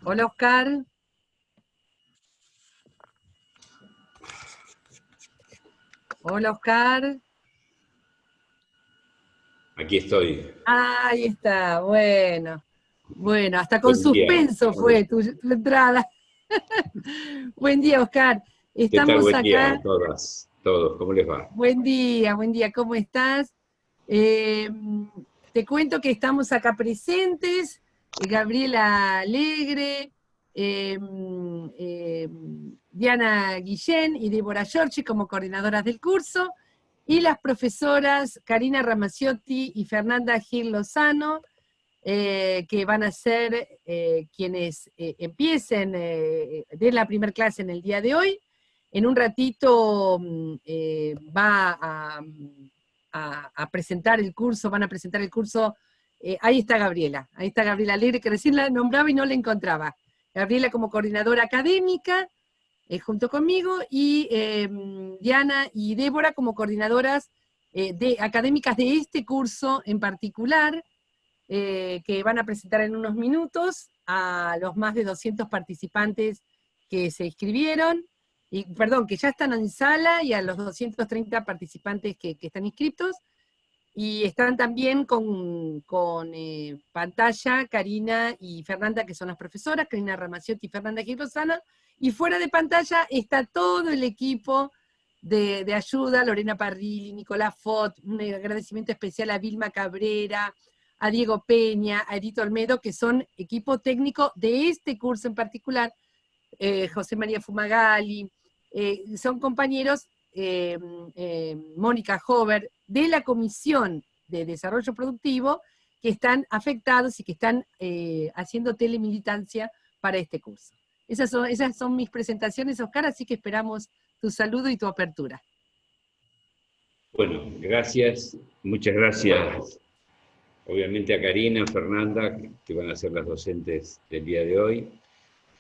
Hola Oscar. Hola Oscar. Aquí estoy. Ahí está, bueno. Bueno, hasta con Buen día. suspenso fue tu entrada. Buen día, Oscar. ¿Qué tal? Estamos Buen día acá. a todas, todos. ¿Cómo les va? Buen día, ¿cómo estás? Eh, Te cuento que estamos acá presentes, Gabriela Alegre, eh, eh, Diana Guillén y Débora Giorgi como coordinadoras del curso, y las profesoras Karina Ramaciotti y Fernanda Gil Lozano, que van a ser quienes empiecen de la primera clase en el día de hoy. En un ratito va a presentar el curso, van a presentar el curso. Ahí está Gabriela Alegre, que recién la nombraba y no la encontraba. Gabriela como coordinadora académica, junto conmigo, y Diana y Débora como coordinadoras académicas de este curso en particular, que van a presentar en unos minutos a los más de 200 participantes que se inscribieron, y perdón, que ya están en sala, y a los 230 participantes que están inscritos. Y están también con pantalla Karina y Fernanda, que son las profesoras, Karina Ramaciotti y Fernanda Girosana, y fuera de pantalla está todo el equipo de ayuda, Lorena Parrilli, Nicolás Fott, un agradecimiento especial a Vilma Cabrera, a Diego Peña, a Edith Olmedo, que son equipo técnico de este curso en particular, José María Fumagalli, son compañeros, Mónica Hover, de la Comisión de Desarrollo Productivo, que están afectados y que están haciendo telemilitancia para este curso. Esas son mis presentaciones, Oscar, así que esperamos tu saludo y tu apertura. Bueno, gracias, muchas gracias, obviamente a Karina, a Fernanda, que van a ser las docentes del día de hoy,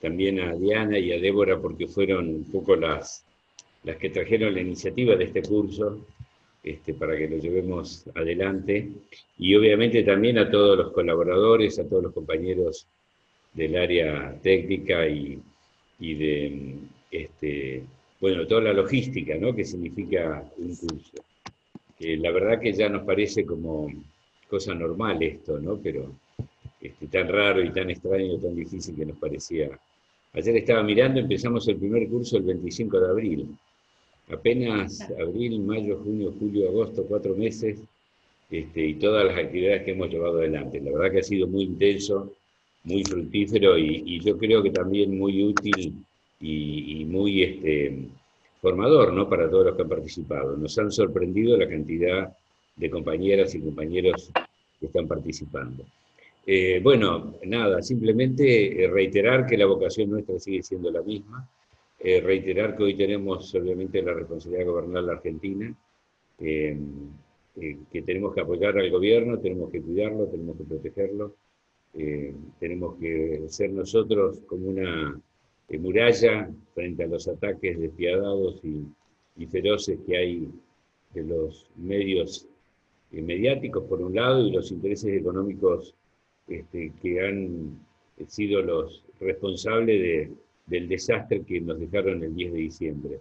también a Diana y a Débora, porque fueron un poco las que trajeron la iniciativa de este curso, para que lo llevemos adelante, y obviamente también a todos los colaboradores, a todos los compañeros del área técnica y de, bueno, toda la logística, ¿no?, que significa un curso. Que la verdad que ya nos parece como cosa normal esto, ¿no? Pero tan raro y tan extraño, tan difícil que nos parecía. Ayer estaba mirando, empezamos el primer curso el 25 de abril. Apenas abril, mayo, junio, julio, agosto, 4 meses, y todas las actividades que hemos llevado adelante. La verdad que ha sido muy intenso, muy fructífero y yo creo que también muy útil y muy formador, ¿no?, para todos los que han participado. Nos han sorprendido la cantidad de compañeras y compañeros que están participando. Bueno, nada, simplemente reiterar que la vocación nuestra sigue siendo la misma, reiterar que hoy tenemos obviamente la responsabilidad de gobernar la Argentina, eh, que tenemos que apoyar al gobierno, tenemos que cuidarlo, tenemos que protegerlo, tenemos que ser nosotros como una muralla frente a los ataques despiadados y feroces que hay de los medios mediáticos por un lado y los intereses económicos que han sido los responsables del desastre que nos dejaron el 10 de diciembre.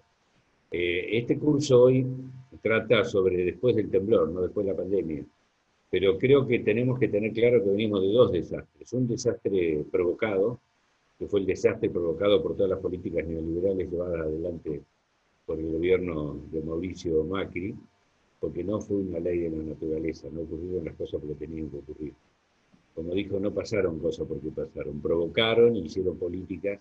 Este curso hoy trata sobre después del temblor, no después de la pandemia, pero creo que tenemos que tener claro que venimos de dos desastres. Un desastre provocado, que fue el desastre provocado por todas las políticas neoliberales llevadas adelante por el gobierno de Mauricio Macri, porque no fue una ley de la naturaleza, no ocurrieron las cosas porque tenían que ocurrir. Como dijo, no pasaron cosas porque pasaron, provocaron y hicieron políticas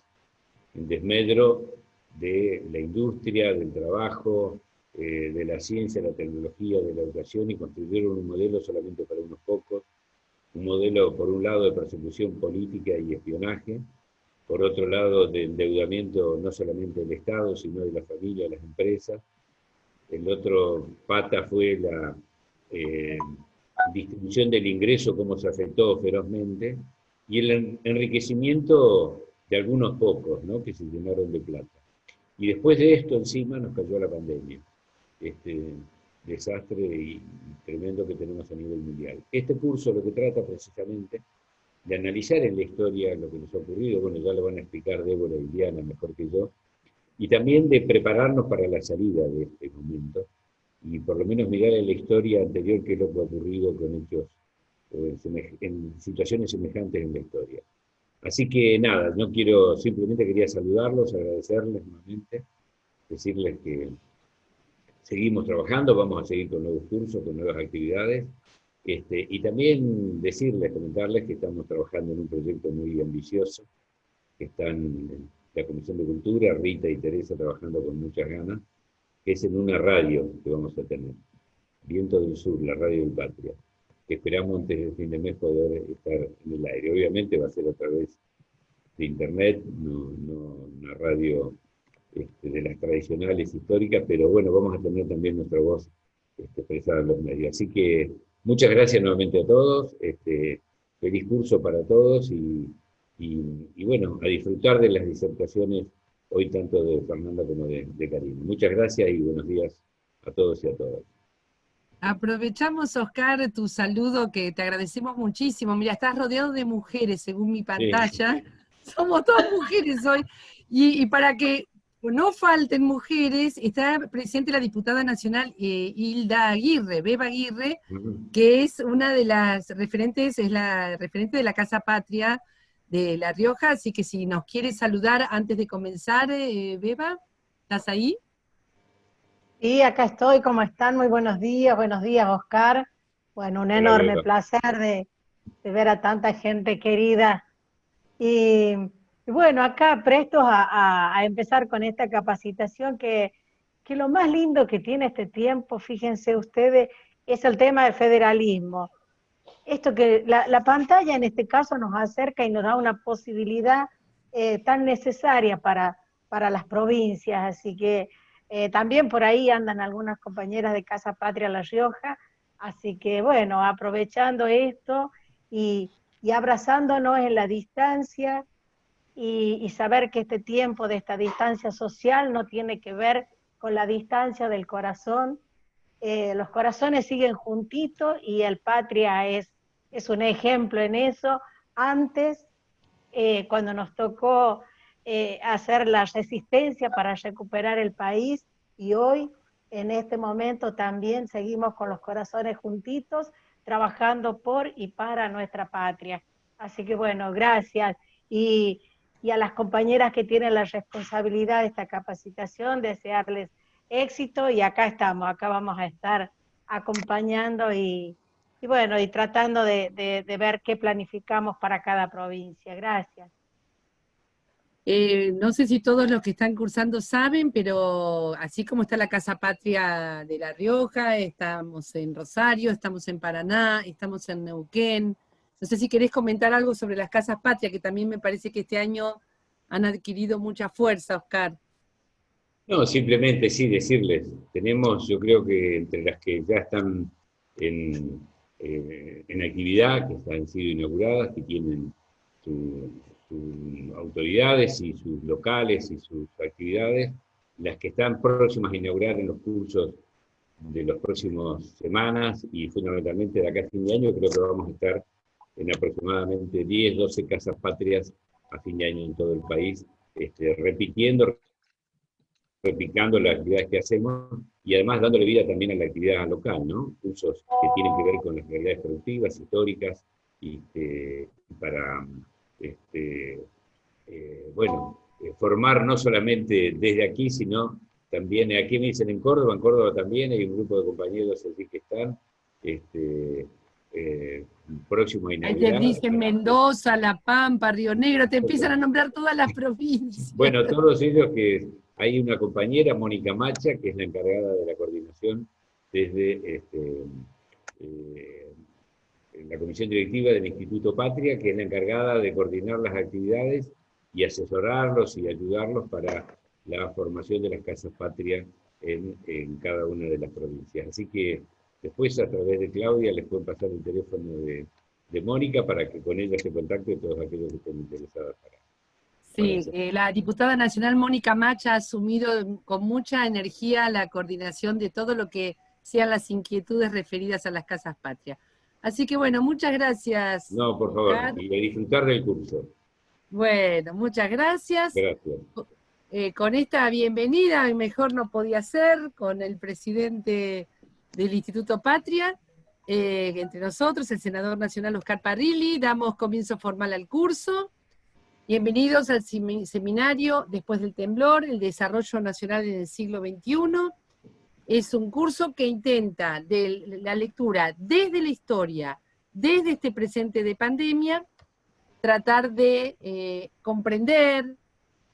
en desmedro de la industria, del trabajo, de la ciencia, la tecnología, de la educación, y construyeron un modelo solamente para unos pocos, un modelo por un lado de persecución política y espionaje, por otro lado de endeudamiento no solamente del Estado, sino de la familia, de las empresas. El otro pata fue la eh, distribución del ingreso, cómo se afectó ferozmente, y el enriquecimiento de algunos pocos, ¿no?, que se llenaron de plata. Y después de esto encima nos cayó la pandemia, este desastre y tremendo que tenemos a nivel mundial. Este curso lo que trata precisamente de analizar en la historia lo que nos ha ocurrido, bueno, ya lo van a explicar Débora y Diana mejor que yo, y también de prepararnos para la salida de este momento, y por lo menos mirar en la historia anterior qué es lo que ha ocurrido con hechos, en situaciones semejantes en la historia. Así que nada, no quiero, simplemente quería saludarlos, agradecerles nuevamente, decirles que seguimos trabajando, vamos a seguir con nuevos cursos, con nuevas actividades, y también decirles, comentarles que estamos trabajando en un proyecto muy ambicioso, que están en la Comisión de Cultura, Rita y Teresa trabajando con muchas ganas, que es en una radio que vamos a tener, Viento del Sur, la radio del Patria, que esperamos antes del fin de mes poder estar en el aire. Obviamente va a ser a través de internet, no una radio de las tradicionales históricas, pero bueno, vamos a tener también nuestra voz expresada en los medios. Así que muchas gracias nuevamente a todos, feliz curso para todos y bueno, a disfrutar de las disertaciones hoy tanto de Fernanda como de Karina. Muchas gracias y buenos días a todos y a todas. Aprovechamos, Oscar, tu saludo, que te agradecemos muchísimo. Mira, estás rodeado de mujeres, según mi pantalla. Sí. Somos todas mujeres hoy. Y para que no falten mujeres, está presente la diputada nacional Hilda Aguirre, Beba Aguirre, que es una de las referentes, es la referente de la Casa Patria de La Rioja, así que si nos quieres saludar antes de comenzar, Beba, ¿estás ahí? Sí, acá estoy, ¿cómo están? Muy buenos días, Oscar. Bueno, un enorme placer de ver a tanta gente querida. Y bueno, acá prestos a empezar con esta capacitación que lo más lindo que tiene este tiempo, fíjense ustedes, es el tema del federalismo. Esto que la pantalla en este caso nos acerca y nos da una posibilidad tan necesaria para las provincias, así que también por ahí andan algunas compañeras de Casa Patria La Rioja, así que bueno, aprovechando esto y abrazándonos en la distancia y saber que este tiempo de esta distancia social no tiene que ver con la distancia del corazón. Los corazones siguen juntitos y el Patria es un ejemplo en eso. Antes, cuando nos tocó hacer la resistencia para recuperar el país, y hoy, en este momento, también seguimos con los corazones juntitos, trabajando por y para nuestra patria. Así que bueno, gracias. Y a las compañeras que tienen la responsabilidad de esta capacitación, desearles éxito, y acá estamos, acá vamos a estar acompañando y bueno, y tratando de ver qué planificamos para cada provincia. Gracias. No sé si todos los que están cursando saben, pero así como está la Casa Patria de La Rioja, estamos en Rosario, estamos en Paraná, estamos en Neuquén. No sé si querés comentar algo sobre las Casas Patria, que también me parece que este año han adquirido mucha fuerza, Oscar. No, simplemente sí decirles, tenemos, yo creo que entre las que ya están en actividad, que han sido inauguradas, que tienen sus autoridades y sus locales y sus actividades, las que están próximas a inaugurar en los cursos de las próximas semanas y fundamentalmente de acá a fin de año, creo que vamos a estar en aproximadamente 10, 12 casas patrias a fin de año en todo el país, replicando las actividades que hacemos y además dándole vida también a la actividad local, ¿no? Cursos que tienen que ver con las realidades productivas, históricas, y para, formar no solamente desde aquí, sino también, aquí me dicen en Córdoba también hay un grupo de compañeros así que están, próximo a inaugurar. Ahí te dicen Mendoza, La Pampa, Río Negro, te empiezan a nombrar todas las provincias. Bueno, todos ellos que hay una compañera, Mónica Macha, que es la encargada de la coordinación desde la comisión directiva del Instituto Patria, que es la encargada de coordinar las actividades y asesorarlos y ayudarlos para la formación de las casas patria en cada una de las provincias. Así que después a través de Claudia les pueden pasar el teléfono de Mónica para que con ella se contacte todos aquellos que estén interesados para. Sí, la diputada nacional Mónica Macha ha asumido con mucha energía la coordinación de todo lo que sean las inquietudes referidas a las casas patrias. Así que bueno, muchas gracias. No, por favor, y a disfrutar del curso. Bueno, muchas gracias. Gracias. Con esta bienvenida, mejor no podía ser, con el presidente del Instituto Patria, entre nosotros, el senador nacional Oscar Parrilli, damos comienzo formal al curso. Bienvenidos al seminario Después del temblor, el desarrollo nacional en el siglo XXI. Es un curso que intenta de la lectura desde la historia, desde este presente de pandemia, tratar de comprender,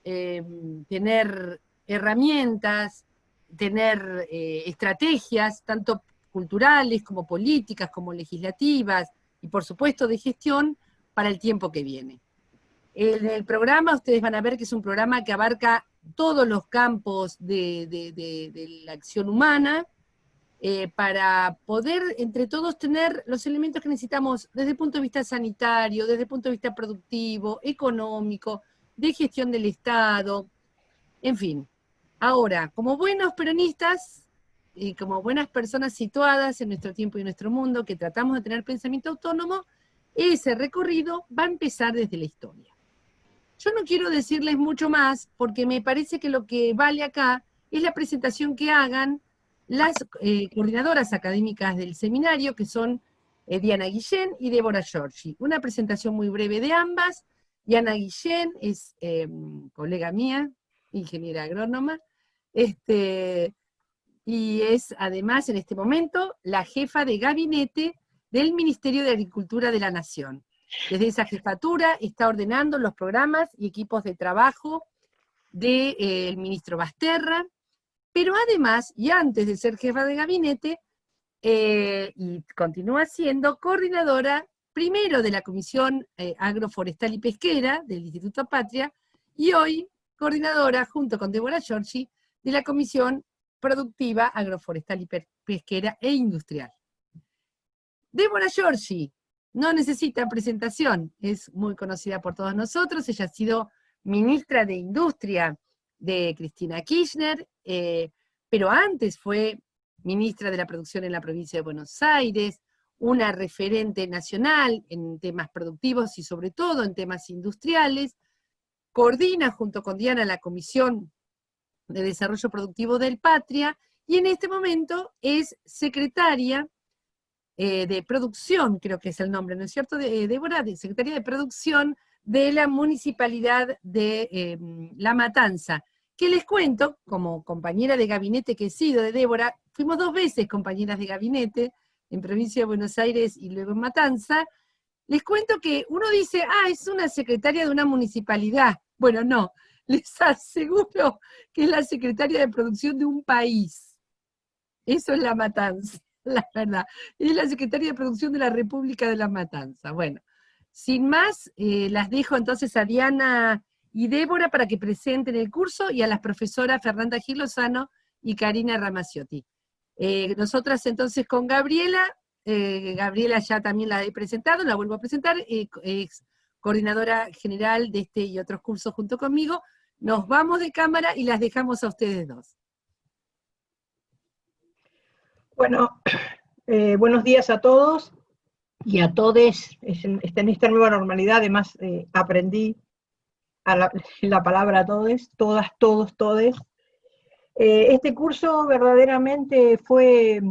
tener herramientas, tener estrategias, tanto culturales como políticas, como legislativas, y por supuesto de gestión, para el tiempo que viene. En el programa ustedes van a ver que es un programa que abarca todos los campos de la acción humana, para poder entre todos tener los elementos que necesitamos desde el punto de vista sanitario, desde el punto de vista productivo, económico, de gestión del Estado, en fin. Ahora, como buenos peronistas y como buenas personas situadas en nuestro tiempo y en nuestro mundo, que tratamos de tener pensamiento autónomo, ese recorrido va a empezar desde la historia. Yo no quiero decirles mucho más, porque me parece que lo que vale acá es la presentación que hagan las coordinadoras académicas del seminario, que son Diana Guillén y Débora Giorgi. Una presentación muy breve de ambas. Diana Guillén es colega mía, ingeniera agrónoma, y es además en este momento la jefa de gabinete del Ministerio de Agricultura de la Nación. Desde esa jefatura está ordenando los programas y equipos de trabajo del ministro Basterra, pero además, y antes de ser jefa de gabinete, y continúa siendo coordinadora primero de la Comisión Agroforestal y Pesquera del Instituto Patria, y hoy coordinadora, junto con Débora Giorgi, de la Comisión Productiva Agroforestal y Pesquera e Industrial. Débora Giorgi no necesita presentación, es muy conocida por todos nosotros, ella ha sido ministra de Industria de Cristina Kirchner, pero antes fue ministra de la Producción en la provincia de Buenos Aires, una referente nacional en temas productivos y sobre todo en temas industriales, coordina junto con Diana la Comisión de Desarrollo Productivo del Patria, y en este momento es secretaria de Producción, creo que es el nombre, ¿no es cierto, Débora? Secretaria de Producción de la Municipalidad de La Matanza, que les cuento, como compañera de gabinete que he sido de Débora, fuimos 2 veces compañeras de gabinete, en Provincia de Buenos Aires y luego en Matanza. Les cuento que uno dice, es una secretaria de una municipalidad. Bueno, no, les aseguro que es la secretaria de producción de un país. Eso es La Matanza, la verdad. Es la secretaria de producción de la República de La Matanza. Bueno, sin más, las dejo entonces a Diana y Débora para que presenten el curso, y a las profesoras Fernanda Gil Lozano y Karina Ramaciotti. Nosotras entonces con Gabriela, Gabriela ya también la he presentado, la vuelvo a presentar, es coordinadora general de este y otros cursos junto conmigo. Nos vamos de cámara y las dejamos a ustedes dos. Bueno, buenos días a todos y a todes. En esta nueva normalidad además aprendí la palabra todes, todas, todos, todes. Este curso verdaderamente fue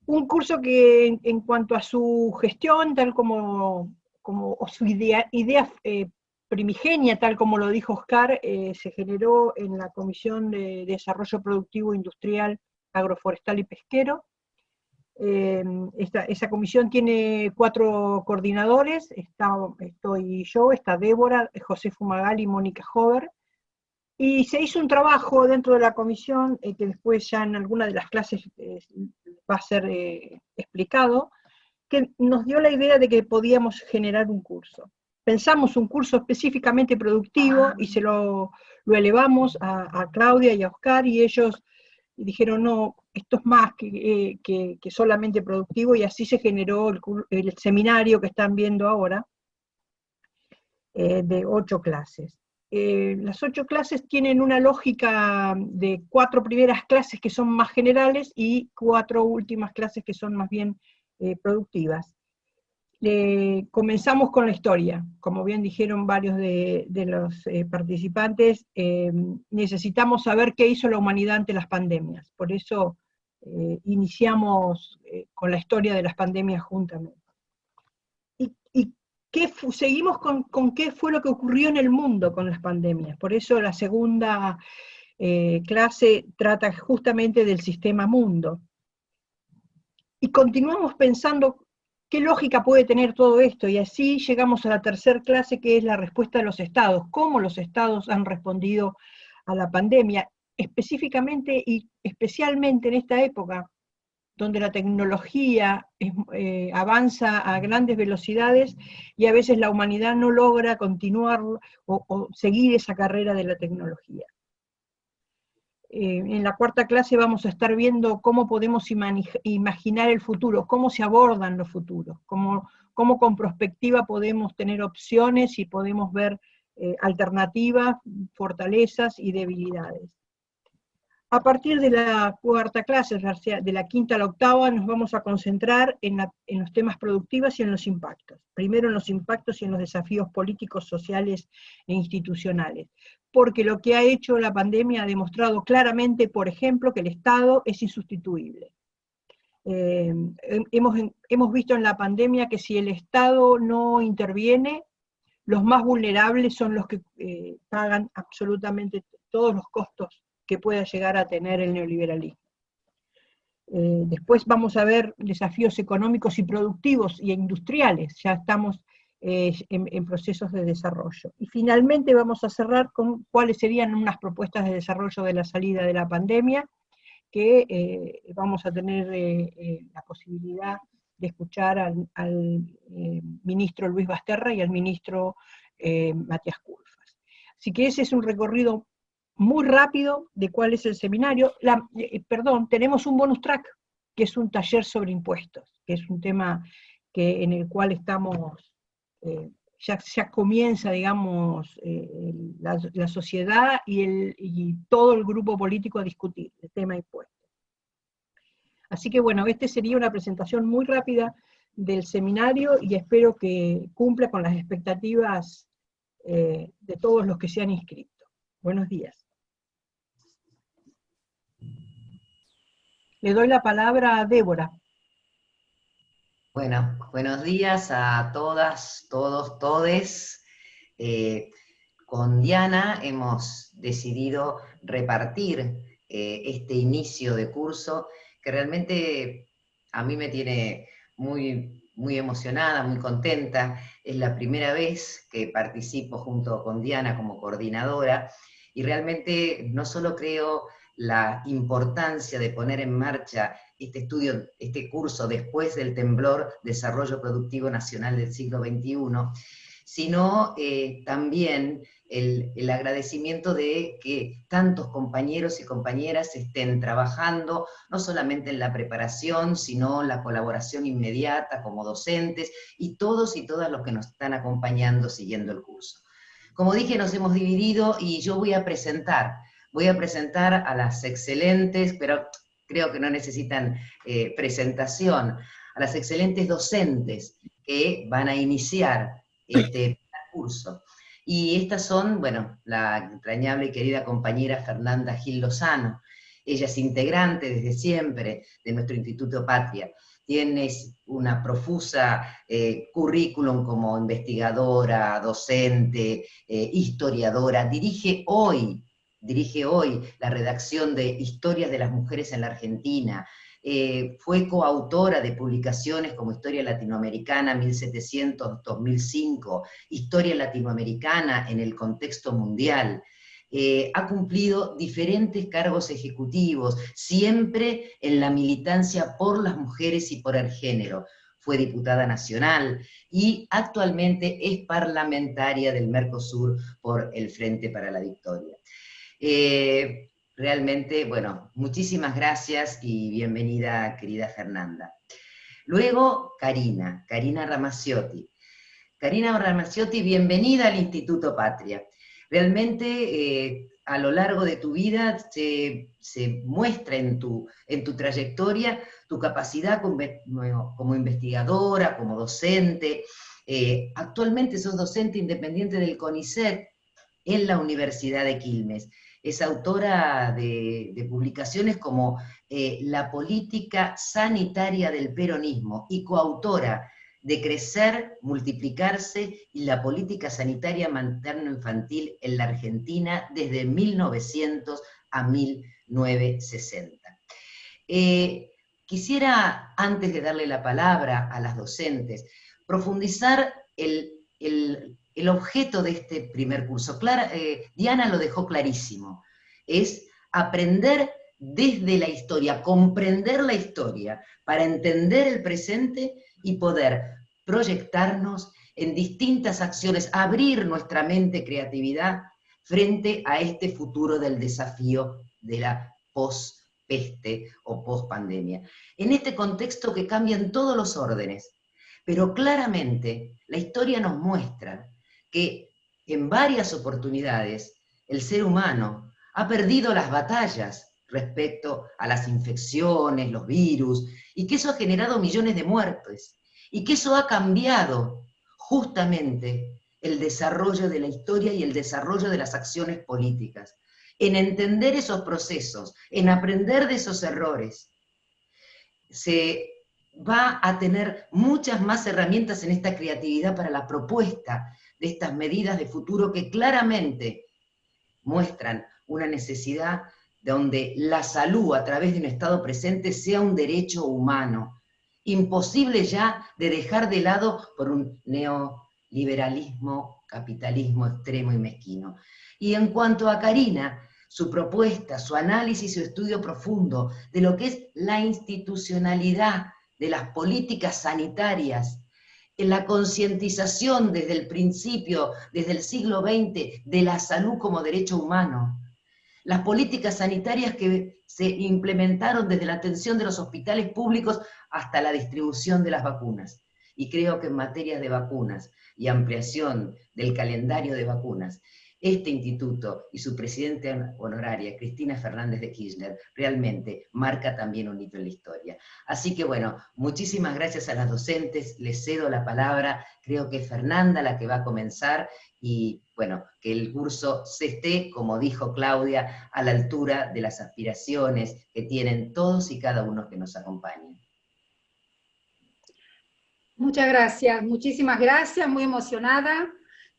un curso que en cuanto a su gestión, tal como su idea primigenia, tal como lo dijo Oscar, se generó en la Comisión de Desarrollo Productivo Industrial, Agroforestal y Pesquero. Esa comisión tiene 4 coordinadores, estoy yo, está Débora, José Fumagalli y Mónica Hover, y se hizo un trabajo dentro de la comisión, que después ya en alguna de las clases va a ser explicado, que nos dio la idea de que podíamos generar un curso. Pensamos un curso específicamente productivo y se lo elevamos a Claudia y a Oscar, y ellos dijeron, no, esto es más que solamente productivo, y así se generó el seminario que están viendo ahora, de 8 clases. Las 8 clases tienen una lógica de 4 primeras clases que son más generales y 4 últimas clases que son más bien productivas. Comenzamos con la historia. Como bien dijeron varios de los participantes, necesitamos saber qué hizo la humanidad ante las pandemias. Por eso iniciamos con la historia de las pandemias juntamente. Y seguimos con qué fue lo que ocurrió en el mundo con las pandemias. Por eso la segunda clase trata justamente del sistema mundo. Y continuamos pensando qué lógica puede tener todo esto, y así llegamos a la tercera clase, que es la respuesta de los estados, cómo los estados han respondido a la pandemia, específicamente y especialmente en esta época, donde la tecnología avanza a grandes velocidades, y a veces la humanidad no logra continuar o seguir esa carrera de la tecnología. En la cuarta clase vamos a estar viendo cómo podemos imaginar el futuro, cómo se abordan los futuros, cómo con perspectiva podemos tener opciones y podemos ver alternativas, fortalezas y debilidades. A partir de la cuarta clase, de la quinta a la octava, nos vamos a concentrar en los temas productivos y en los impactos. Primero en los impactos y en los desafíos políticos, sociales e institucionales. Porque lo que ha hecho la pandemia ha demostrado claramente, por ejemplo, que el Estado es insustituible. Hemos visto en la pandemia que si el Estado no interviene, los más vulnerables son los que pagan absolutamente todos los costos que pueda llegar a tener el neoliberalismo. Después vamos a ver desafíos económicos y productivos y industriales, ya estamos en procesos de desarrollo. Y finalmente vamos a cerrar con cuáles serían unas propuestas de desarrollo de la salida de la pandemia, que vamos a tener la posibilidad de escuchar al ministro Luis Basterra y al ministro Matías Culfas. Así que ese es un recorrido muy rápido de cuál es el seminario. Tenemos un bonus track, que es un taller sobre impuestos, que es un tema en el cual estamos, ya comienza, digamos, la sociedad y todo el grupo político a discutir el tema impuestos. Así que bueno, este sería una presentación muy rápida del seminario, y espero que cumpla con las expectativas de todos los que se han inscrito. Buenos días. Le doy la palabra a Débora. Bueno, buenos días a todas, todos, todes. Con Diana hemos decidido repartir este inicio de curso, que realmente a mí me tiene muy, muy emocionada, muy contenta. Es la primera vez que participo junto con Diana como coordinadora, y realmente no solo creo la importancia de poner en marcha este curso después del temblor Desarrollo Productivo Nacional del siglo XXI, sino también el agradecimiento de que tantos compañeros y compañeras estén trabajando, no solamente en la preparación, sino la colaboración inmediata como docentes, y todos y todas los que nos están acompañando siguiendo el curso. Como dije, nos hemos dividido, y yo voy a presentar a las excelentes, pero creo que no necesitan presentación, a las excelentes docentes que van a iniciar este curso. Y estas son, bueno, la entrañable y querida compañera Fernanda Gil Lozano. Ella es integrante desde siempre de nuestro Instituto Patria. Tiene una profusa currículum como investigadora, docente, historiadora. Dirige hoy la redacción de Historias de las Mujeres en la Argentina. Fue coautora de publicaciones como Historia Latinoamericana 1700-2005, Historia Latinoamericana en el contexto mundial. Ha cumplido diferentes cargos ejecutivos, siempre en la militancia por las mujeres y por el género. Fue diputada nacional y actualmente es parlamentaria del Mercosur por el Frente para la Victoria. Realmente, bueno, muchísimas gracias y bienvenida, querida Fernanda. Luego, Karina Ramacciotti. Karina Ramacciotti, bienvenida al Instituto Patria. Realmente a lo largo de tu vida se muestra en tu trayectoria tu capacidad como investigadora, como docente. Actualmente sos docente independiente del CONICET en la Universidad de Quilmes. Es autora de publicaciones como La política sanitaria del peronismo y coautora de Crecer, Multiplicarse y la política sanitaria materno-infantil en la Argentina desde 1900 a 1960. Quisiera, antes de darle la palabra a las docentes, profundizar el objeto de este primer curso. Diana lo dejó clarísimo, es aprender desde la historia, comprender la historia, para entender el presente y poder proyectarnos en distintas acciones, abrir nuestra mente, creatividad, frente a este futuro del desafío de la post-peste o post-pandemia. En este contexto que cambian todos los órdenes, pero claramente la historia nos muestra que en varias oportunidades el ser humano ha perdido las batallas respecto a las infecciones, los virus, y que eso ha generado millones de muertes, y que eso ha cambiado justamente el desarrollo de la historia y el desarrollo de las acciones políticas, en entender esos procesos, en aprender de esos errores. Se va a tener muchas más herramientas en esta creatividad para la propuesta de estas medidas de futuro que claramente muestran una necesidad donde la salud a través de un Estado presente sea un derecho humano, imposible ya de dejar de lado por un neoliberalismo, capitalismo extremo y mezquino. Y en cuanto a Karina, su propuesta, su análisis, su estudio profundo de lo que es la institucionalidad de las políticas sanitarias, en la concientización desde el principio, desde el siglo XX, de la salud como derecho humano, las políticas sanitarias que se implementaron desde la atención de los hospitales públicos hasta la distribución de las vacunas. Y creo que en materia de vacunas y ampliación del calendario de vacunas, este instituto y su presidenta honoraria, Cristina Fernández de Kirchner, realmente marca también un hito en la historia. Así que bueno, muchísimas gracias a las docentes, les cedo la palabra, creo que es Fernanda la que va a comenzar, y bueno, que el curso se esté, como dijo Claudia, a la altura de las aspiraciones que tienen todos y cada uno que nos acompañan. Muchas gracias, muchísimas gracias, muy emocionada.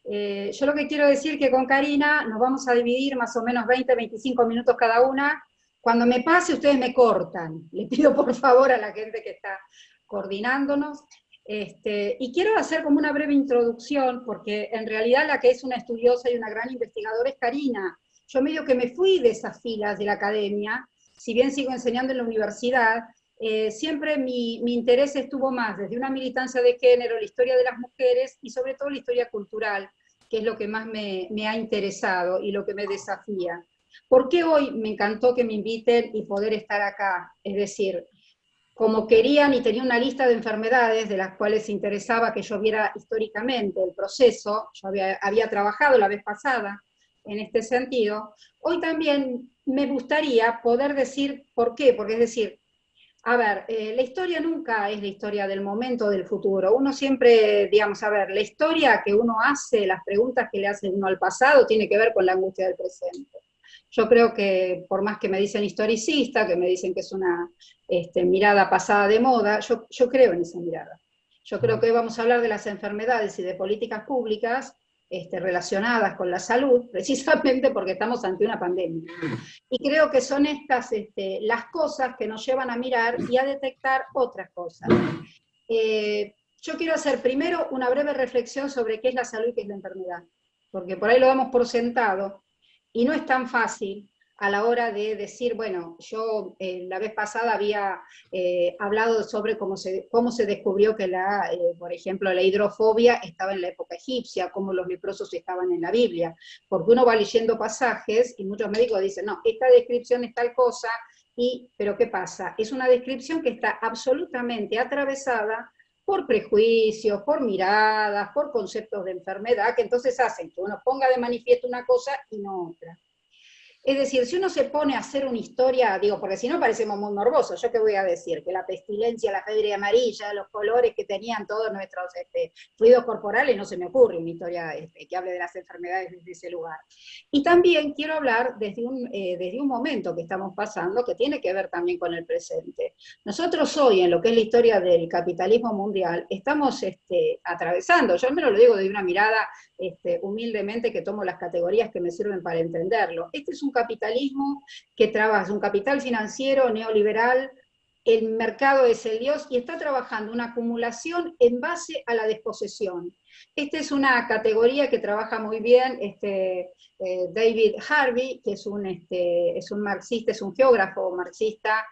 Yo lo que quiero decir que con Karina nos vamos a dividir más o menos 20, 25 minutos cada una. Cuando me pase, ustedes me cortan. Les pido por favor a la gente que está coordinándonos. Y quiero hacer como una breve introducción, porque en realidad la que es una estudiosa y una gran investigadora es Karina. Yo medio que me fui de esas filas de la academia, si bien sigo enseñando en la universidad, siempre mi interés estuvo más desde una militancia de género, la historia de las mujeres y sobre todo la historia cultural, que es lo que más me ha interesado y lo que me desafía. ¿Por qué hoy me encantó que me inviten y poder estar acá? Es decir, como querían y tenía una lista de enfermedades de las cuales interesaba que yo viera históricamente el proceso, yo había trabajado la vez pasada en este sentido, hoy también me gustaría poder decir por qué, porque es decir, a ver, la historia nunca es la historia del momento o del futuro. Uno siempre, digamos, a ver, la historia que uno hace, las preguntas que le hace uno al pasado, tiene que ver con la angustia del presente. Yo creo que, por más que me dicen historicista, que me dicen que es una mirada pasada de moda, yo creo en esa mirada. Yo creo que hoy vamos a hablar de las enfermedades y de políticas públicas relacionadas con la salud, precisamente porque estamos ante una pandemia. Y creo que son estas las cosas que nos llevan a mirar y a detectar otras cosas. Yo quiero hacer primero una breve reflexión sobre qué es la salud y qué es la enfermedad, porque por ahí lo damos por sentado, y no es tan fácil a la hora de decir, bueno, yo la vez pasada había hablado sobre cómo se descubrió que por ejemplo, la hidrofobia estaba en la época egipcia, cómo los leprosos estaban en la Biblia, porque uno va leyendo pasajes y muchos médicos dicen, no, esta descripción es tal cosa, pero ¿qué pasa? Es una descripción que está absolutamente atravesada por prejuicios, por miradas, por conceptos de enfermedad, que entonces hacen que uno ponga de manifiesto una cosa y no otra. Es decir, si uno se pone a hacer una historia, digo, porque si no parecemos muy morbosos, ¿yo qué voy a decir? Que la pestilencia, la fiebre amarilla, los colores que tenían todos nuestros fluidos corporales, no se me ocurre una historia que hable de las enfermedades desde ese lugar. Y también quiero hablar desde un momento que estamos pasando, que tiene que ver también con el presente. Nosotros hoy, en lo que es la historia del capitalismo mundial, estamos atravesando, yo al menos lo digo de una mirada humildemente, que tomo las categorías que me sirven para entenderlo. Este es un capitalismo que trabaja, un capital financiero neoliberal, el mercado es el dios, y está trabajando una acumulación en base a la desposesión. Esta es una categoría que trabaja muy bien David Harvey, que es un marxista, es un geógrafo marxista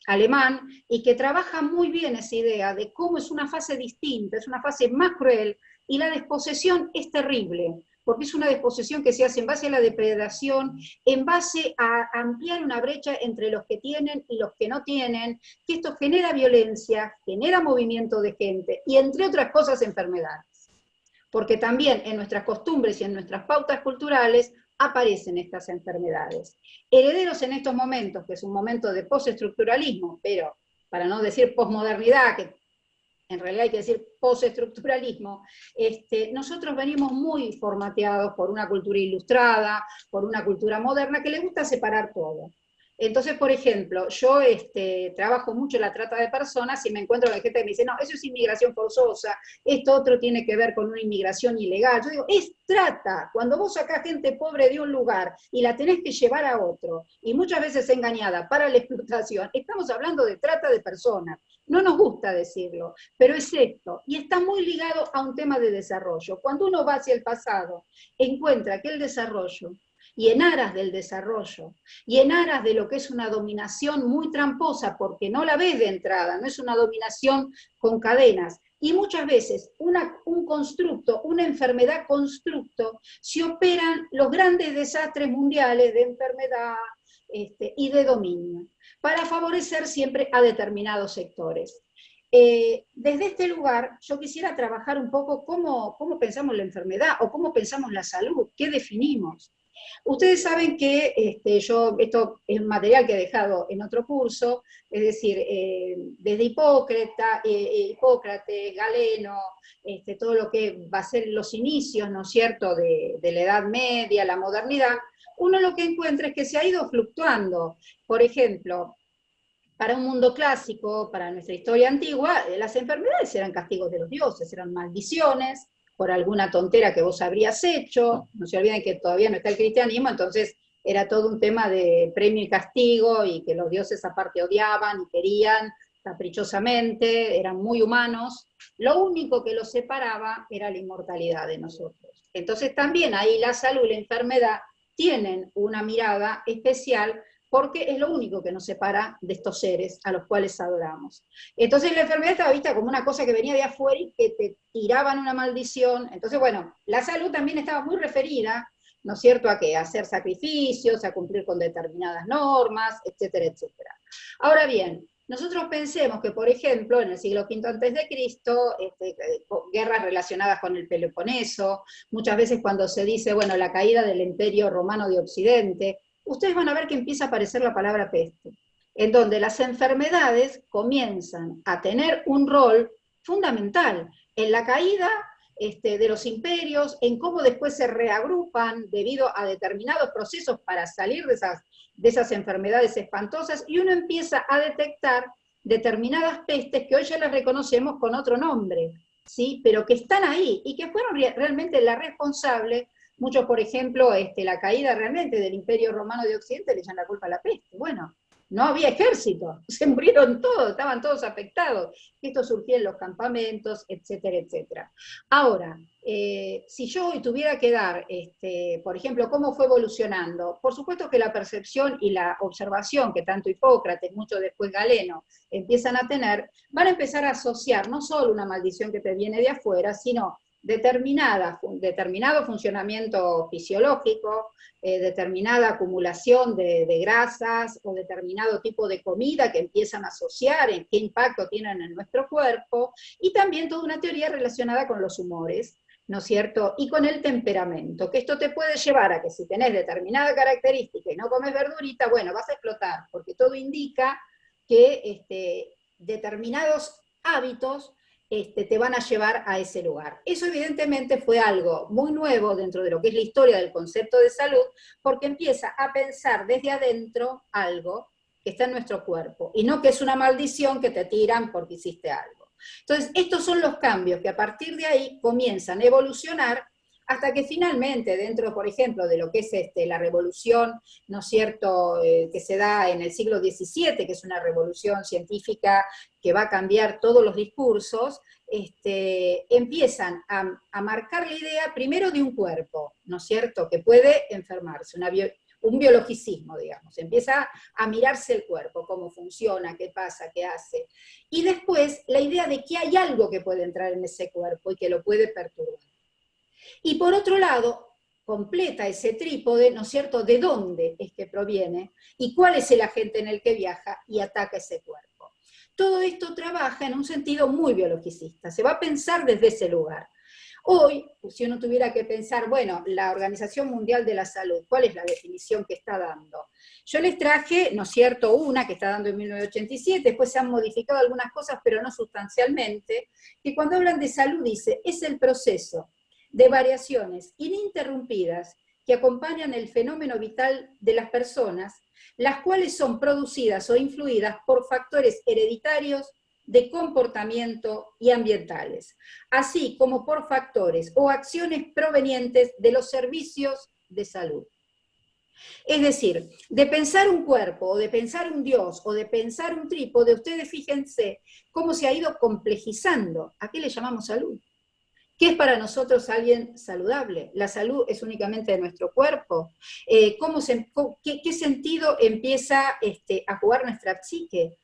alemán, y que trabaja muy bien esa idea de cómo es una fase distinta, es una fase más cruel, y la desposesión es terrible, porque es una desposesión que se hace en base a la depredación, en base a ampliar una brecha entre los que tienen y los que no tienen, que esto genera violencia, genera movimiento de gente, y entre otras cosas enfermedades. Porque también en nuestras costumbres y en nuestras pautas culturales aparecen estas enfermedades. Herederos en estos momentos, que es un momento de postestructuralismo, pero para no decir posmodernidad, que en realidad hay que decir postestructuralismo, nosotros venimos muy formateados por una cultura ilustrada, por una cultura moderna, que le gusta separar todo. Entonces, por ejemplo, yo trabajo mucho la trata de personas y me encuentro con gente que me dice, no, eso es inmigración forzosa, esto otro tiene que ver con una inmigración ilegal. Yo digo, es trata. Cuando vos sacás gente pobre de un lugar y la tenés que llevar a otro, y muchas veces engañada para la explotación, estamos hablando de trata de personas. No nos gusta decirlo, pero es esto, y está muy ligado a un tema de desarrollo. Cuando uno va hacia el pasado, encuentra que el desarrollo, y en aras del desarrollo, y en aras de lo que es una dominación muy tramposa, porque no la ves de entrada, no es una dominación con cadenas, y muchas veces un constructo, una enfermedad constructo, se operan los grandes desastres mundiales de enfermedad y de dominio, para favorecer siempre a determinados sectores. Desde este lugar yo quisiera trabajar un poco cómo pensamos la enfermedad, o cómo pensamos la salud, qué definimos. Ustedes saben que esto es un material que he dejado en otro curso, es decir, desde Hipócrates, Galeno, todo lo que va a ser los inicios, ¿no es cierto?, de la Edad Media, la modernidad, uno lo que encuentra es que se ha ido fluctuando. Por ejemplo, para un mundo clásico, para nuestra historia antigua, las enfermedades eran castigos de los dioses, eran maldiciones por alguna tontera que vos habrías hecho. No se olviden que todavía no está el cristianismo, entonces era todo un tema de premio y castigo, y que los dioses aparte odiaban y querían caprichosamente, eran muy humanos. Lo único que los separaba era la inmortalidad de nosotros. Entonces también ahí la salud y la enfermedad tienen una mirada especial, porque es lo único que nos separa de estos seres a los cuales adoramos. Entonces la enfermedad estaba vista como una cosa que venía de afuera y que te tiraban una maldición. Entonces, bueno, la salud también estaba muy referida, ¿no es cierto?, a que a hacer sacrificios, a cumplir con determinadas normas, etcétera, etcétera. Ahora bien, nosotros pensemos que, por ejemplo, en el siglo V a.C., guerras relacionadas con el Peloponeso, muchas veces cuando se dice, bueno, la caída del Imperio Romano de Occidente, ustedes van a ver que empieza a aparecer la palabra peste, en donde las enfermedades comienzan a tener un rol fundamental en la caída de los imperios, en cómo después se reagrupan debido a determinados procesos para salir de esas enfermedades espantosas, y uno empieza a detectar determinadas pestes que hoy ya las reconocemos con otro nombre, ¿sí?, pero que están ahí, y que fueron realmente la responsable. Muchos, por ejemplo, la caída realmente del Imperio Romano de Occidente le echan la culpa a la peste. Bueno, no había ejército, se murieron todos, estaban todos afectados. Esto surgía en los campamentos, etcétera, etcétera. Ahora, si yo hoy tuviera que dar, por ejemplo, cómo fue evolucionando, por supuesto que la percepción y la observación que tanto Hipócrates, mucho después Galeno, empiezan a tener, van a empezar a asociar no solo una maldición que te viene de afuera, sino determinado funcionamiento fisiológico, determinada acumulación de grasas, o determinado tipo de comida que empiezan a asociar en qué impacto tienen en nuestro cuerpo, y también toda una teoría relacionada con los humores, ¿no es cierto? Y con el temperamento, que esto te puede llevar a que si tenés determinada característica y no comes verdurita, bueno, vas a explotar, porque todo indica que determinados hábitos te van a llevar a ese lugar. Eso evidentemente fue algo muy nuevo dentro de lo que es la historia del concepto de salud, porque empieza a pensar desde adentro algo que está en nuestro cuerpo, y no que es una maldición que te tiran porque hiciste algo. Entonces, estos son los cambios que a partir de ahí comienzan a evolucionar hasta que finalmente, dentro, por ejemplo, de lo que es la revolución, ¿no es cierto?, que se da en el siglo XVII, que es una revolución científica que va a cambiar todos los discursos, empiezan a marcar la idea primero de un cuerpo, ¿no es cierto?, que puede enfermarse, un biologicismo, digamos, empieza a mirarse el cuerpo, cómo funciona, qué pasa, qué hace, y después la idea de que hay algo que puede entrar en ese cuerpo y que lo puede perturbar. Y por otro lado, completa ese trípode, ¿no es cierto?, de dónde es que proviene y cuál es el agente en el que viaja y ataca ese cuerpo. Todo esto trabaja en un sentido muy biologicista, se va a pensar desde ese lugar. Hoy, si uno tuviera que pensar, bueno, la Organización Mundial de la Salud, ¿cuál es la definición que está dando? Yo les traje, ¿no es cierto?, una que está dando en 1987, después se han modificado algunas cosas, pero no sustancialmente, que cuando hablan de salud dice, es el proceso de variaciones ininterrumpidas que acompañan el fenómeno vital de las personas, las cuales son producidas o influidas por factores hereditarios, de comportamiento y ambientales, así como por factores o acciones provenientes de los servicios de salud. Es decir, de pensar un cuerpo, o de pensar un dios, o de pensar un trípode, ustedes fíjense cómo se ha ido complejizando. ¿A qué le llamamos salud? ¿Qué es para nosotros alguien saludable? ¿La salud es únicamente de nuestro cuerpo? ¿Qué sentido empieza a jugar nuestra psique?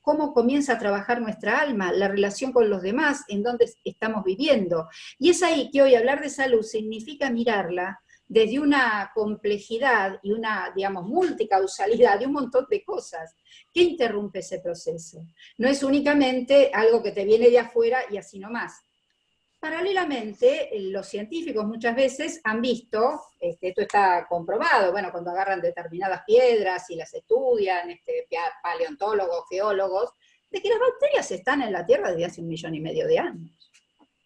¿Cómo comienza a trabajar nuestra alma? ¿La relación con los demás? ¿En dónde estamos viviendo? Y es ahí que hoy hablar de salud significa mirarla desde una complejidad y una, digamos, multicausalidad de un montón de cosas. ¿Qué interrumpe ese proceso? No es únicamente algo que te viene de afuera y así nomás. Paralelamente, los científicos muchas veces han visto, esto está comprobado, bueno, cuando agarran determinadas piedras y las estudian, paleontólogos, geólogos, de que las bacterias están en la Tierra desde hace 1,5 millones de años.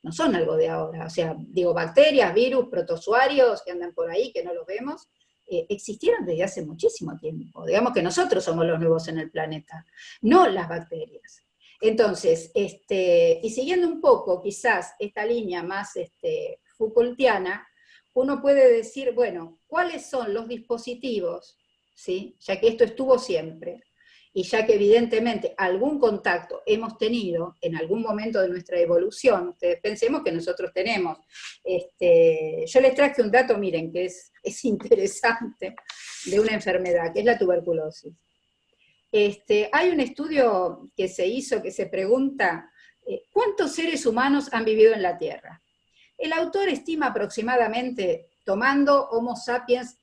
No son algo de ahora, o sea, digo, bacterias, virus, protozoarios que andan por ahí, que no los vemos, existieron desde hace muchísimo tiempo. Digamos que nosotros somos los nuevos en el planeta, no las bacterias. Entonces, y siguiendo un poco quizás esta línea más Foucaultiana, uno puede decir, bueno, ¿cuáles son los dispositivos? ¿Sí? Ya que esto estuvo siempre, y ya que evidentemente algún contacto hemos tenido en algún momento de nuestra evolución, ustedes pensemos que nosotros tenemos, yo les traje un dato, miren, que es interesante, de una enfermedad, que es la tuberculosis. Hay un estudio que se hizo que se pregunta, ¿cuántos seres humanos han vivido en la Tierra? El autor estima aproximadamente, tomando Homo sapiens,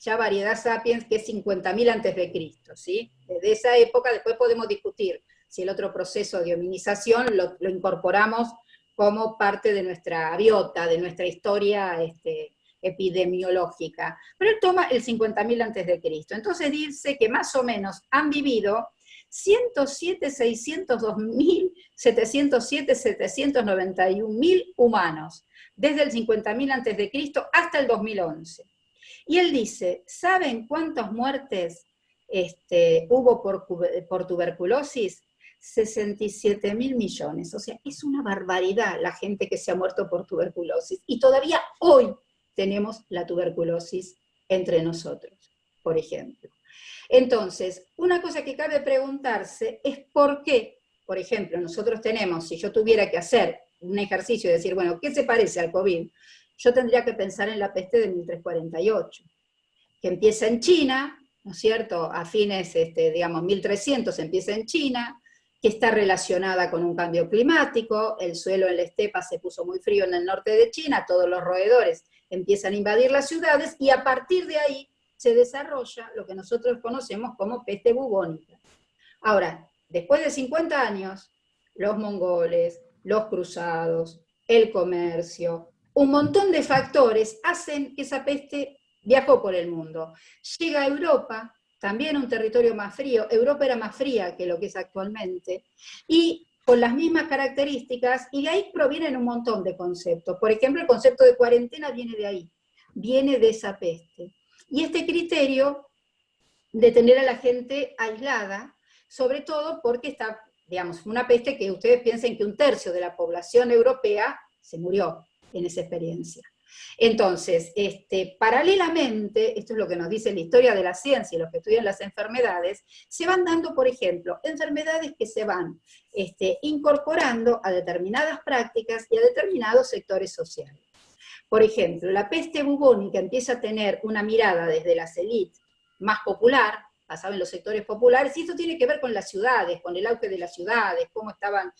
ya variedad sapiens, que es 50.000 antes de Cristo, ¿sí? Desde esa época, después podemos discutir si el otro proceso de hominización lo incorporamos como parte de nuestra biota, de nuestra historia epidemiológica, pero él toma el 50.000 antes de Cristo. Entonces dice que más o menos han vivido 107.602.707, 791.000 humanos, desde el 50.000 antes de Cristo hasta el 2011. Y él dice, ¿saben cuántas muertes hubo por tuberculosis? 67.000 millones, o sea, es una barbaridad la gente que se ha muerto por tuberculosis, y todavía hoy tenemos la tuberculosis entre nosotros, por ejemplo. Entonces, una cosa que cabe preguntarse es por qué, por ejemplo, nosotros tenemos, si yo tuviera que hacer un ejercicio y decir, bueno, ¿qué se parece al COVID? Yo tendría que pensar en la peste de 1348, que empieza en China, ¿no es cierto?, a fines, digamos, 1300 empieza en China, que está relacionada con un cambio climático, el suelo en la estepa se puso muy frío en el norte de China, todos los roedores empiezan a invadir las ciudades, y a partir de ahí se desarrolla lo que nosotros conocemos como peste bubónica. Ahora, después de 50 años, los mongoles, los cruzados, el comercio, un montón de factores hacen que esa peste viajó por el mundo. Llega a Europa, también un territorio más frío. Europa era más fría que lo que es actualmente, y con las mismas características, y de ahí provienen un montón de conceptos. Por ejemplo, el concepto de cuarentena viene de ahí, viene de esa peste. Y este criterio de tener a la gente aislada, sobre todo porque está, digamos, una peste que ustedes piensen que 1/3 de la población europea se murió en esa experiencia. Entonces, paralelamente, esto es lo que nos dice la historia de la ciencia y los que estudian las enfermedades, se van dando, por ejemplo, enfermedades que se van incorporando a determinadas prácticas y a determinados sectores sociales. Por ejemplo, la peste bubónica empieza a tener una mirada desde las élites más popular, basado en los sectores populares, y esto tiene que ver con las ciudades, con el auge de las ciudades, cómo estaban,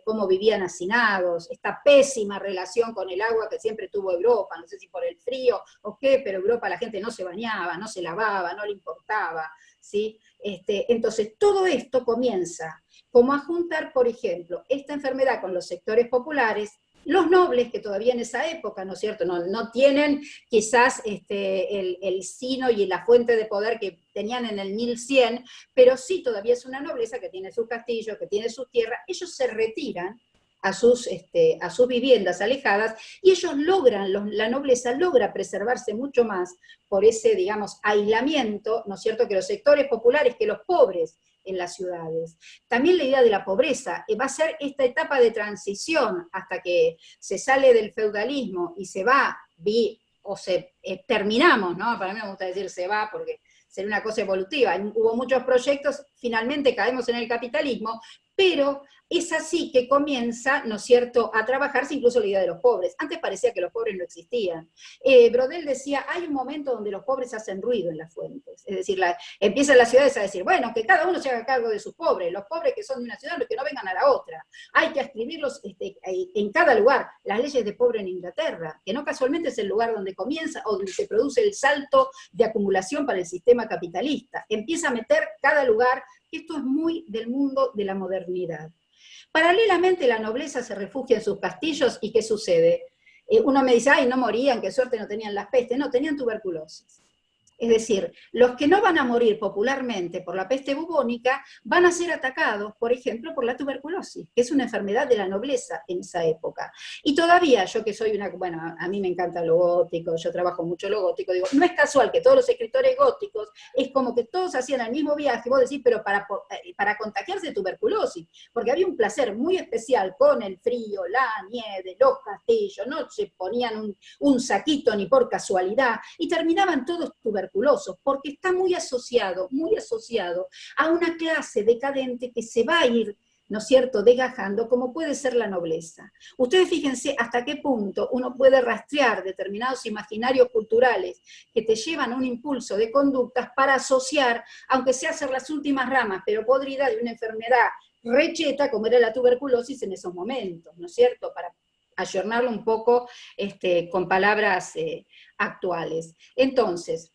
cómo vivían hacinados, esta pésima relación con el agua que siempre tuvo Europa, no sé si por el frío o qué, pero Europa la gente no se bañaba, no se lavaba, no le importaba, ¿sí? Entonces todo esto comienza como a juntar, por ejemplo, esta enfermedad con los sectores populares. Los nobles, que todavía en esa época, ¿no es cierto?, no tienen quizás el sino y la fuente de poder que tenían en el 1100, pero sí todavía es una nobleza que tiene sus castillos, que tiene sus tierras. Ellos se retiran a sus viviendas alejadas, y ellos logran, la nobleza logra preservarse mucho más por ese, digamos, aislamiento, ¿no es cierto?, que los sectores populares, que los pobres en las ciudades. También la idea de la pobreza va a ser esta etapa de transición hasta que se sale del feudalismo y se va, terminamos, ¿no? Para mí me gusta decir se va porque sería una cosa evolutiva. Hubo muchos proyectos, finalmente caemos en el capitalismo, pero es así que comienza, ¿no es cierto?, a trabajarse incluso la idea de los pobres. Antes parecía que los pobres no existían. Brodel decía, hay un momento donde los pobres hacen ruido en las fuentes. Es decir, empiezan las ciudades a decir, bueno, que cada uno se haga cargo de sus pobres, los pobres que son de una ciudad, los que no vengan a la otra. Hay que escribirlos en cada lugar. Las leyes de pobre en Inglaterra, que no casualmente es el lugar donde comienza o donde se produce el salto de acumulación para el sistema capitalista. Empieza a meter cada lugar. Esto es muy del mundo de la modernidad. Paralelamente la nobleza se refugia en sus castillos, y ¿qué sucede? Uno me dice, ay, no morían, qué suerte no tenían las pestes. No, tenían tuberculosis. Es decir, los que no van a morir popularmente por la peste bubónica van a ser atacados, por ejemplo, por la tuberculosis, que es una enfermedad de la nobleza en esa época. Y todavía, yo que soy bueno, a mí me encanta lo gótico, yo trabajo mucho lo gótico, digo, no es casual que todos los escritores góticos, es como que todos hacían el mismo viaje, vos decís, pero para contagiarse de tuberculosis, porque había un placer muy especial con el frío, la nieve, los castillos, no se ponían un saquito ni por casualidad, y terminaban todos tuberculosos, porque está muy asociado a una clase decadente que se va a ir, ¿no es cierto?, desgajando, como puede ser la nobleza. Ustedes fíjense hasta qué punto uno puede rastrear determinados imaginarios culturales que te llevan a un impulso de conductas para asociar, aunque sea hacer las últimas ramas, pero podrida de una enfermedad recheta, como era la tuberculosis en esos momentos, ¿no es cierto?, para ayornarlo un poco con palabras actuales. Entonces,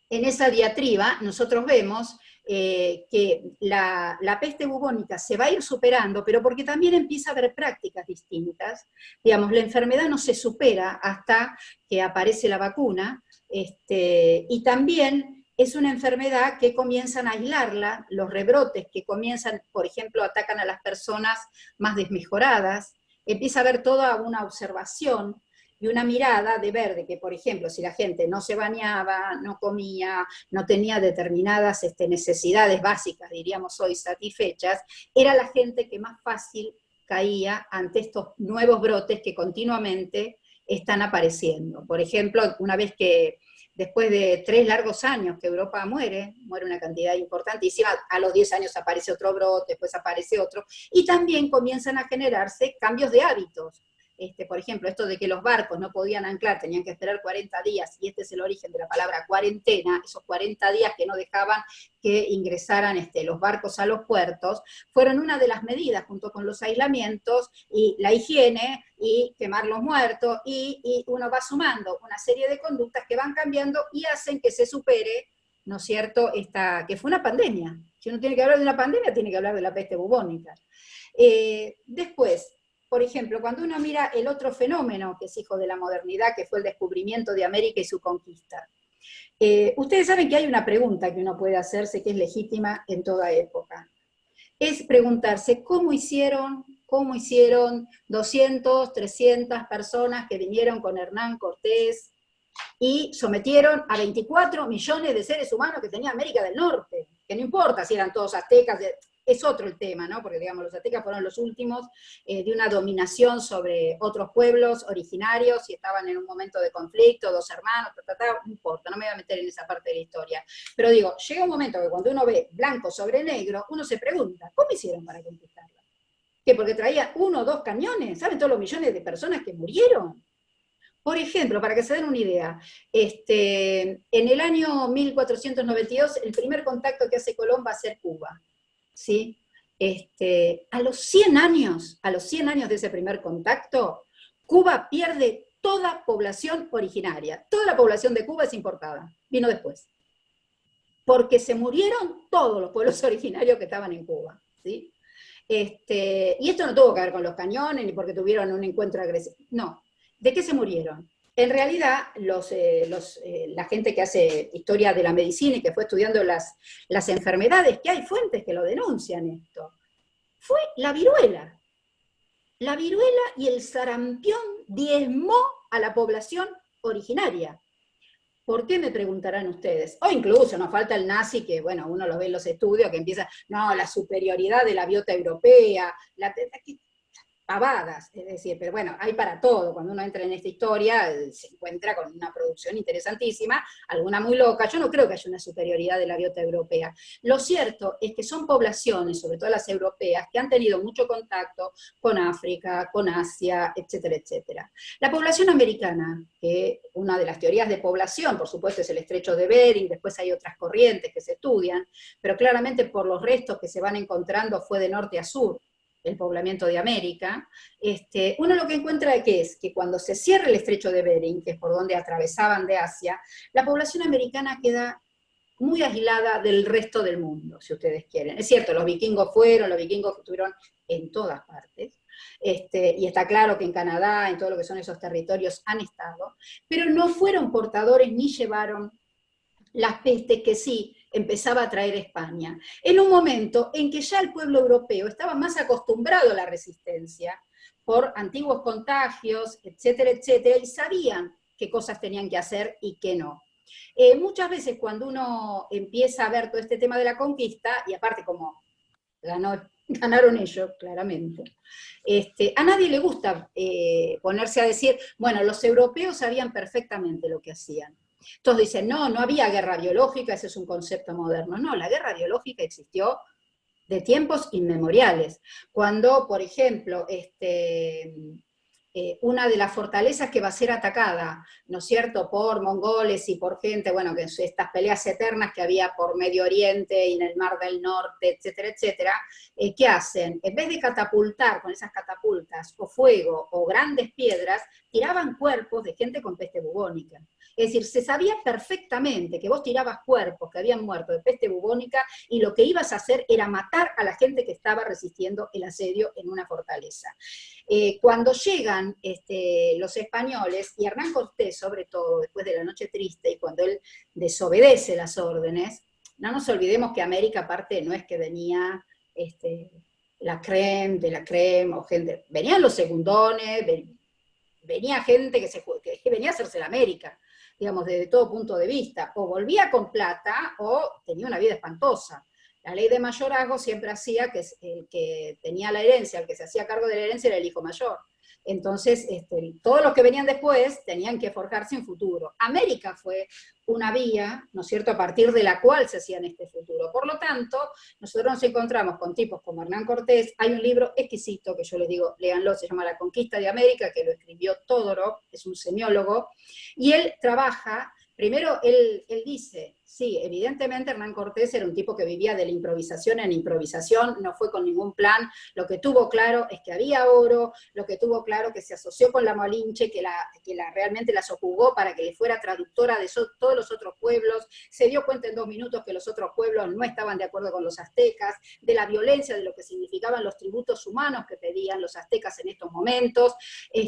en esa diatriba nosotros vemos que la peste bubónica se va a ir superando, pero porque también empieza a haber prácticas distintas. Digamos, la enfermedad no se supera hasta que aparece la vacuna, y también es una enfermedad que comienzan a aislarla, los rebrotes que comienzan, por ejemplo, atacan a las personas más desmejoradas, empieza a haber toda una observación y una mirada de ver de que, por ejemplo, si la gente no se bañaba, no comía, no tenía determinadas necesidades básicas, diríamos hoy, satisfechas, era la gente que más fácil caía ante estos nuevos brotes que continuamente están apareciendo. Por ejemplo, una vez que después de 3 largos años que Europa muere una cantidad importantísima, a los 10 años aparece otro brote, después aparece otro, y también comienzan a generarse cambios de hábitos. Por ejemplo, esto de que los barcos no podían anclar, tenían que esperar 40 días, y este es el origen de la palabra cuarentena, esos 40 días que no dejaban que ingresaran los barcos a los puertos, fueron una de las medidas, junto con los aislamientos y la higiene, y quemar los muertos, y uno va sumando una serie de conductas que van cambiando y hacen que se supere, ¿no es cierto?, que fue una pandemia. Si uno tiene que hablar de una pandemia, tiene que hablar de la peste bubónica. Después, por ejemplo, cuando uno mira el otro fenómeno que es hijo de la modernidad, que fue el descubrimiento de América y su conquista, ustedes saben que hay una pregunta que uno puede hacerse que es legítima en toda época. Es preguntarse cómo hicieron 200, 300 personas que vinieron con Hernán Cortés y sometieron a 24 millones de seres humanos que tenía América del Norte, que no importa si eran todos aztecas, es otro el tema, ¿no? Porque digamos, los aztecas fueron los últimos de una dominación sobre otros pueblos originarios y estaban en un momento de conflicto, dos hermanos, no importa, no me voy a meter en esa parte de la historia. Pero digo, llega un momento que cuando uno ve blanco sobre negro, uno se pregunta, ¿cómo hicieron para conquistarla? ¿Qué? Porque traía 1 o 2 cañones, ¿saben todos los millones de personas que murieron? Por ejemplo, para que se den una idea, en el año 1492, el primer contacto que hace Colón va a ser Cuba, ¿sí? A los 100 años de ese primer contacto, Cuba pierde toda población originaria. Toda la población de Cuba es importada, vino después. Porque se murieron todos los pueblos originarios que estaban en Cuba, ¿sí? Y esto no tuvo que ver con los cañones, ni porque tuvieron un encuentro agresivo, no. ¿De qué se murieron? En realidad, la gente que hace historia de la medicina y que fue estudiando las enfermedades, que hay fuentes que lo denuncian esto, fue la viruela. La viruela y el sarampión diezmó a la población originaria. ¿Por qué, me preguntarán ustedes? O incluso nos falta el nazi, que bueno, uno lo ve en los estudios, que empieza, no, la superioridad de la biota europea, pavadas, es decir, pero bueno, hay para todo. Cuando uno entra en esta historia, se encuentra con una producción interesantísima, alguna muy loca. Yo no creo que haya una superioridad de la biota europea. Lo cierto es que son poblaciones, sobre todo las europeas, que han tenido mucho contacto con África, con Asia, etcétera, etcétera. La población americana, que una de las teorías de población, por supuesto, es el estrecho de Bering, después hay otras corrientes que se estudian, pero claramente por los restos que se van encontrando fue de norte a sur el poblamiento de América, uno lo que encuentra es que cuando se cierra el estrecho de Bering, que es por donde atravesaban de Asia, la población americana queda muy aislada del resto del mundo, si ustedes quieren. Es cierto, los vikingos estuvieron en todas partes, y está claro que en Canadá, en todo lo que son esos territorios han estado, pero no fueron portadores ni llevaron las pestes que sí empezaba a traer España, en un momento en que ya el pueblo europeo estaba más acostumbrado a la resistencia por antiguos contagios, etcétera, etcétera, y sabían qué cosas tenían que hacer y qué no. Muchas veces cuando uno empieza a ver todo este tema de la conquista, y aparte como ganaron ellos, claramente, a nadie le gusta ponerse a decir, bueno, los europeos sabían perfectamente lo que hacían. Entonces dicen, no había guerra biológica, ese es un concepto moderno. No, la guerra biológica existió de tiempos inmemoriales. Cuando, por ejemplo, una de las fortalezas que va a ser atacada, ¿no es cierto?, por mongoles y por gente, bueno, que estas peleas eternas que había por Medio Oriente y en el Mar del Norte, etcétera, etcétera, ¿qué hacen? En vez de catapultar con esas catapultas o fuego o grandes piedras, tiraban cuerpos de gente con peste bubónica. Es decir, se sabía perfectamente que vos tirabas cuerpos que habían muerto de peste bubónica y lo que ibas a hacer era matar a la gente que estaba resistiendo el asedio en una fortaleza. Cuando llegan los españoles, y Hernán Cortés sobre todo, después de la Noche Triste, y cuando él desobedece las órdenes, no nos olvidemos que América aparte no es que venía la crème de la crème, o gente, venían los segundones, venía gente que venía a hacerse la América, digamos, desde todo punto de vista, o volvía con plata, o tenía una vida espantosa. La ley de mayorazgo siempre hacía que el que tenía la herencia, el que se hacía cargo de la herencia era el hijo mayor. Entonces, todos los que venían después tenían que forjarse un futuro. América fue una vía, ¿no es cierto?, a partir de la cual se hacían este futuro. Por lo tanto, nosotros nos encontramos con tipos como Hernán Cortés. Hay un libro exquisito que yo les digo, léanlo, se llama La Conquista de América, que lo escribió Todorov, es un semiólogo, y él trabaja, primero él dice, sí, evidentemente Hernán Cortés era un tipo que vivía de la improvisación en improvisación, no fue con ningún plan, lo que tuvo claro es que había oro, lo que tuvo claro que se asoció con la Malinche, que realmente la sojugó para que le fuera traductora de todos los otros pueblos, se dio cuenta en 2 minutos que los otros pueblos no estaban de acuerdo con los aztecas, de la violencia, de lo que significaban los tributos humanos que pedían los aztecas en estos momentos.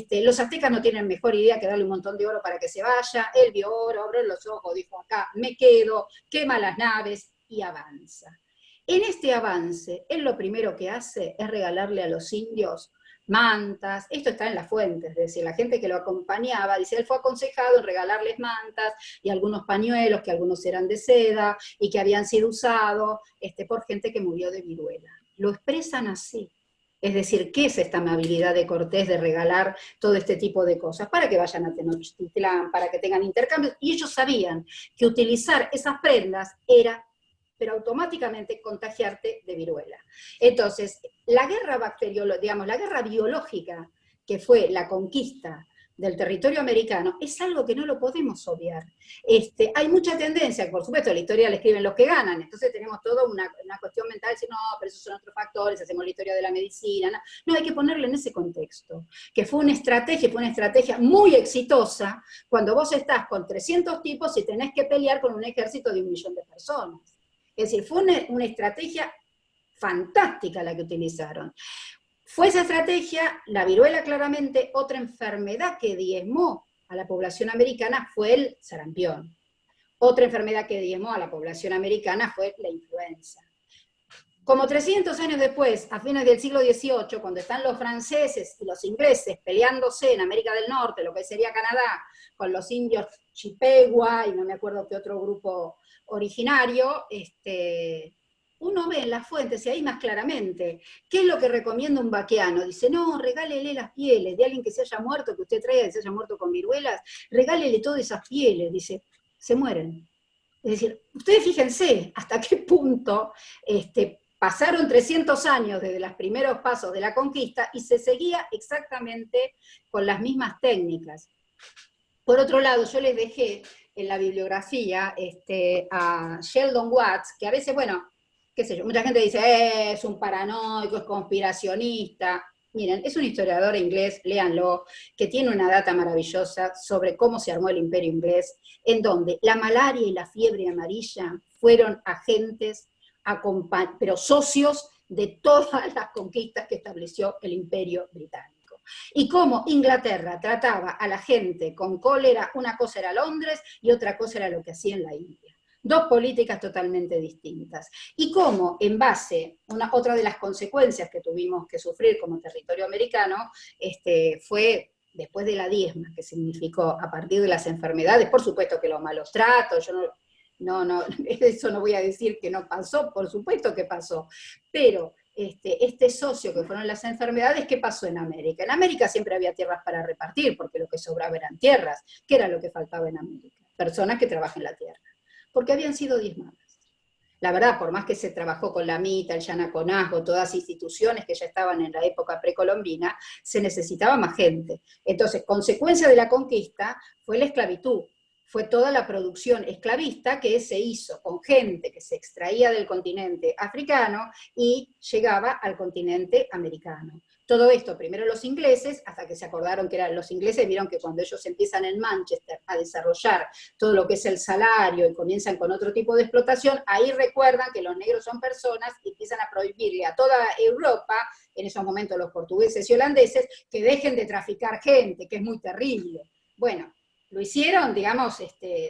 Los aztecas no tienen mejor idea que darle un montón de oro para que se vaya, él vio oro, abrió los ojos, dijo acá, me quedo, quema las naves y avanza. En este avance, él lo primero que hace es regalarle a los indios mantas, esto está en las fuentes, es decir, la gente que lo acompañaba, dice, él fue aconsejado en regalarles mantas y algunos pañuelos, que algunos eran de seda, y que habían sido usados por gente que murió de viruela. Lo expresan así. Es decir, ¿qué es esta amabilidad de Cortés de regalar todo este tipo de cosas? Para que vayan a Tenochtitlán, para que tengan intercambios, y ellos sabían que utilizar esas prendas era, pero automáticamente, contagiarte de viruela. Entonces, la guerra la guerra biológica, que fue la conquista del territorio americano, es algo que no lo podemos obviar. Hay mucha tendencia, por supuesto, la historia la escriben los que ganan, entonces tenemos toda una cuestión mental de decir, no, pero esos son otros factores, hacemos la historia de la medicina, no, hay que ponerlo en ese contexto, que fue una estrategia muy exitosa, cuando vos estás con 300 tipos y tenés que pelear con un ejército de 1 millón de personas. Es decir, fue una estrategia fantástica la que utilizaron. Fue esa estrategia, la viruela claramente, otra enfermedad que diezmó a la población americana fue el sarampión. Otra enfermedad que diezmó a la población americana fue la influenza. Como 300 años después, a fines del siglo XVIII, cuando están los franceses y los ingleses peleándose en América del Norte, lo que sería Canadá, con los indios Chippewa y no me acuerdo qué otro grupo originario, uno ve en las fuentes, y ahí más claramente, ¿qué es lo que recomienda un vaqueano? Dice, no, regálele las pieles de alguien que se haya muerto, que usted traiga, que se haya muerto con viruelas, regálele todas esas pieles, dice, se mueren. Es decir, ustedes fíjense hasta qué punto pasaron 300 años desde los primeros pasos de la conquista y se seguía exactamente con las mismas técnicas. Por otro lado, yo les dejé en la bibliografía a Sheldon Watts, que a veces, bueno, qué sé yo, mucha gente dice, es un paranoico, es conspiracionista. Miren, es un historiador inglés, léanlo, que tiene una data maravillosa sobre cómo se armó el imperio inglés, en donde la malaria y la fiebre amarilla fueron agentes, pero socios de todas las conquistas que estableció el imperio británico. Y cómo Inglaterra trataba a la gente con cólera, una cosa era Londres y otra cosa era lo que hacía en la India. Dos políticas totalmente distintas. Y cómo, en base, otra de las consecuencias que tuvimos que sufrir como territorio americano, fue después de la diezma, que significó a partir de las enfermedades, por supuesto que los malos tratos, yo eso no voy a decir que no pasó, por supuesto que pasó, pero este socio que fueron las enfermedades, ¿qué pasó en América? En América siempre había tierras para repartir, porque lo que sobraba eran tierras. ¿Qué era lo que faltaba en América? Personas que trabajen la tierra, porque habían sido diezmadas. La verdad, por más que se trabajó con la Mita, el Yanaconazgo, todas instituciones que ya estaban en la época precolombina, se necesitaba más gente. Entonces, consecuencia de la conquista fue la esclavitud. Fue toda la producción esclavista que se hizo con gente que se extraía del continente africano y llegaba al continente americano. Todo esto, primero los ingleses, hasta que se acordaron que los ingleses vieron que cuando ellos empiezan en Manchester a desarrollar todo lo que es el salario y comienzan con otro tipo de explotación, ahí recuerdan que los negros son personas y empiezan a prohibirle a toda Europa, en esos momentos los portugueses y holandeses, que dejen de traficar gente, que es muy terrible. Bueno, lo hicieron, digamos,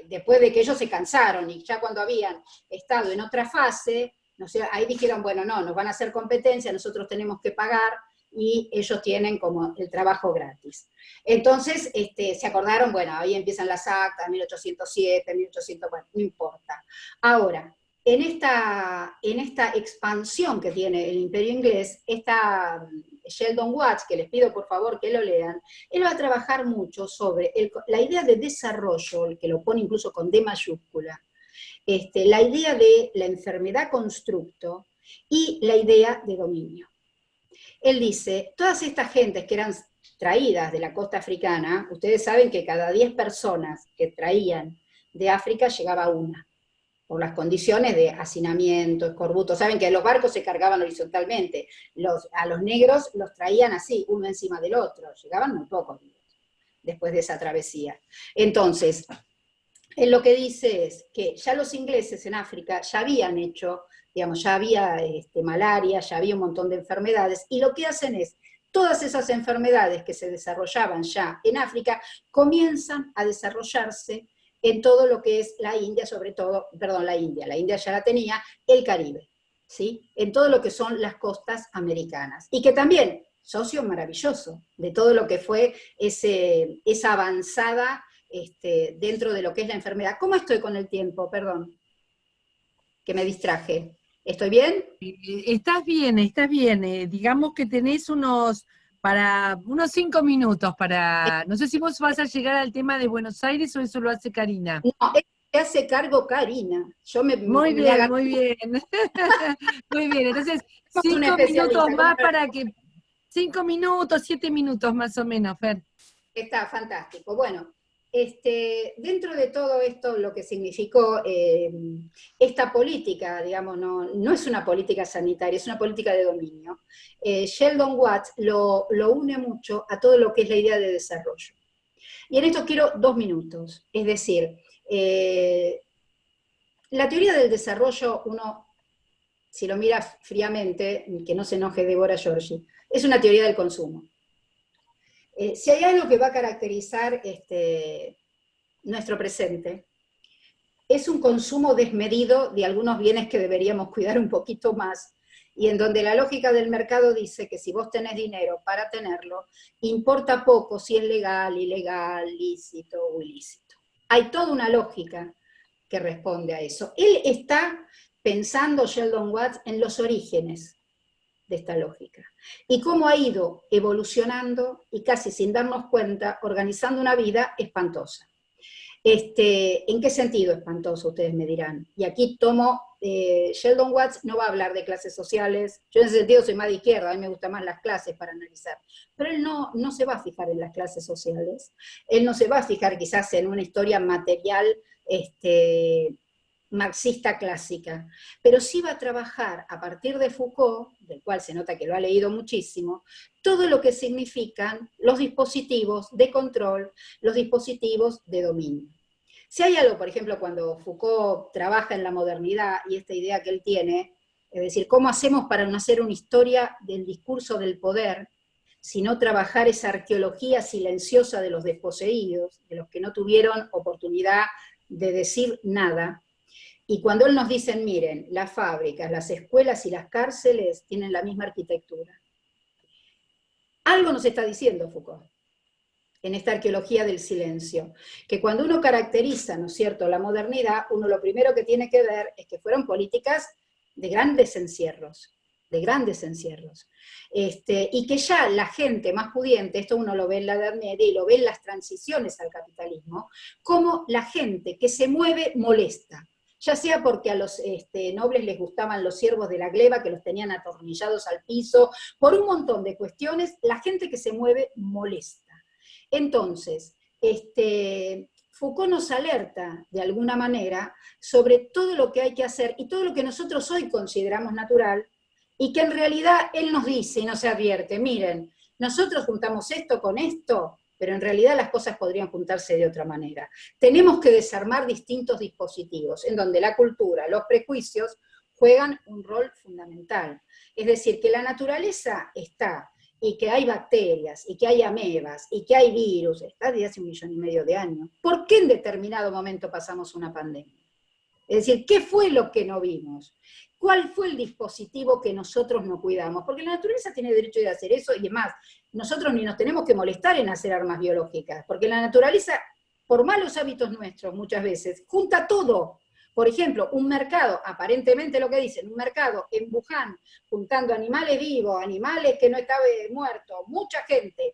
después de que ellos se cansaron y ya cuando habían estado en otra fase, no sé, ahí dijeron, bueno, no, nos van a hacer competencia, nosotros tenemos que pagar y ellos tienen como el trabajo gratis. Entonces, se acordaron, bueno, ahí empiezan las actas, 1807, 1800, bueno, no importa. Ahora, en esta expansión que tiene el imperio inglés, Sheldon Watts, que les pido por favor que lo lean, él va a trabajar mucho sobre la idea de desarrollo, que lo pone incluso con D mayúscula, la idea de la enfermedad constructo y la idea de dominio. Él dice, todas estas gentes que eran traídas de la costa africana, ustedes saben que cada 10 personas que traían de África llegaba una. por las condiciones de hacinamiento, escorbuto. Saben que los barcos se cargaban horizontalmente, a los negros los traían así, uno encima del otro, llegaban muy pocos después de esa travesía. Entonces, él lo que dice es que ya los ingleses en África ya habían hecho, digamos, ya había malaria, ya había un montón de enfermedades, y lo que hacen es, todas esas enfermedades que se desarrollaban ya en África, comienzan a desarrollarse en todo lo que es la India, sobre todo, perdón, la India ya la tenía, el Caribe, ¿sí? En todo lo que son las costas americanas. Y que también, socio maravilloso de todo lo que fue esa avanzada dentro de lo que es la enfermedad. ¿Cómo estoy con el tiempo? Perdón, que me distraje. ¿Estoy bien? Estás bien. Digamos que tenés unos 5 minutos para... No sé si vos vas a llegar al tema de Buenos Aires o eso lo hace Karina. No, se hace cargo Karina. Muy bien. Muy bien, entonces 5 minutos más para que... 5 minutos, 7 minutos más o menos, Fer. Está fantástico. Bueno, dentro de todo esto, lo que significó esta política, digamos, no es una política sanitaria, es una política de dominio. Sheldon Watts lo une mucho a todo lo que es la idea de desarrollo. Y en esto quiero 2 minutos. Es decir, la teoría del desarrollo, uno, si lo mira fríamente, que no se enoje Débora Giorgi, es una teoría del consumo. Si hay algo que va a caracterizar nuestro presente, es un consumo desmedido de algunos bienes que deberíamos cuidar un poquito más, y en donde la lógica del mercado dice que si vos tenés dinero para tenerlo, importa poco si es legal, ilegal, lícito o ilícito. Hay toda una lógica que responde a eso. Él está pensando, Sheldon Watts, en los orígenes de esta lógica, y cómo ha ido evolucionando y casi sin darnos cuenta, organizando una vida espantosa. ¿En qué sentido espantoso? Ustedes me dirán. Y aquí tomo, Sheldon Watts no va a hablar de clases sociales, yo en ese sentido soy más de izquierda, a mí me gustan más las clases para analizar, pero él no se va a fijar en las clases sociales, él no se va a fijar quizás en una historia material, marxista clásica, pero sí va a trabajar a partir de Foucault, del cual se nota que lo ha leído muchísimo, todo lo que significan los dispositivos de control, los dispositivos de dominio. Si hay algo, por ejemplo, cuando Foucault trabaja en la modernidad y esta idea que él tiene, es decir, ¿cómo hacemos para no hacer una historia del discurso del poder, sino trabajar esa arqueología silenciosa de los desposeídos, de los que no tuvieron oportunidad de decir nada? Y cuando él nos dice, miren, las fábricas, las escuelas y las cárceles tienen la misma arquitectura. Algo nos está diciendo Foucault en esta arqueología del silencio, que cuando uno caracteriza, ¿no es cierto?, la modernidad, uno lo primero que tiene que ver es que fueron políticas de grandes encierros, y que ya la gente más pudiente, esto uno lo ve en la Edad Media y lo ve en las transiciones al capitalismo, como la gente que se mueve molesta, ya sea porque a los nobles les gustaban los ciervos de la gleba, que los tenían atornillados al piso, por un montón de cuestiones, la gente que se mueve molesta. Entonces, Foucault nos alerta, de alguna manera, sobre todo lo que hay que hacer, y todo lo que nosotros hoy consideramos natural, y que en realidad él nos dice y nos advierte, miren, nosotros juntamos esto con esto, pero en realidad las cosas podrían juntarse de otra manera. Tenemos que desarmar distintos dispositivos, en donde la cultura, los prejuicios, juegan un rol fundamental. Es decir, que la naturaleza está, y que hay bacterias, y que hay amebas, y que hay virus, está desde hace 1,5 millones de años. ¿Por qué en determinado momento pasamos una pandemia? Es decir, ¿qué fue lo que no vimos? ¿Cuál fue el dispositivo que nosotros no cuidamos? Porque la naturaleza tiene derecho de hacer eso, y además, nosotros ni nos tenemos que molestar en hacer armas biológicas, porque la naturaleza, por malos hábitos nuestros muchas veces, junta todo. Por ejemplo, un mercado, aparentemente lo que dicen, un mercado en Wuhan, juntando animales vivos, animales que no estaban muertos, mucha gente,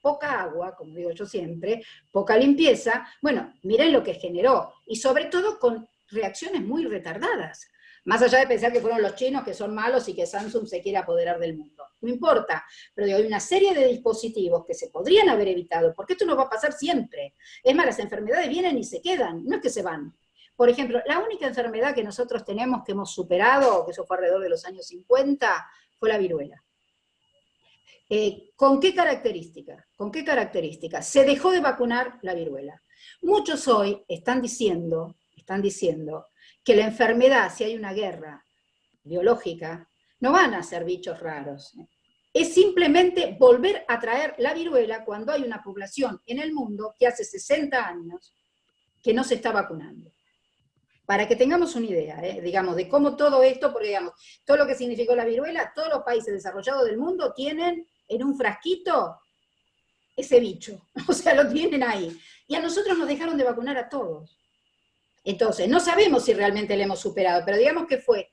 poca agua, como digo yo siempre, poca limpieza, bueno, miren lo que generó, y sobre todo con reacciones muy retardadas, más allá de pensar que fueron los chinos que son malos y que Samsung se quiere apoderar del mundo. No importa, pero digo, hay una serie de dispositivos que se podrían haber evitado, porque esto no va a pasar siempre. Es más, las enfermedades vienen y se quedan, no es que se van. Por ejemplo, la única enfermedad que nosotros tenemos que hemos superado, que eso fue alrededor de los años 50, fue la viruela. ¿Con qué característica? ¿Con qué característica? Se dejó de vacunar la viruela. Muchos hoy están diciendo que la enfermedad, si hay una guerra biológica, no van a ser bichos raros. Es simplemente volver a traer la viruela cuando hay una población en el mundo que hace 60 años que no se está vacunando. Para que tengamos una idea, digamos, de cómo todo esto, porque digamos, todo lo que significó la viruela, todos los países desarrollados del mundo tienen en un frasquito ese bicho, o sea, lo tienen ahí. Y a nosotros nos dejaron de vacunar a todos. Entonces, no sabemos si realmente le hemos superado, pero digamos que fue,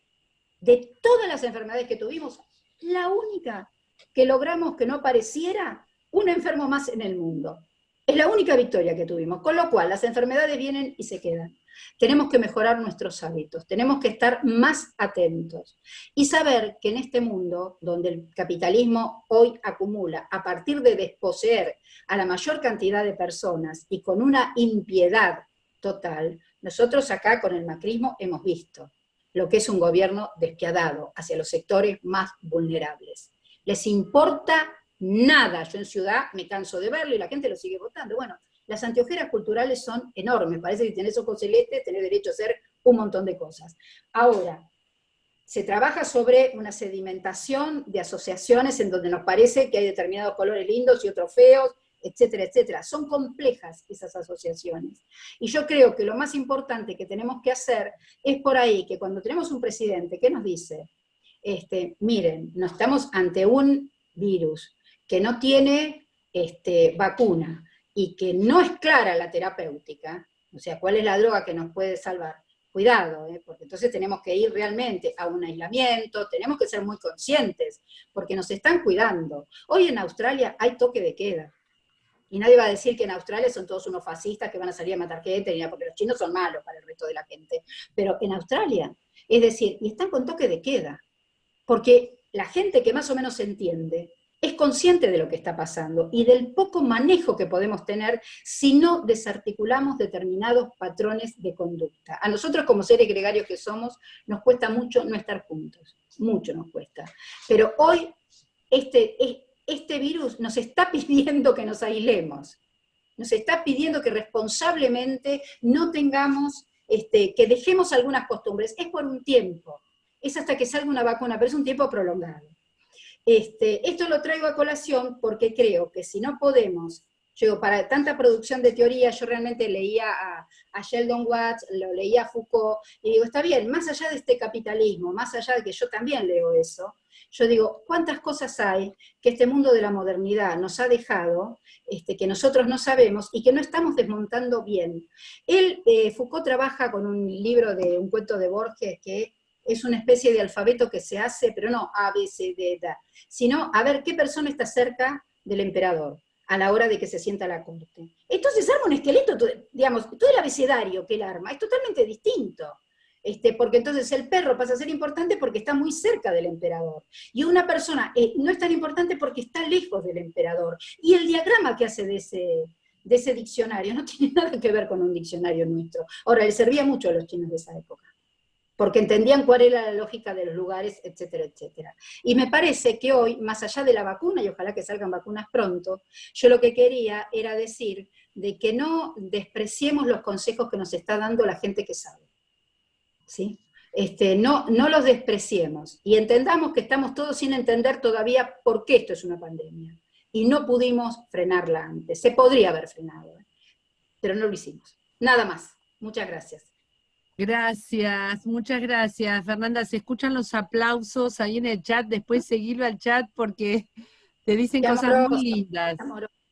de todas las enfermedades que tuvimos, la única que logramos que no apareciera un enfermo más en el mundo. Es la única victoria que tuvimos, con lo cual las enfermedades vienen y se quedan. Tenemos que mejorar nuestros hábitos, tenemos que estar más atentos y saber que en este mundo, donde el capitalismo hoy acumula, a partir de desposeer a la mayor cantidad de personas y con una impiedad total, nosotros acá con el macrismo hemos visto lo que es un gobierno despiadado hacia los sectores más vulnerables. Les importa nada. Yo en Ciudad me canso de verlo y la gente lo sigue votando. Bueno, las anteojeras culturales son enormes. Parece que si tenés ojos celestes tenés derecho a hacer un montón de cosas. Ahora, se trabaja sobre una sedimentación de asociaciones en donde nos parece que hay determinados colores lindos y otros feos, etcétera, etcétera. Son complejas esas asociaciones. Y yo creo que lo más importante que tenemos que hacer es por ahí, que cuando tenemos un presidente que nos dice, miren, no estamos ante un virus que no tiene vacuna y que no es clara la terapéutica, o sea, cuál es la droga que nos puede salvar, cuidado, porque entonces tenemos que ir realmente a un aislamiento, tenemos que ser muy conscientes, porque nos están cuidando. Hoy en Australia hay toque de queda, y nadie va a decir que en Australia son todos unos fascistas que van a salir a matar gente, porque los chinos son malos para el resto de la gente, pero en Australia, es decir, y están con toque de queda, porque la gente que más o menos entiende es consciente de lo que está pasando y del poco manejo que podemos tener si no desarticulamos determinados patrones de conducta. A nosotros como seres gregarios que somos, nos cuesta mucho no estar juntos, mucho nos cuesta. Pero hoy este virus nos está pidiendo que nos aislemos, nos está pidiendo que responsablemente no tengamos, que dejemos algunas costumbres. Es por un tiempo, es hasta que salga una vacuna, pero es un tiempo prolongado. Esto lo traigo a colación porque creo que si no podemos, para tanta producción de teoría, yo realmente leía a Sheldon Watts, lo leía a Foucault, y digo, está bien, más allá de este capitalismo, más allá de que yo también leo eso, yo digo, ¿cuántas cosas hay que este mundo de la modernidad nos ha dejado, que nosotros no sabemos y que no estamos desmontando bien? Foucault trabaja con un libro de un cuento de Borges que es una especie de alfabeto que se hace, pero no A, B, C, D, D, sino a ver qué persona está cerca del emperador a la hora de que se sienta a la corte. Entonces arma un esqueleto, digamos, todo el abecedario que él arma es totalmente distinto, porque entonces el perro pasa a ser importante porque está muy cerca del emperador, y una persona no es tan importante porque está lejos del emperador, y el diagrama que hace de ese diccionario no tiene nada que ver con un diccionario nuestro. Ahora, le servía mucho a los chinos de esa época, porque entendían cuál era la lógica de los lugares, etcétera, etcétera. Y me parece que hoy, más allá de la vacuna, y ojalá que salgan vacunas pronto, yo lo que quería era decir de que no despreciemos los consejos que nos está dando la gente que sabe. ¿Sí? No los despreciemos, y entendamos que estamos todos sin entender todavía por qué esto es una pandemia. Y no pudimos frenarla antes. Se podría haber frenado, pero no lo hicimos. Nada más. Muchas gracias. Gracias, muchas gracias. Fernanda, se escuchan los aplausos ahí en el chat, después seguirlo al chat porque te dicen cosas muy lindas.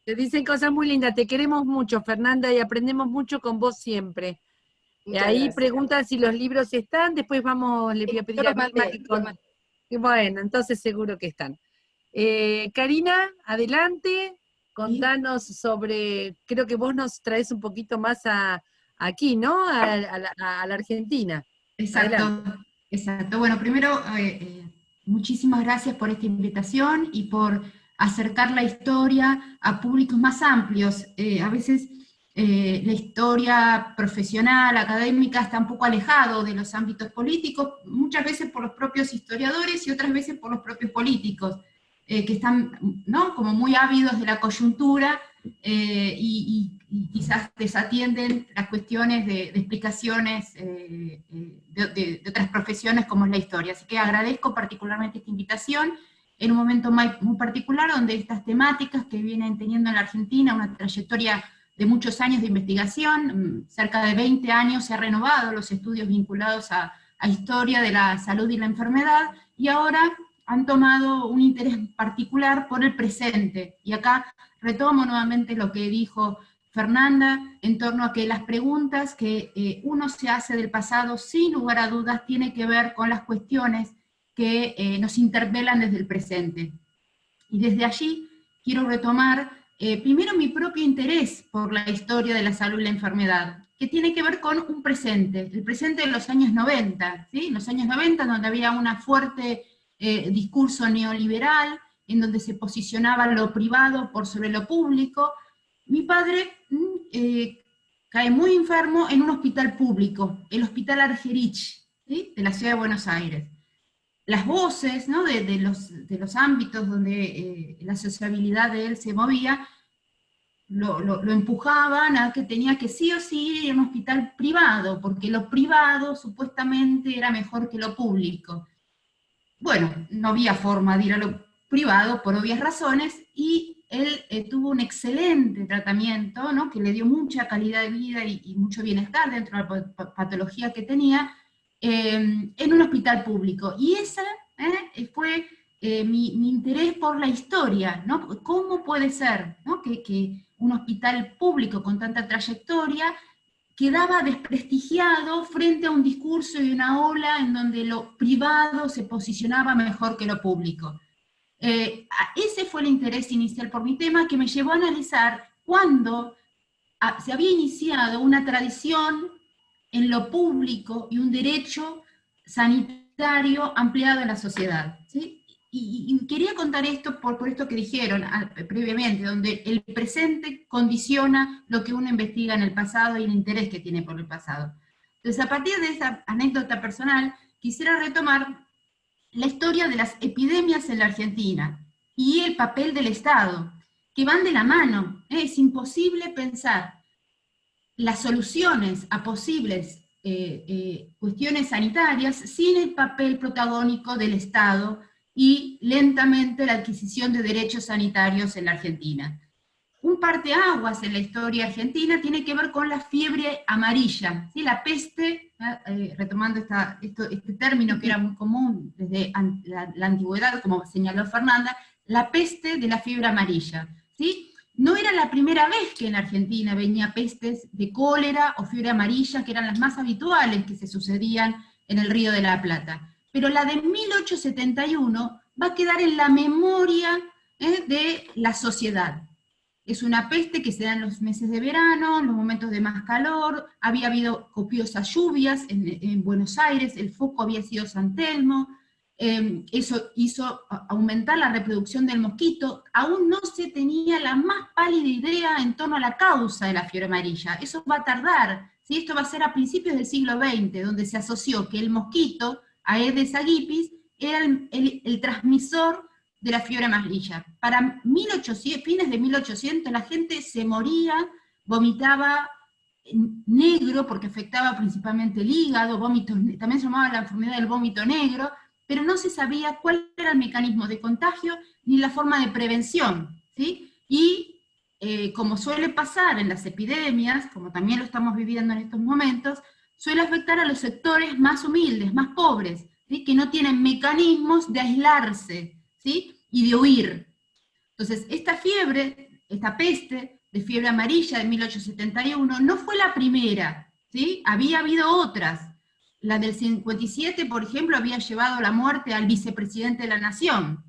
Te dicen cosas muy lindas, te queremos mucho, Fernanda, y aprendemos mucho con vos siempre. Ahí gracias. Preguntan si los libros están, después le voy a pedir a Vilma que bueno, entonces seguro que están. Karina, adelante, contanos sobre, creo que vos nos traes un poquito más aquí, ¿no? A la Argentina. Exacto, adelante. Exacto. Bueno, primero, muchísimas gracias por esta invitación y por acercar la historia a públicos más amplios. A veces la historia profesional, académica, está un poco alejado de los ámbitos políticos, muchas veces por los propios historiadores y otras veces por los propios políticos, que están, ¿no?, como muy ávidos de la coyuntura y quizás desatienden las cuestiones de explicaciones de otras profesiones como es la historia. Así que agradezco particularmente esta invitación, en un momento muy particular donde estas temáticas que vienen teniendo en la Argentina una trayectoria de muchos años de investigación, cerca de 20 años se han renovado los estudios vinculados a historia de la salud y la enfermedad, y ahora han tomado un interés particular por el presente. Y acá retomo nuevamente lo que dijo Fernanda, en torno a que las preguntas que uno se hace del pasado, sin lugar a dudas, tiene que ver con las cuestiones que nos interpelan desde el presente. Y desde allí quiero retomar primero mi propio interés por la historia de la salud y la enfermedad, que tiene que ver con un presente, el presente de los años 90, ¿sí? Los años 90, donde había una fuerte discurso neoliberal, en donde se posicionaba lo privado por sobre lo público. Mi padre cae muy enfermo en un hospital público, el Hospital Argerich, ¿sí?, de la ciudad de Buenos Aires. Las voces, ¿no?, de los ámbitos donde la sociabilidad de él se movía, lo empujaban a que tenía que sí o sí ir a un hospital privado, porque lo privado supuestamente era mejor que lo público. Bueno, no había forma de ir a lo privado por obvias razones, y él tuvo un excelente tratamiento, ¿no?, que le dio mucha calidad de vida y mucho bienestar dentro de la patología que tenía, en un hospital público. Y ese fue mi interés por la historia, ¿no? ¿Cómo puede ser, ¿no?, que un hospital público con tanta trayectoria quedaba desprestigiado frente a un discurso y una ola en donde lo privado se posicionaba mejor que lo público? Ese fue el interés inicial por mi tema, que me llevó a analizar cuándo se había iniciado una tradición en lo público y un derecho sanitario ampliado en la sociedad, ¿sí? Y quería contar esto por esto que dijeron previamente, donde el presente condiciona lo que uno investiga en el pasado y el interés que tiene por el pasado. Entonces, a partir de esa anécdota personal, quisiera retomar la historia de las epidemias en la Argentina y el papel del Estado, que van de la mano. Es imposible pensar las soluciones a posibles cuestiones sanitarias sin el papel protagónico del Estado y lentamente la adquisición de derechos sanitarios en la Argentina. Un parteaguas en la historia argentina tiene que ver con la fiebre amarilla, ¿sí? La peste, retomando este término que era muy común desde la antigüedad, como señaló Fernanda, la peste de la fiebre amarilla, ¿sí? No era la primera vez que en la Argentina venía pestes de cólera o fiebre amarilla, que eran las más habituales que se sucedían en el Río de la Plata. Pero la de 1871 va a quedar en la memoria de la sociedad. Es una peste que se da en los meses de verano, en los momentos de más calor, había habido copiosas lluvias en Buenos Aires, el foco había sido San Telmo, eso hizo aumentar la reproducción del mosquito. Aún no se tenía la más pálida idea en torno a la causa de la fiebre amarilla. Eso va a tardar, ¿sí? Esto va a ser a principios del siglo XX, donde se asoció que el mosquito, Aedes aegypti, era el transmisor de la fiebre amarilla. Para fines de 1800, la gente se moría, vomitaba negro, porque afectaba principalmente el hígado, también se llamaba la enfermedad del vómito negro, pero no se sabía cuál era el mecanismo de contagio ni la forma de prevención, ¿sí? Y como suele pasar en las epidemias, como también lo estamos viviendo en estos momentos, suele afectar a los sectores más humildes, más pobres, ¿sí?, que no tienen mecanismos de aislarse, ¿sí?, y de huir. Entonces, esta fiebre, esta peste de fiebre amarilla de 1871, no fue la primera, ¿sí? Había habido otras. La del 57, por ejemplo, había llevado la muerte al vicepresidente de la Nación,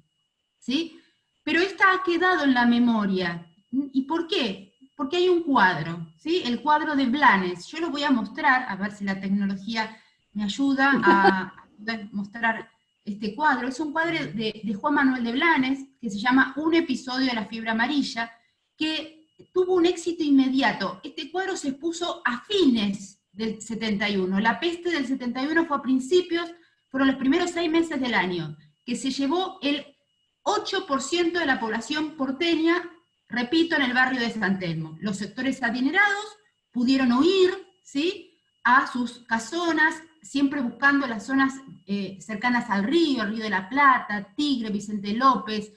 ¿sí? Pero esta ha quedado en la memoria. ¿Y por qué? Porque hay un cuadro, ¿sí? El cuadro de Blanes. Yo lo voy a mostrar, a ver si la tecnología me ayuda a mostrar este cuadro. Es un cuadro de Juan Manuel de Blanes, que se llama Un episodio de la fiebre amarilla, que tuvo un éxito inmediato. Este cuadro se expuso a fines del 71. La peste del 71 fue a principios, fueron los primeros 6 meses del año, que se llevó el 8% de la población porteña, repito, en el barrio de San Telmo. Los sectores adinerados pudieron huir, ¿sí?, a sus casonas, siempre buscando las zonas cercanas al río, el Río de la Plata, Tigre, Vicente López,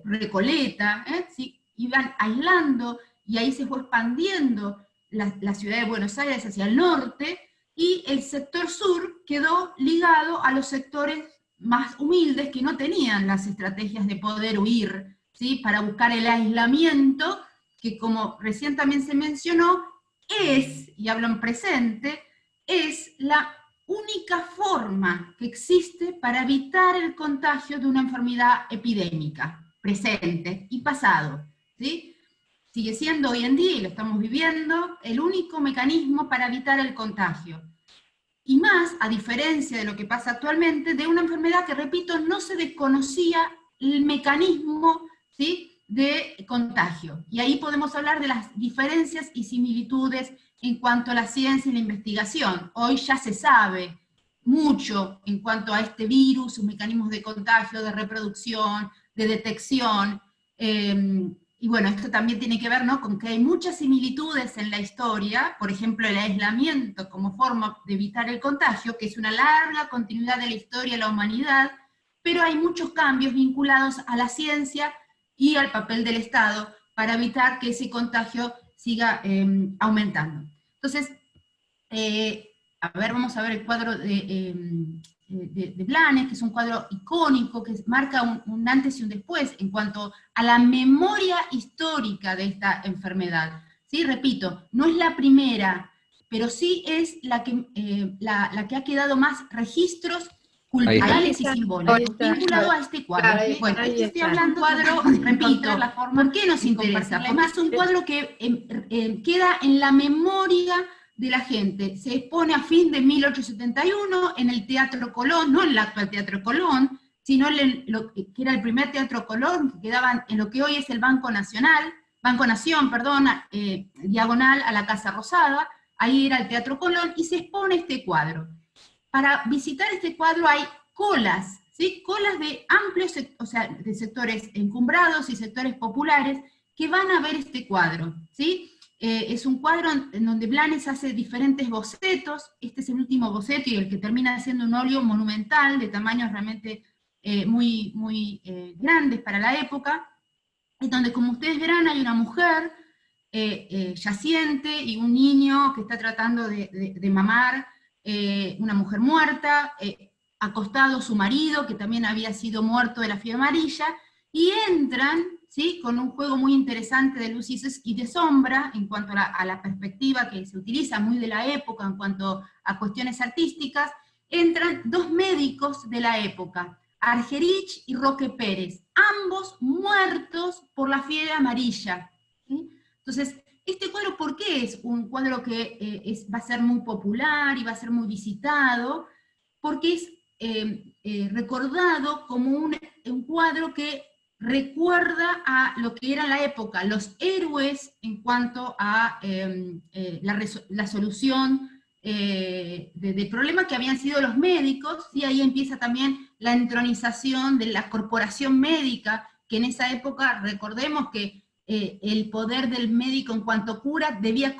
Recoleta, ¿sí? Iban aislando, y ahí se fue expandiendo la ciudad de Buenos Aires hacia el norte, y el sector sur quedó ligado a los sectores más humildes que no tenían las estrategias de poder huir, ¿sí?, para buscar el aislamiento, que como recién también se mencionó, es, y hablo en presente, es la única forma que existe para evitar el contagio de una enfermedad epidémica, presente y pasado, ¿sí? Sigue siendo hoy en día, y lo estamos viviendo, el único mecanismo para evitar el contagio. Y más, a diferencia de lo que pasa actualmente, de una enfermedad que, repito, no se desconocía el mecanismo, ¿sí?, de contagio. Y ahí podemos hablar de las diferencias y similitudes en cuanto a la ciencia y la investigación. Hoy ya se sabe mucho en cuanto a este virus, sus mecanismos de contagio, de reproducción, de detección, y bueno, esto también tiene que ver, ¿no?, con que hay muchas similitudes en la historia, por ejemplo, el aislamiento como forma de evitar el contagio, que es una larga continuidad de la historia de la humanidad, pero hay muchos cambios vinculados a la ciencia y al papel del Estado para evitar que ese contagio siga aumentando. Entonces, a ver, vamos a ver el cuadro de Blanes, que es un cuadro icónico, que marca un antes y un después en cuanto a la memoria histórica de esta enfermedad. ¿Sí? Repito, no es la primera, pero sí es la que ha quedado más registros culturales y simbólicos, vinculado a este cuadro. Claro, bueno, estoy hablando de un cuadro, repito, ¿por qué nos interesa? Porque es un cuadro que queda en la memoria de la gente. Se expone a fin de 1871 en el Teatro Colón, no en el actual Teatro Colón, sino lo que era el primer Teatro Colón, que quedaba en lo que hoy es el Banco Nación, diagonal a la Casa Rosada. Ahí era el Teatro Colón, y se expone este cuadro. Para visitar este cuadro hay colas, ¿sí?, colas de amplios, o sea, de sectores encumbrados y sectores populares que van a ver este cuadro, ¿sí? Es un cuadro en donde Blanes hace diferentes bocetos. Este es el último boceto, y el que termina siendo un óleo monumental, de tamaños realmente muy, muy grandes para la época, en donde, como ustedes verán, hay una mujer yaciente y un niño que está tratando de mamar, una mujer muerta, acostado su marido, que también había sido muerto de la fiebre amarilla, y entran, ¿sí?, con un juego muy interesante de luces y de sombra, en cuanto a la perspectiva que se utiliza muy de la época, en cuanto a cuestiones artísticas. Entran dos médicos de la época, Argerich y Roque Pérez, ambos muertos por la fiebre amarilla, ¿sí? Entonces, este cuadro, ¿por qué es un cuadro que va a ser muy popular y va a ser muy visitado? Porque es recordado como un cuadro que recuerda a lo que era en la época, los héroes en cuanto a la solución del problema que habían sido los médicos, y ahí empieza también la entronización de la corporación médica, que en esa época, recordemos que el poder del médico en cuanto cura debía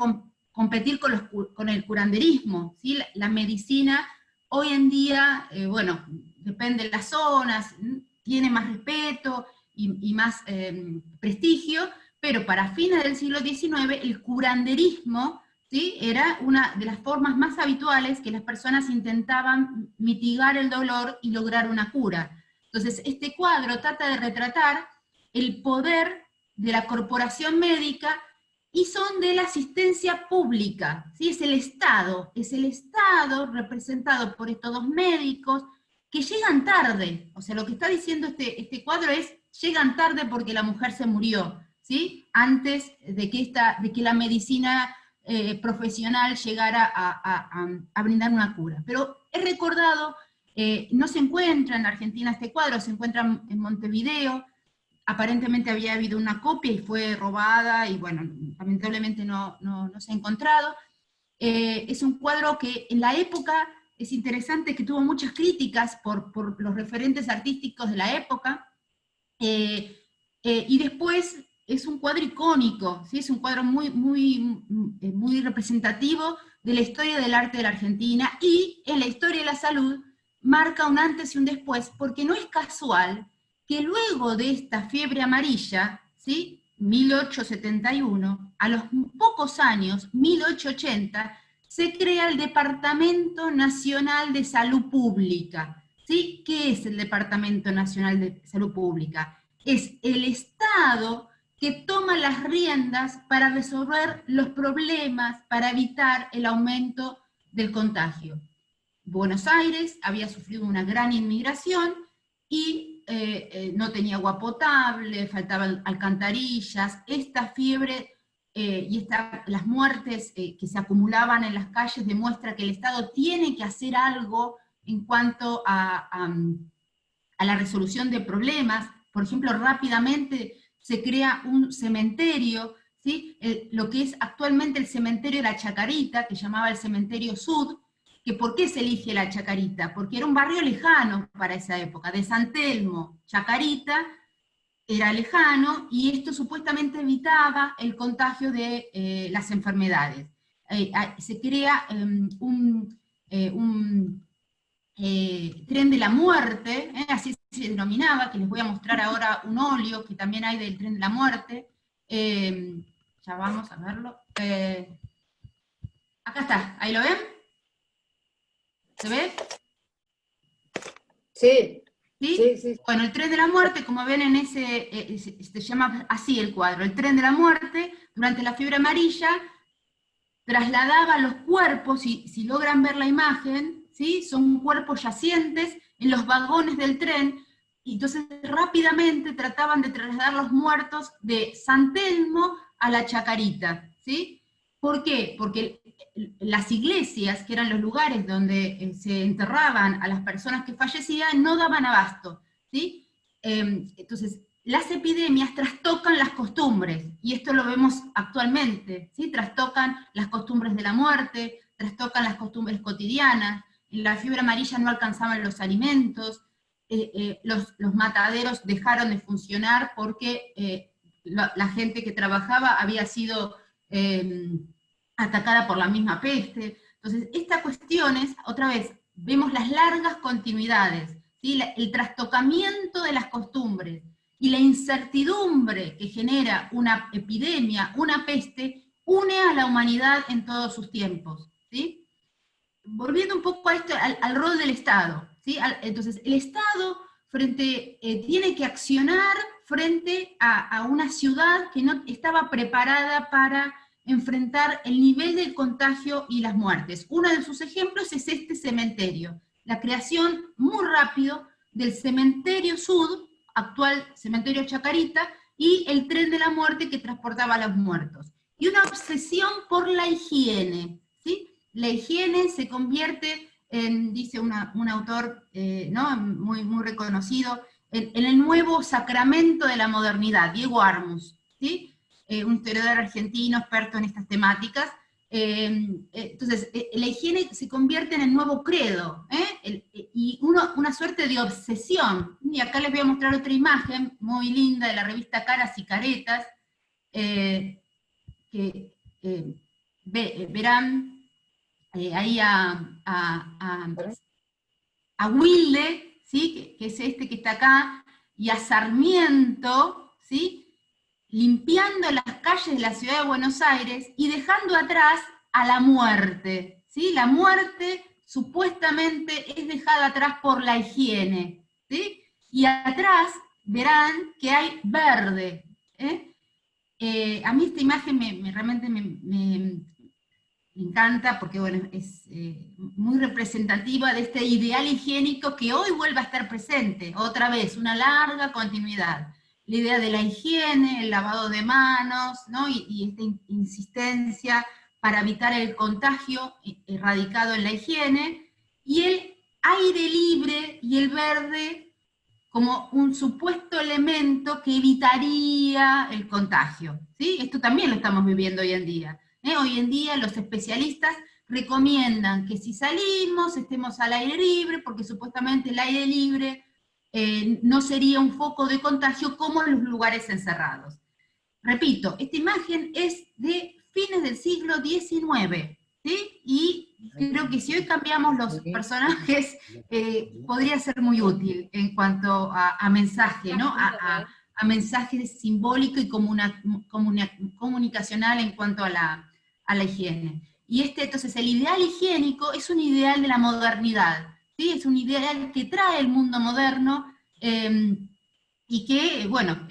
competir con el curanderismo, ¿sí? La medicina hoy en día, bueno, depende de las zonas, tiene más respeto y más prestigio, pero para fines del siglo XIX el curanderismo, ¿sí?, era una de las formas más habituales que las personas intentaban mitigar el dolor y lograr una cura. Entonces, este cuadro trata de retratar el poder de la corporación médica, y son de la asistencia pública, ¿sí? Es el Estado representado por estos dos médicos que llegan tarde. O sea, lo que está diciendo este cuadro es, llegan tarde porque la mujer se murió, ¿sí?, antes de que la medicina profesional llegara a brindar una cura. Pero he recordado, no se encuentra en Argentina este cuadro, se encuentra en Montevideo. aparentemente había habido una copia y fue robada, y bueno, lamentablemente no se ha encontrado. Es un cuadro que en la época es interesante, que tuvo muchas críticas por los referentes artísticos de la época, y después es un cuadro icónico, ¿sí? Es un cuadro muy representativo de la historia del arte de la Argentina, y en la historia de la salud marca un antes y un después, porque no es casual que luego de esta fiebre amarilla, ¿sí? 1871, a los pocos años, 1880, se crea el Departamento Nacional de Salud Pública. ¿Sí? ¿Qué es el Departamento Nacional de Salud Pública? Es el Estado que toma las riendas para resolver los problemas, para evitar el aumento del contagio. Buenos Aires había sufrido una gran inmigración y no tenía agua potable, faltaban alcantarillas, esta fiebre y las muertes que se acumulaban en las calles demuestra que el Estado tiene que hacer algo en cuanto a la resolución de problemas. Por ejemplo, rápidamente se crea un cementerio, ¿sí? Lo que es actualmente el cementerio de la Chacarita, que llamaba el Cementerio Sud, que ¿por qué se elige la Chacarita? Porque era un barrio lejano para esa época, de San Telmo, Chacarita, era lejano, y esto supuestamente evitaba el contagio de las enfermedades. Se crea un tren de la muerte, así se denominaba, que les voy a mostrar ahora un óleo que también hay del tren de la muerte. Ya vamos a verlo. Acá está, ¿ahí lo ven? ¿Se ve? Sí. ¿Sí? Sí, sí. Bueno, el tren de la muerte, como ven en se llama así el cuadro, el tren de la muerte, durante la fiebre amarilla, trasladaba los cuerpos, si logran ver la imagen, ¿sí? Son cuerpos yacientes en los vagones del tren, y entonces rápidamente trataban de trasladar los muertos de San Telmo a la Chacarita, ¿sí? ¿Por qué? Porque las iglesias, que eran los lugares donde se enterraban a las personas que fallecían, no daban abasto, ¿sí? Entonces, las epidemias trastocan las costumbres, y esto lo vemos actualmente, ¿sí? Trastocan las costumbres de la muerte, trastocan las costumbres cotidianas. En la fiebre amarilla no alcanzaban los alimentos, los mataderos dejaron de funcionar porque la gente que trabajaba había sido atacada por la misma peste. Entonces, estas cuestiones, otra vez, vemos las largas continuidades, ¿sí? El trastocamiento de las costumbres y la incertidumbre que genera una epidemia, una peste, une a la humanidad en todos sus tiempos, ¿sí? Volviendo un poco a esto, al rol del Estado, ¿sí? Entonces, el Estado tiene que accionar frente a una ciudad que no estaba preparada para enfrentar el nivel del contagio y las muertes. Uno de sus ejemplos es este cementerio, la creación muy rápido del Cementerio Sud, actual Cementerio Chacarita, y el tren de la muerte que transportaba a los muertos. Y una obsesión por la higiene, ¿sí? La higiene se convierte en, dice un autor ¿no? muy reconocido, en el nuevo sacramento de la modernidad, Diego Armus, ¿sí? Un historiador argentino experto en estas temáticas. Entonces, la higiene se convierte en el nuevo credo, y una suerte de obsesión. Y acá les voy a mostrar otra imagen muy linda de la revista Caras y Caretas, que verán ahí a Wilde, ¿sí? que es este que está acá, y a Sarmiento, ¿sí? Limpiando las calles de la ciudad de Buenos Aires y dejando atrás a la muerte, ¿sí? La muerte supuestamente es dejada atrás por la higiene, ¿sí? Y atrás verán que hay verde, a mí esta imagen realmente me encanta, porque bueno, es muy representativa de este ideal higiénico que hoy vuelve a estar presente, otra vez, una larga continuidad. La idea de la higiene, el lavado de manos, ¿no? y esta insistencia para evitar el contagio radicado en la higiene, y el aire libre y el verde como un supuesto elemento que evitaría el contagio, ¿sí? Esto también lo estamos viviendo hoy en día. Hoy en día los especialistas recomiendan que si salimos estemos al aire libre, porque supuestamente el aire libre no sería un foco de contagio como en los lugares encerrados. Repito, esta imagen es de fines del siglo XIX, ¿sí? Y creo que si hoy cambiamos los personajes, podría ser muy útil en cuanto a mensaje, ¿no? A mensaje simbólico y comunicacional en cuanto a la higiene. Y entonces el ideal higiénico es un ideal de la modernidad, ¿sí? Es un ideal que trae el mundo moderno, y que, bueno,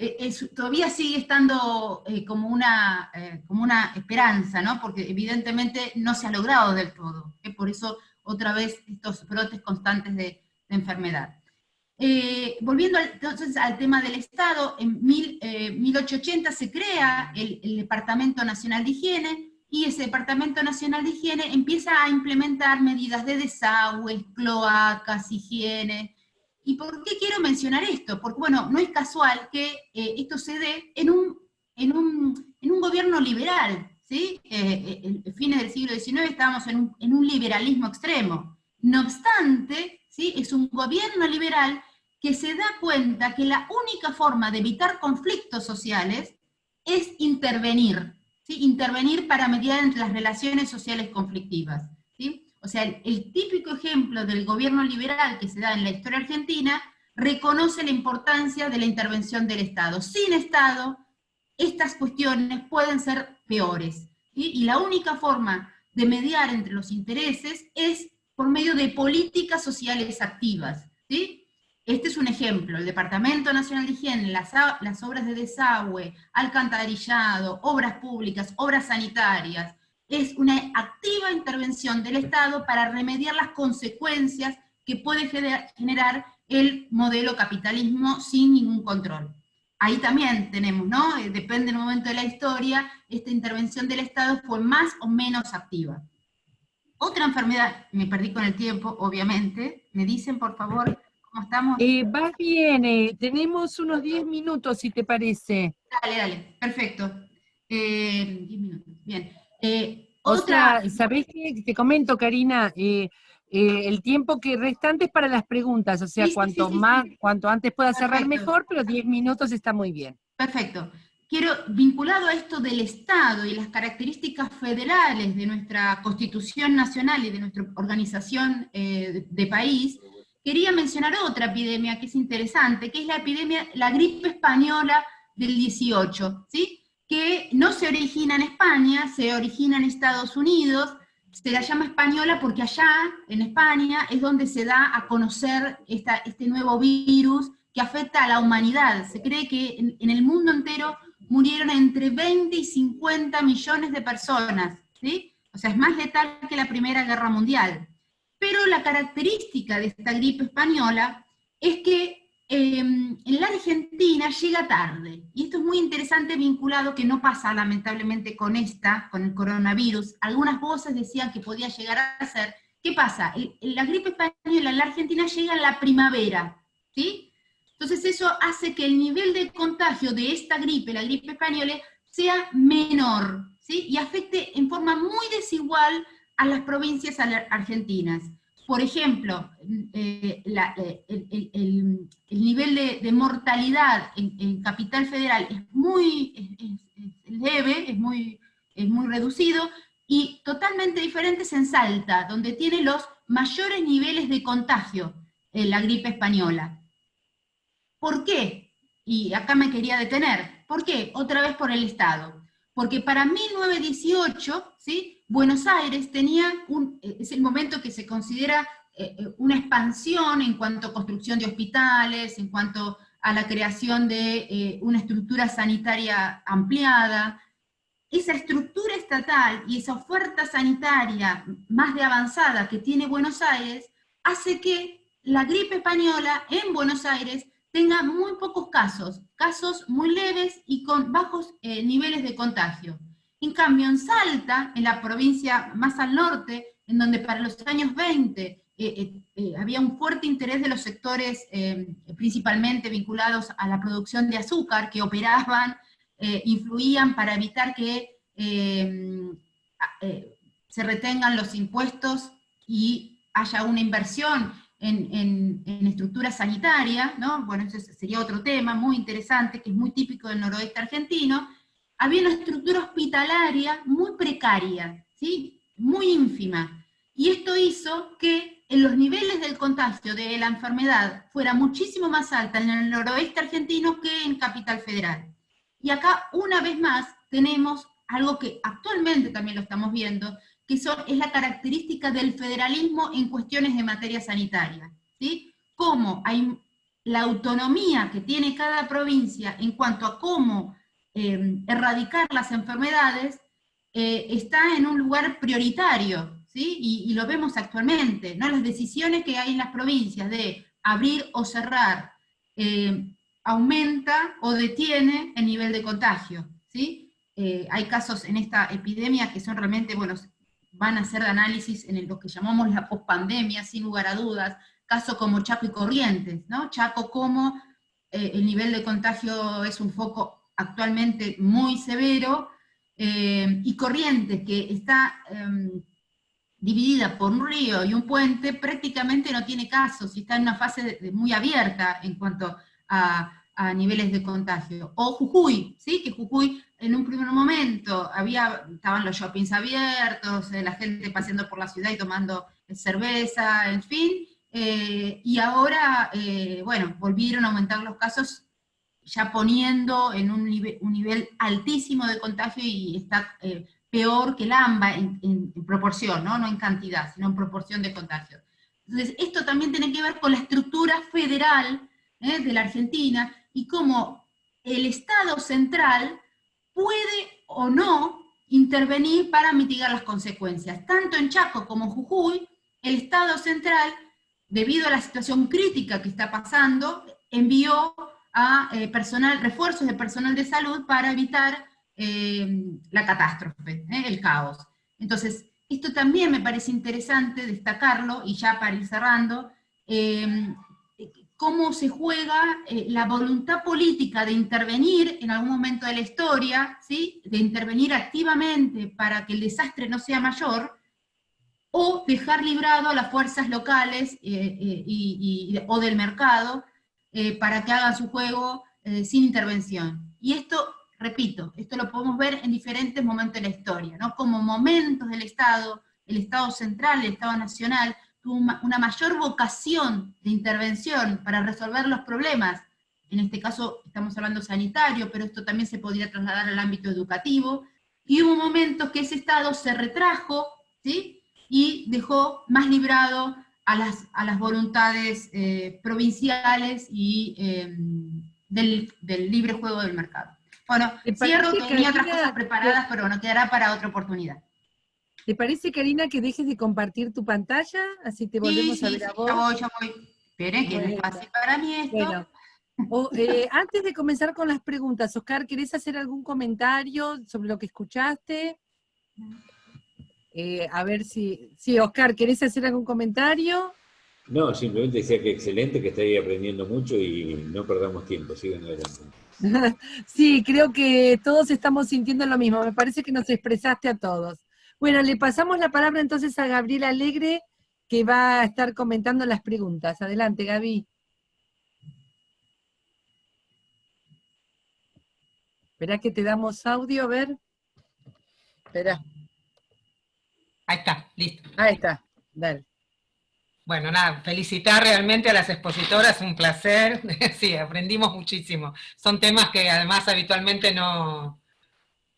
todavía sigue estando como una esperanza, ¿no? Porque evidentemente no se ha logrado del todo. Por eso, otra vez, estos brotes constantes de enfermedad. Volviendo entonces al tema del Estado, en 1880 se crea el Departamento Nacional de Higiene, y ese Departamento Nacional de Higiene empieza a implementar medidas de desagües, cloacas, higiene. ¿Y por qué quiero mencionar esto? Porque, bueno, no es casual que esto se dé en un gobierno liberal, ¿sí? En fines del siglo XIX estábamos en un liberalismo extremo. No obstante, ¿sí? Es un gobierno liberal que se da cuenta que la única forma de evitar conflictos sociales es intervenir, ¿sí? Intervenir para mediar entre las relaciones sociales conflictivas, ¿sí? O sea, el típico ejemplo del gobierno liberal que se da en la historia argentina reconoce la importancia de la intervención del Estado. Sin Estado, estas cuestiones pueden ser peores, ¿sí? Y la única forma de mediar entre los intereses es por medio de políticas sociales activas, ¿sí? Este es un ejemplo: el Departamento Nacional de Higiene, las obras de desagüe, alcantarillado, obras públicas, obras sanitarias. Es una activa intervención del Estado para remediar las consecuencias que puede generar el modelo capitalismo sin ningún control. Ahí también tenemos, ¿no? Depende del momento de la historia, esta intervención del Estado fue más o menos activa. Otra enfermedad, me perdí con el tiempo, obviamente. ¿Me dicen, por favor, cómo estamos? Vas bien, tenemos unos 10 minutos, si te parece. Dale, perfecto. 10 minutos, bien. ¿Sabés qué? Te comento, Karina, el tiempo que restante es para las preguntas, o sea, sí, cuanto antes pueda cerrar mejor, pero 10 minutos está muy bien. Perfecto. Vinculado a esto del Estado y las características federales de nuestra Constitución Nacional y de nuestra organización de país, quería mencionar otra epidemia que es interesante, que es la gripe española del 18, ¿sí? Que no se origina en España, se origina en Estados Unidos. Se la llama española porque allá, en España, es donde se da a conocer este nuevo virus que afecta a la humanidad. Se cree que en el mundo entero murieron entre 20 y 50 millones de personas, ¿sí? O sea, es más letal que la Primera Guerra Mundial. Pero la característica de esta gripe española es que en la Argentina llega tarde, y esto es muy interesante vinculado, que no pasa lamentablemente con el coronavirus. Algunas voces decían que podía llegar a ser. ¿Qué pasa? La gripe española en la Argentina llega en la primavera, ¿sí? Entonces eso hace que el nivel de contagio de esta gripe, la gripe española, sea menor, ¿sí? Y afecte en forma muy desigual a las provincias argentinas. Por ejemplo, el nivel de mortalidad en Capital Federal es leve, es muy reducido, y totalmente diferentes en Salta, donde tiene los mayores niveles de contagio la gripe española. ¿Por qué? Y acá me quería detener. ¿Por qué? Otra vez por el Estado. Porque para 1918, ¿sí? Buenos Aires tenía es el momento que se considera una expansión en cuanto a construcción de hospitales, en cuanto a la creación de una estructura sanitaria ampliada. Esa estructura estatal y esa oferta sanitaria más de avanzada que tiene Buenos Aires hace que la gripe española en Buenos Aires tenga muy pocos casos muy leves y con bajos niveles de contagio. En cambio, en Salta, en la provincia más al norte, en donde para los años 20 había un fuerte interés de los sectores principalmente vinculados a la producción de azúcar, que operaban, influían para evitar que se retengan los impuestos y haya una inversión en estructura sanitaria, ¿no? Bueno, ese sería otro tema muy interesante, que es muy típico del noroeste argentino. Había una estructura hospitalaria muy precaria, ¿sí? Muy ínfima. Y esto hizo que los niveles del contagio de la enfermedad fuera muchísimo más alta en el noroeste argentino que en Capital Federal. Y acá, una vez más, tenemos algo que actualmente también lo estamos viendo, que es la característica del federalismo en cuestiones de materia sanitaria, ¿sí? Cómo hay la autonomía que tiene cada provincia en cuanto a cómo erradicar las enfermedades, está en un lugar prioritario, ¿sí? Y lo vemos actualmente, ¿no? Las decisiones que hay en las provincias de abrir o cerrar, aumenta o detiene el nivel de contagio, ¿sí? Hay casos en esta epidemia que son realmente, bueno, van a hacer análisis en lo que llamamos la pospandemia, sin lugar a dudas, casos como Chaco y Corrientes, ¿no? Chaco, como el nivel de contagio es un foco actualmente muy severo, y Corrientes, que está dividida por un río y un puente, prácticamente no tiene casos, y está en una fase muy abierta en cuanto a niveles de contagio. O Jujuy, ¿sí? Que Jujuy en un primer momento estaban los shoppings abiertos, la gente paseando por la ciudad y tomando cerveza, en fin, y ahora, bueno, volvieron a aumentar los casos, ya poniendo en un nivel altísimo de contagio, y está peor que el AMBA en proporción, ¿no? No en cantidad, sino en proporción de contagio. Entonces, esto también tiene que ver con la estructura federal de la Argentina, y cómo el Estado central puede o no intervenir para mitigar las consecuencias. Tanto en Chaco como en Jujuy, el Estado central, debido a la situación crítica que está pasando, envió a refuerzos de personal de salud para evitar la catástrofe, el caos. Entonces, esto también me parece interesante destacarlo, y ya para ir cerrando, cómo se juega la voluntad política de intervenir en algún momento de la historia, ¿sí? De intervenir activamente para que el desastre no sea mayor, o dejar librado a las fuerzas locales o del mercado para que hagan su juego sin intervención. Y esto, repito, esto lo podemos ver en diferentes momentos de la historia, ¿no? Como momentos del Estado, el Estado central, el Estado nacional, tuvo una mayor vocación de intervención para resolver los problemas. En este caso estamos hablando sanitario, pero esto también se podría trasladar al ámbito educativo, y hubo momentos que ese Estado se retrajo, ¿sí? Y dejó más librado a las voluntades provinciales y del libre juego del mercado. Bueno, cierro, tenía otras cosas preparadas, pero bueno, quedará para otra oportunidad. ¿Te parece, Karina, que dejes de compartir tu pantalla? Así te volvemos a ver a vos. Ya voy. Esperen que me pase para mí esto. Bueno, antes de comenzar con las preguntas, Oscar, ¿querés hacer algún comentario sobre lo que escuchaste? A ver si... Sí, Oscar, ¿querés hacer algún comentario? No, simplemente decía que excelente, que estáis aprendiendo mucho y no perdamos tiempo, sigan adelante. Sí, creo que todos estamos sintiendo lo mismo, me parece que nos expresaste a todos. Bueno, le pasamos la palabra entonces a Gabriela Alegre, que va a estar comentando las preguntas. Adelante, Gaby. Esperá que te damos audio, a ver. Esperá. Ahí está, listo. Ahí está, dale. Bueno, nada, felicitar realmente a las expositoras, un placer. Sí, aprendimos muchísimo. Son temas que además habitualmente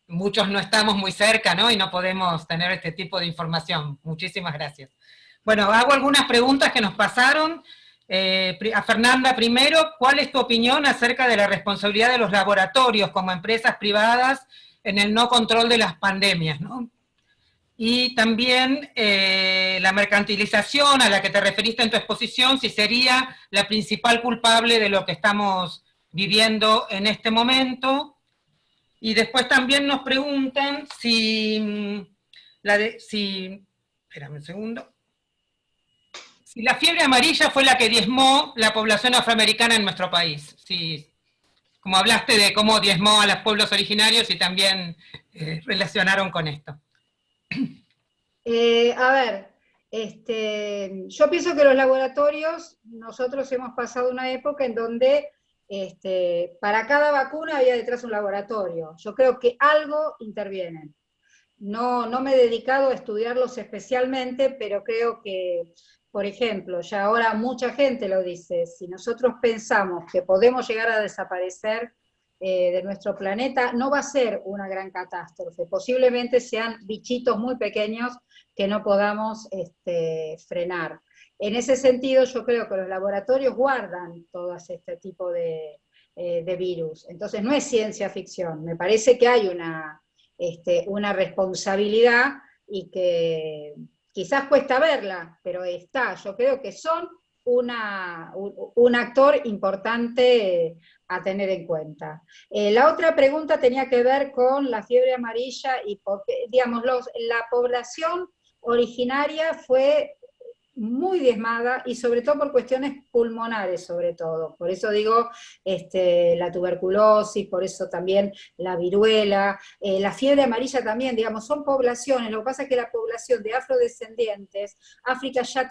muchos no estamos muy cerca, ¿no? Y no podemos tener este tipo de información. Muchísimas gracias. Bueno, hago algunas preguntas que nos pasaron. A Fernanda primero, ¿cuál es tu opinión acerca de la responsabilidad de los laboratorios como empresas privadas en el no control de las pandemias, ¿no? Y también la mercantilización a la que te referiste en tu exposición, si sería la principal culpable de lo que estamos viviendo en este momento. Y después también nos preguntan espérame un segundo, si la fiebre amarilla fue la que diezmó la población afroamericana en nuestro país. Sí, como hablaste de cómo diezmó a los pueblos originarios y también relacionaron con esto. A ver, yo pienso que los laboratorios, nosotros hemos pasado una época en donde para cada vacuna había detrás un laboratorio. Yo creo que algo intervienen. No me he dedicado a estudiarlos especialmente, pero creo que, por ejemplo, ya ahora mucha gente lo dice, si nosotros pensamos que podemos llegar a desaparecer de nuestro planeta, no va a ser una gran catástrofe, posiblemente sean bichitos muy pequeños que no podamos frenar. En ese sentido, yo creo que los laboratorios guardan todo este tipo de virus, entonces no es ciencia ficción, me parece que hay una responsabilidad y que quizás cuesta verla, pero está, yo creo que son un actor importante a tener en cuenta. La otra pregunta tenía que ver con la fiebre amarilla y porque, digamos, la población originaria fue muy diezmada y sobre todo por cuestiones pulmonares, sobre todo. Por eso digo la tuberculosis, por eso también la viruela, la fiebre amarilla también, digamos, son poblaciones. Lo que pasa es que la población de afrodescendientes, África ya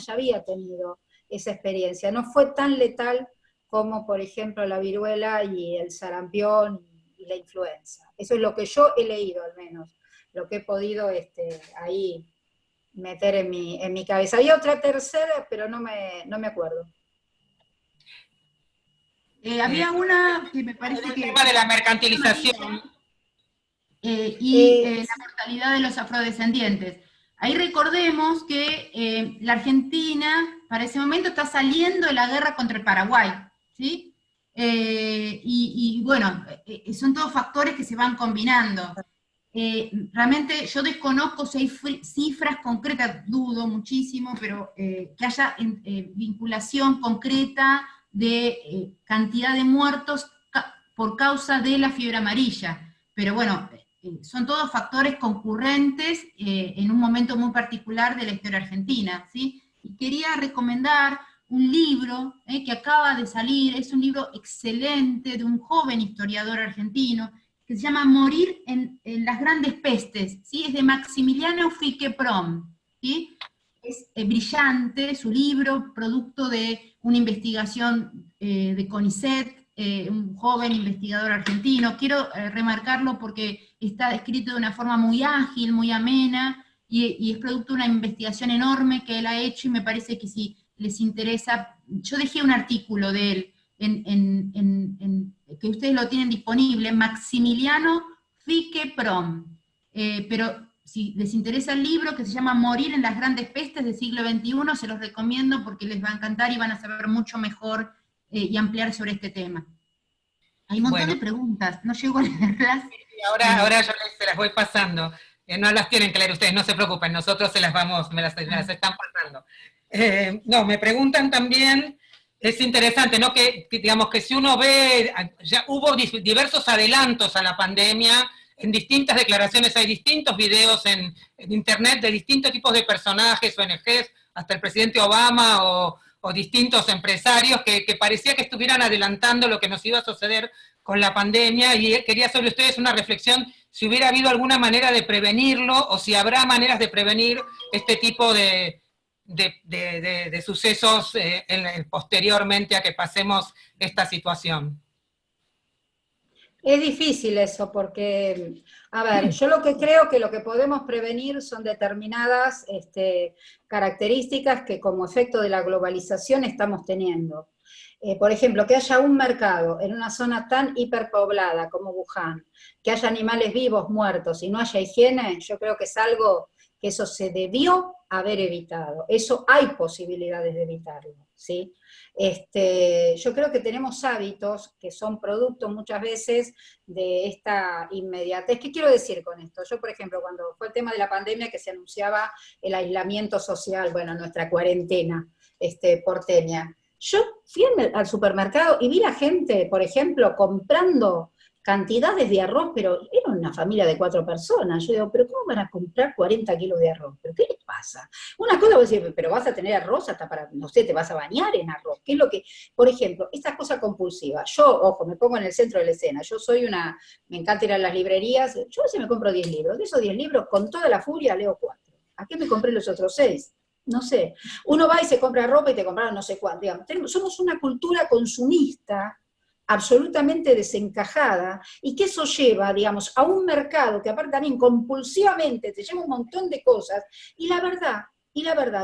había tenido esa experiencia. No fue tan letal como, por ejemplo, la viruela y el sarampión y la influenza. Eso es lo que yo he leído, al menos, lo que he podido ahí meter en mi cabeza. Había otra tercera, pero no me acuerdo. Había una que me parece que... El tema de la mercantilización. La mortalidad de los afrodescendientes. Ahí recordemos que la Argentina, para ese momento, está saliendo de la guerra contra el Paraguay, ¿sí? Y bueno, son todos factores que se van combinando. Realmente yo desconozco si hay cifras concretas, dudo muchísimo, pero que haya vinculación concreta de cantidad de muertos por causa de la fiebre amarilla. Pero bueno, son todos factores concurrentes en un momento muy particular de la historia argentina, ¿sí? Y quería recomendar un libro que acaba de salir, es un libro excelente de un joven historiador argentino, que se llama Morir en las grandes pestes, ¿sí? Es de Maximiliano Fique-Prom, ¿sí? Es brillante su libro, producto de una investigación de CONICET, un joven investigador argentino. Quiero remarcarlo porque está escrito de una forma muy ágil, muy amena, y es producto de una investigación enorme que él ha hecho, y me parece que si les interesa, yo dejé un artículo de él, que ustedes lo tienen disponible, Maximiliano Fique-Prom, pero si les interesa el libro que se llama Morir en las grandes pestes del siglo XXI, se los recomiendo porque les va a encantar y van a saber mucho mejor y ampliar sobre este tema. Hay un montón de preguntas, no llego a leerlas. Ahora yo se las voy pasando, no las tienen que leer ustedes, no se preocupen, nosotros me las están pasando. No, me preguntan también, es interesante, ¿no? Que digamos que si uno ve, ya hubo diversos adelantos a la pandemia, en distintas declaraciones, hay distintos videos en internet de distintos tipos de personajes, ONGs, hasta el presidente Obama o distintos empresarios que parecía que estuvieran adelantando lo que nos iba a suceder con la pandemia, y quería sobre ustedes una reflexión, si hubiera habido alguna manera de prevenirlo, o si habrá maneras de prevenir este tipo de sucesos posteriormente a que pasemos esta situación. Es difícil eso, porque, a ver, yo lo que creo que lo que podemos prevenir son determinadas características que como efecto de la globalización estamos teniendo. Por ejemplo, que haya un mercado en una zona tan hiperpoblada como Wuhan, que haya animales vivos muertos y no haya higiene, yo creo que es algo que eso se debió haber evitado. Eso hay posibilidades de evitarlo, ¿sí? Yo creo que tenemos hábitos que son producto muchas veces de esta inmediatez. ¿Qué quiero decir con esto? Yo, por ejemplo, cuando fue el tema de la pandemia que se anunciaba el aislamiento social, bueno, nuestra cuarentena porteña, yo fui al supermercado y vi la gente, por ejemplo, comprando cantidades de arroz, pero era una familia de 4 personas. Yo digo, pero ¿cómo van a comprar 40 kilos de arroz? ¿Pero qué les pasa? Una cosa vos decís, pero vas a tener arroz hasta para, no sé, te vas a bañar en arroz. ¿Qué es lo que, por ejemplo, estas cosas compulsivas? Yo, ojo, me pongo en el centro de la escena. Yo soy me encanta ir a las librerías. Yo a veces me compro 10 libros. De esos 10 libros, con toda la furia, leo 4. ¿A qué me compré los otros 6? No sé. Uno va y se compra ropa y te compraron no sé cuánto. Digamos, somos una cultura consumista absolutamente desencajada, y que eso lleva, digamos, a un mercado que aparte también compulsivamente te lleva un montón de cosas, y la verdad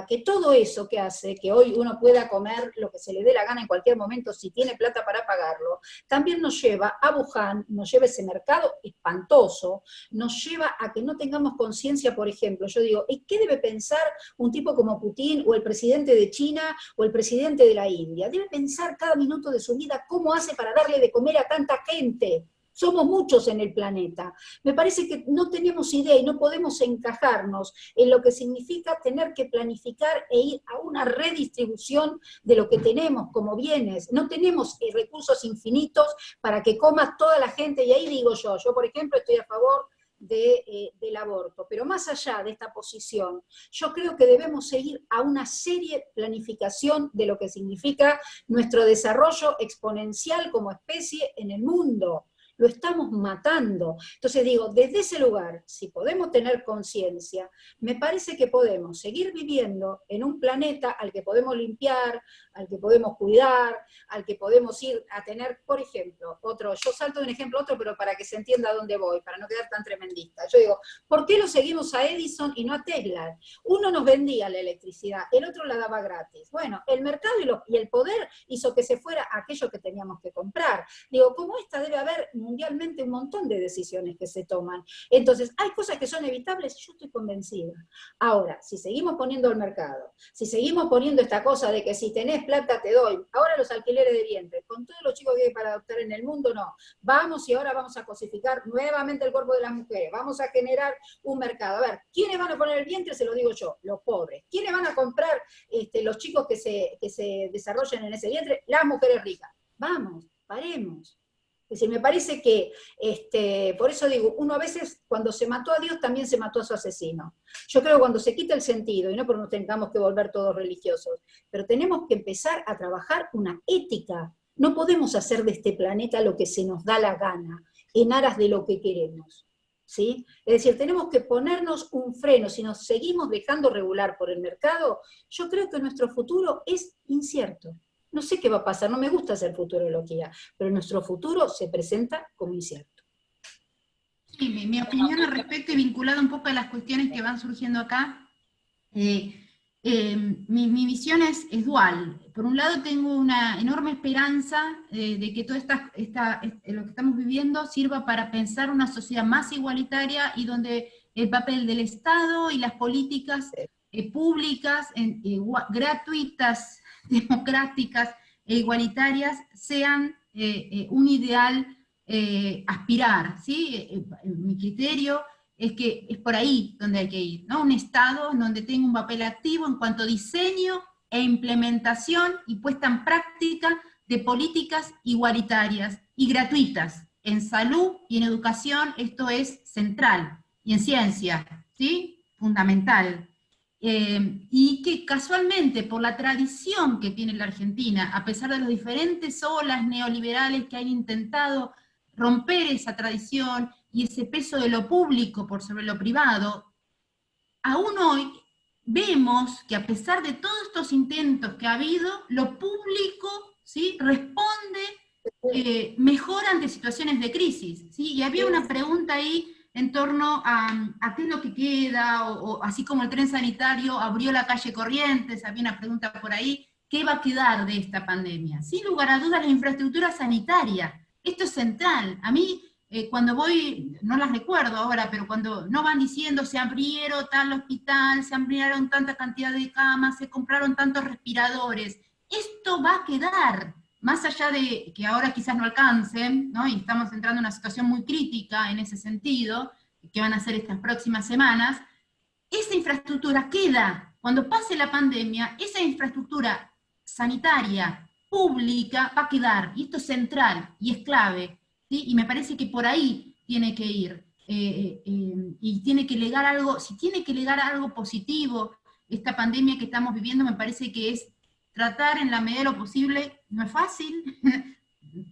que todo eso que hace que hoy uno pueda comer lo que se le dé la gana en cualquier momento si tiene plata para pagarlo, también nos lleva a Wuhan, nos lleva a ese mercado espantoso, nos lleva a que no tengamos conciencia, por ejemplo, yo digo, ¿qué debe pensar un tipo como Putin, o el presidente de China, o el presidente de la India? Debe pensar cada minuto de su vida cómo hace para darle de comer a tanta gente. Somos muchos en el planeta. Me parece que no tenemos idea y no podemos encajarnos en lo que significa tener que planificar e ir a una redistribución de lo que tenemos como bienes. No tenemos recursos infinitos para que coma toda la gente, y ahí digo yo por ejemplo estoy a favor del aborto, pero más allá de esta posición, yo creo que debemos seguir a una seria planificación de lo que significa nuestro desarrollo exponencial como especie en el mundo. Lo estamos matando. Entonces digo, desde ese lugar, si podemos tener conciencia, me parece que podemos seguir viviendo en un planeta al que podemos limpiar, al que podemos cuidar, al que podemos ir a tener, por ejemplo, yo salto de un ejemplo a otro, pero para que se entienda a dónde voy, para no quedar tan tremendista. Yo digo, ¿por qué lo seguimos a Edison y no a Tesla? Uno nos vendía la electricidad, el otro la daba gratis. Bueno, el mercado y el poder hizo que se fuera aquello que teníamos que comprar. Digo, como esta debe haber mundialmente un montón de decisiones que se toman. Entonces, hay cosas que son evitables, yo estoy convencida. Ahora, si seguimos poniendo el mercado, si seguimos poniendo esta cosa de que si tenés plata te doy, ahora los alquileres de vientre, con todos los chicos que hay para adoptar en el mundo, no. Vamos y ahora vamos a cosificar nuevamente el cuerpo de las mujeres, vamos a generar un mercado. A ver, ¿quiénes van a poner el vientre? Se lo digo yo, los pobres. ¿Quiénes van a comprar los chicos que se desarrollen en ese vientre? Las mujeres ricas. Vamos, paremos. Es decir, me parece que, por eso digo, uno a veces cuando se mató a Dios también se mató a su asesino. Yo creo que cuando se quita el sentido, y no porque nos tengamos que volver todos religiosos, pero tenemos que empezar a trabajar una ética. No podemos hacer de este planeta lo que se nos da la gana, en aras de lo que queremos. ¿Sí? Es decir, tenemos que ponernos un freno. Si nos seguimos dejando regular por el mercado, yo creo que nuestro futuro es incierto. No sé qué va a pasar, no me gusta hacer futurología, pero nuestro futuro se presenta como incierto. Sí, mi opinión al respecto, y vinculada un poco a las cuestiones que van surgiendo acá, mi visión es dual. Por un lado tengo una enorme esperanza de que todo lo que estamos viviendo sirva para pensar una sociedad más igualitaria, y donde el papel del Estado y las políticas públicas, gratuitas, democráticas e igualitarias, sean un ideal aspirar, ¿sí? Mi criterio es que es por ahí donde hay que ir, ¿no? Un Estado en donde tenga un papel activo en cuanto a diseño e implementación y puesta en práctica de políticas igualitarias y gratuitas. En salud y en educación esto es central, y en ciencia, ¿sí? Fundamental. Y que casualmente, por la tradición que tiene la Argentina, a pesar de las diferentes olas neoliberales que han intentado romper esa tradición y ese peso de lo público por sobre lo privado, aún hoy vemos que a pesar de todos estos intentos que ha habido, lo público, ¿sí?, responde mejor ante situaciones de crisis, ¿sí? Y había una pregunta ahí en torno a qué es lo que queda, o así como el tren sanitario abrió la calle Corrientes, había una pregunta por ahí, ¿qué va a quedar de esta pandemia? Sin lugar a dudas, la infraestructura sanitaria, esto es central. A mí, cuando voy, no las recuerdo ahora, pero cuando no van diciendo se abrieron tal hospital, se ampliaron tanta cantidad de camas, se compraron tantos respiradores, esto va a quedar. Más allá de que ahora quizás no alcancen, ¿no? Y estamos entrando en una situación muy crítica en ese sentido, que van a ser estas próximas semanas, esa infraestructura queda. Cuando pase la pandemia, esa infraestructura sanitaria, pública, va a quedar, y esto es central, y es clave. ¿sí? Y me parece que por ahí tiene que ir. Y tiene que legar algo, si tiene que legar algo positivo, esta pandemia que estamos viviendo, me parece que es tratar en la medida de lo posible, no es fácil,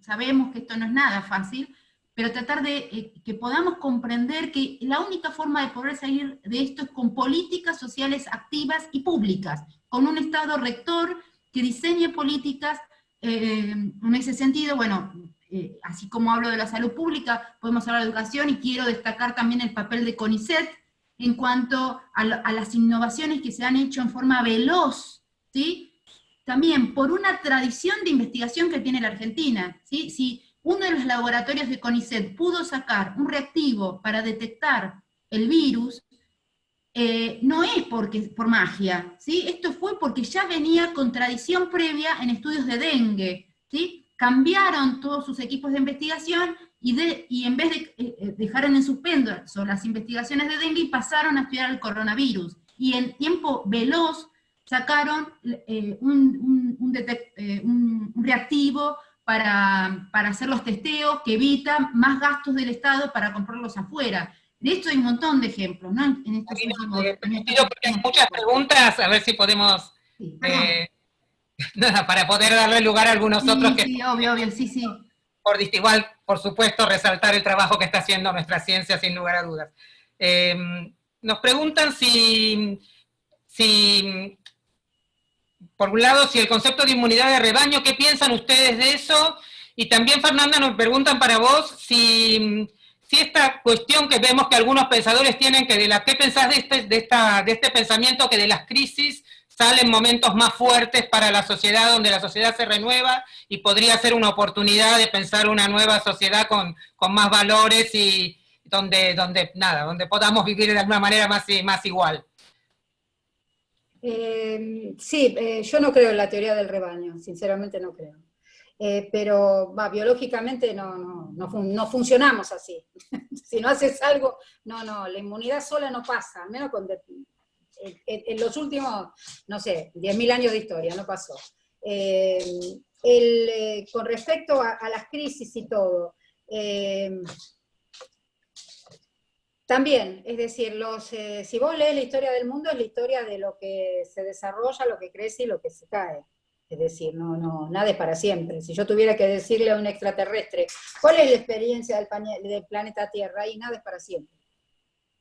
sabemos que esto no es nada fácil, pero tratar de que podamos comprender que la única forma de poder salir de esto es con políticas sociales activas y públicas, con un Estado rector que diseñe políticas en ese sentido. Bueno, así como hablo de la salud pública, podemos hablar de educación, y quiero destacar también el papel de CONICET en cuanto a las innovaciones que se han hecho en forma veloz, ¿sí? También por una tradición de investigación que tiene la Argentina, ¿sí? Si uno de los laboratorios de CONICET pudo sacar un reactivo para detectar el virus, no es por magia, ¿sí? Esto fue porque ya venía con tradición previa en estudios de dengue, ¿sí? Cambiaron todos sus equipos de investigación y en vez de dejaron en suspenso las investigaciones de dengue y pasaron a estudiar el coronavirus. Y en tiempo veloz sacaron un reactivo para hacer los testeos que evitan más gastos del Estado para comprarlos afuera. De esto hay un montón de ejemplos, ¿no? En estos últimos, porque hay muchas preguntas, a ver si podemos, sí, nada, para poder darle lugar a algunos otros que... Sí, obvio, sí. Igual, por supuesto, resaltar el trabajo que está haciendo nuestra ciencia, sin lugar a dudas. Nos preguntan si, por un lado, si el concepto de inmunidad de rebaño, ¿qué piensan ustedes de eso? Y también, Fernanda, nos preguntan para vos si esta cuestión que vemos que algunos pensadores tienen, ¿qué pensás de este pensamiento que de las crisis salen momentos más fuertes para la sociedad, donde la sociedad se renueva y podría ser una oportunidad de pensar una nueva sociedad con más valores y donde podamos vivir de alguna manera más igual? Yo no creo en la teoría del rebaño, sinceramente no creo. Pero biológicamente no funcionamos así. Si no haces algo, la inmunidad sola no pasa, al menos en los últimos, 10.000 años de historia, no pasó. Con respecto a las crisis y todo, también, es decir, si vos lees la historia del mundo, es la historia de lo que se desarrolla, lo que crece y lo que se cae. Es decir, nada es para siempre. Si yo tuviera que decirle a un extraterrestre, ¿cuál es la experiencia del planeta Tierra? Y nada es para siempre.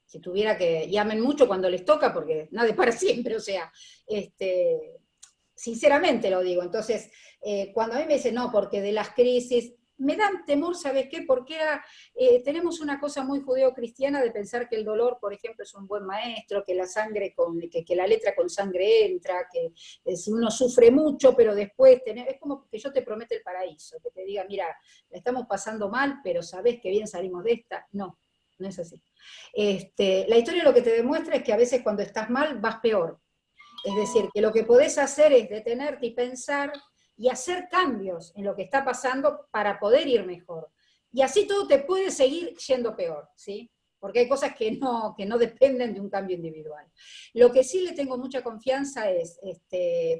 Si tuviera que, llamen mucho cuando les toca, porque nada es para siempre, o sea, sinceramente lo digo. Entonces, cuando a mí me dicen, no, porque de las crisis, me dan temor, ¿sabes qué? Porque tenemos una cosa muy judeocristiana de pensar que el dolor, por ejemplo, es un buen maestro, que la sangre que la letra con sangre entra, que si uno sufre mucho, pero después es como que yo te prometo el paraíso, que te diga, mira, la estamos pasando mal, pero ¿sabés qué bien salimos de esta? No es así. La historia lo que te demuestra es que a veces cuando estás mal vas peor. Es decir, que lo que podés hacer es detenerte y pensar y hacer cambios en lo que está pasando para poder ir mejor. Y así todo te puede seguir yendo peor, ¿sí? Porque hay cosas que no dependen de un cambio individual. Lo que sí le tengo mucha confianza es,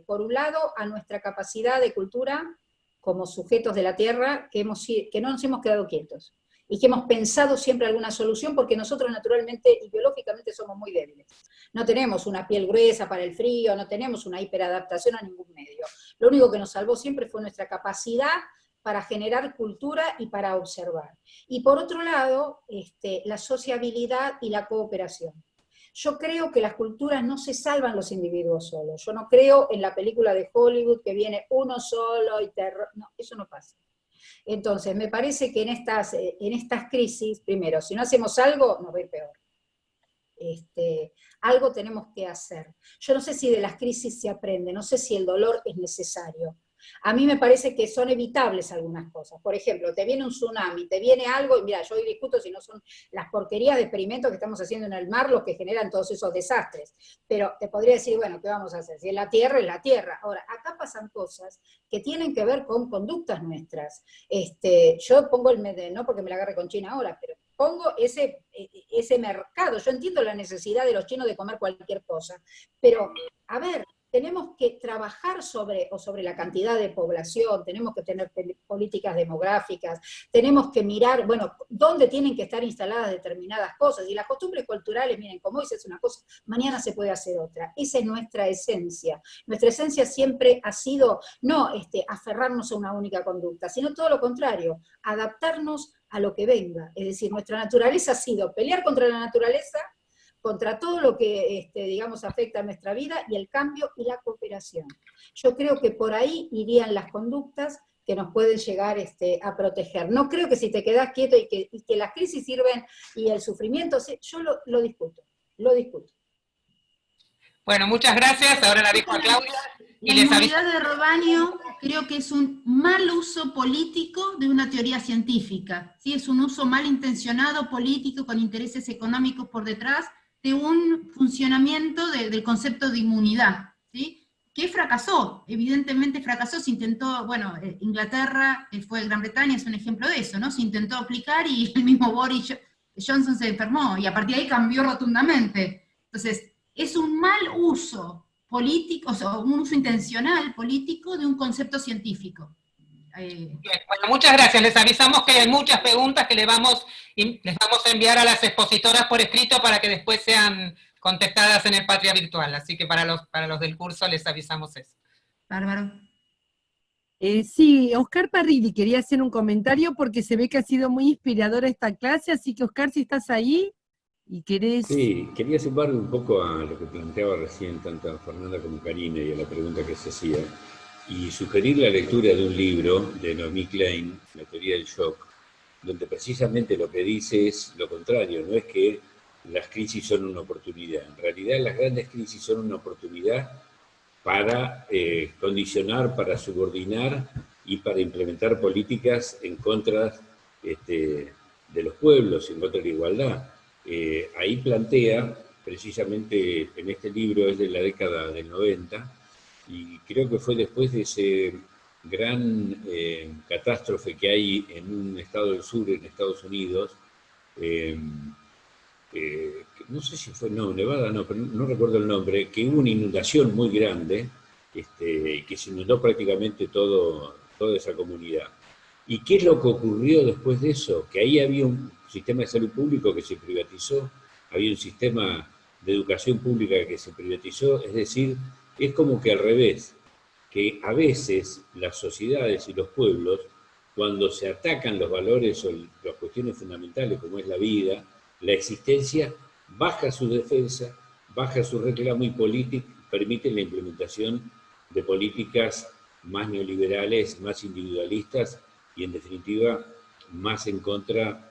por un lado, a nuestra capacidad de cultura como sujetos de la Tierra, que no nos hemos quedado quietos, y que hemos pensado siempre alguna solución, porque nosotros naturalmente y biológicamente somos muy débiles. No tenemos una piel gruesa para el frío, no tenemos una hiperadaptación a ningún medio. Lo único que nos salvó siempre fue nuestra capacidad para generar cultura y para observar. Y por otro lado, la sociabilidad y la cooperación. Yo creo que las culturas no se salvan los individuos solos. Yo no creo en la película de Hollywood que viene uno solo y no, eso no pasa. Entonces, me parece que en estas crisis, primero, si no hacemos algo, nos va a ir peor. Algo tenemos que hacer. Yo no sé si de las crisis se aprende, no sé si el dolor es necesario. A mí me parece que son evitables algunas cosas. Por ejemplo, te viene un tsunami, te viene algo, y mira, yo hoy discuto si no son las porquerías de experimentos que estamos haciendo en el mar los que generan todos esos desastres. Pero te podría decir, bueno, ¿qué vamos a hacer? Si es la Tierra, es la Tierra. Ahora, acá pasan cosas que tienen que ver con conductas nuestras. Yo pongo no porque me la agarre con China ahora, pero pongo ese mercado. Yo entiendo la necesidad de los chinos de comer cualquier cosa, pero, a ver, tenemos que trabajar sobre la cantidad de población, tenemos que tener políticas demográficas, tenemos que mirar, bueno, dónde tienen que estar instaladas determinadas cosas, y las costumbres culturales, miren, como hoy se hace una cosa, mañana se puede hacer otra. Esa es nuestra esencia. Nuestra esencia siempre ha sido, no aferrarnos a una única conducta, sino todo lo contrario, adaptarnos a lo que venga. Es decir, nuestra naturaleza ha sido pelear contra la naturaleza, contra todo lo que, digamos, afecta a nuestra vida, y el cambio y la cooperación. Yo creo que por ahí irían las conductas que nos pueden llegar a proteger. No creo que si te quedás quieto y que las crisis sirven y el sufrimiento, yo lo discuto, lo discuto. Bueno, muchas gracias, ahora la dejo a Claudia. La inmunidad de rebaño creo que es un mal uso político de una teoría científica, ¿sí? Es un uso malintencionado político con intereses económicos por detrás, de un funcionamiento del concepto de inmunidad, ¿sí? Que fracasó, evidentemente fracasó, se intentó, bueno, Inglaterra, Gran Bretaña es un ejemplo de eso, ¿no? Se intentó aplicar y el mismo Boris Johnson se enfermó, y a partir de ahí cambió rotundamente. Entonces, es un mal uso político, o sea, un uso intencional político de un concepto científico. Bien, bueno, muchas gracias. Les avisamos que hay muchas preguntas que les vamos a enviar a las expositoras por escrito para que después sean contestadas en el Patria Virtual. Así que para los del curso les avisamos eso. Bárbaro. Sí, Oscar Parrilli quería hacer un comentario porque se ve que ha sido muy inspiradora esta clase, así que Oscar, si estás ahí y querés... Sí, quería sumarme un poco a lo que planteaba recién tanto Fernanda como Karina y a la pregunta que se hacía, y sugerir la lectura de un libro de Naomi Klein, La teoría del shock, donde precisamente lo que dice es lo contrario, no es que las crisis son una oportunidad, en realidad las grandes crisis son una oportunidad para condicionar, para subordinar y para implementar políticas en contra de los pueblos, en contra de la igualdad. Ahí plantea, precisamente en este libro, es de la década del 90, y creo que fue después de ese gran catástrofe que hay en un estado del sur, en Estados Unidos, no sé si fue, no, Nevada no, pero no recuerdo el nombre, que hubo una inundación muy grande, que se inundó prácticamente toda esa comunidad. ¿Y qué es lo que ocurrió después de eso? Que ahí había un sistema de salud público que se privatizó, había un sistema de educación pública que se privatizó, es decir, es como que al revés, que a veces las sociedades y los pueblos, cuando se atacan los valores o las cuestiones fundamentales como es la vida, la existencia, baja su defensa, baja su reclamo y permite la implementación de políticas más neoliberales, más individualistas y en definitiva más en contra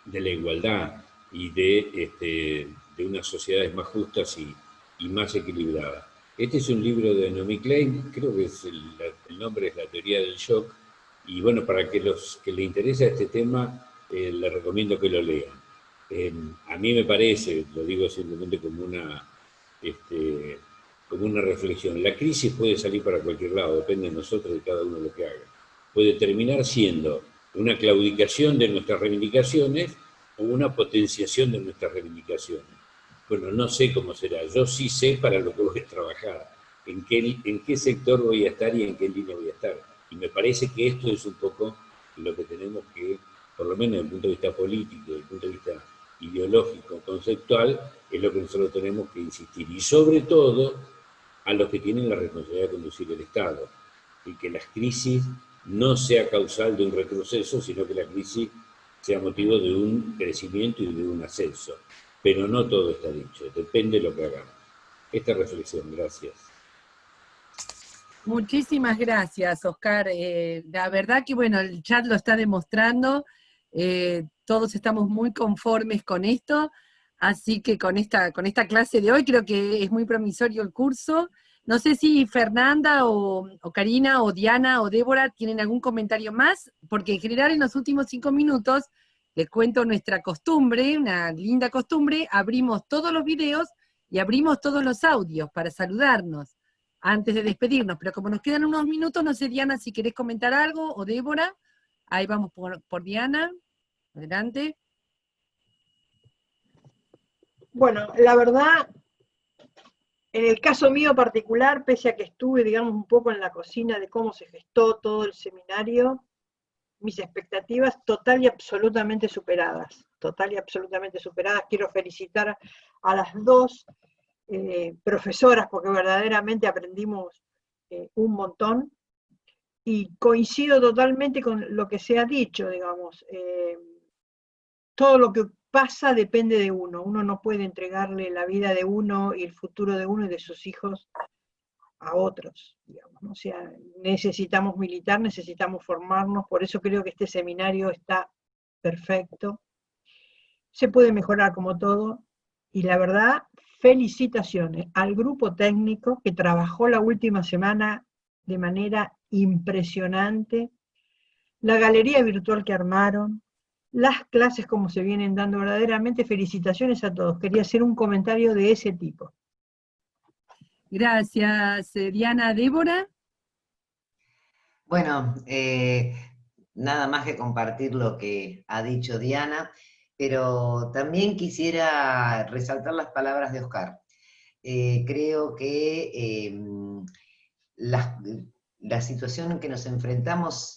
de la igualdad y de unas sociedades más justas y más equilibradas. Este es un libro de Naomi Klein, creo que el nombre es La teoría del shock, y bueno, para que los que les interesa este tema, les recomiendo que lo lean. A mí me parece, lo digo simplemente como una reflexión, la crisis puede salir para cualquier lado, depende de nosotros y cada uno lo que haga. Puede terminar siendo una claudicación de nuestras reivindicaciones o una potenciación de nuestras reivindicaciones. Bueno, no sé cómo será, yo sí sé para lo que voy a trabajar, en qué sector voy a estar y en qué línea voy a estar. Y me parece que esto es un poco lo que tenemos que, por lo menos desde el punto de vista político, desde el punto de vista ideológico, conceptual, es lo que nosotros tenemos que insistir. Y sobre todo, a los que tienen la responsabilidad de conducir el Estado. Y que las crisis no sea causal de un retroceso, sino que la crisis sea motivo de un crecimiento y de un ascenso. Pero no todo está dicho, depende de lo que hagamos. Esta reflexión, gracias. Muchísimas gracias, Oscar. La verdad que, bueno, el chat lo está demostrando, todos estamos muy conformes con esto, así que con esta clase de hoy creo que es muy promisorio el curso. No sé si Fernanda o Karina o Diana o Débora tienen algún comentario más, porque en general en los últimos 5 minutos les cuento nuestra costumbre, una linda costumbre, abrimos todos los videos y abrimos todos los audios para saludarnos antes de despedirnos, pero como nos quedan unos minutos, no sé, Diana, si querés comentar algo, o Débora, ahí vamos por Diana, adelante. Bueno, la verdad, En el caso mío particular, pese a que estuve, digamos, un poco en la cocina de cómo se gestó todo el seminario, mis expectativas total y absolutamente superadas. Total y absolutamente superadas. Quiero felicitar a las dos profesoras, porque verdaderamente aprendimos un montón, y coincido totalmente con lo que se ha dicho, digamos. Todo lo que pasa depende de uno. Uno no puede entregarle la vida de uno y el futuro de uno y de sus hijos a otros, digamos, ¿no? O sea, necesitamos militar, necesitamos formarnos, por eso creo que este seminario está perfecto. Se puede mejorar como todo, y la verdad, felicitaciones al grupo técnico que trabajó la última semana de manera impresionante, la galería virtual que armaron, las clases como se vienen dando, verdaderamente felicitaciones a todos. Quería hacer un comentario de ese tipo. Gracias, Diana. ¿Débora? Bueno, nada más que compartir lo que ha dicho Diana, pero también quisiera resaltar las palabras de Oscar. Creo que la situación en que nos enfrentamos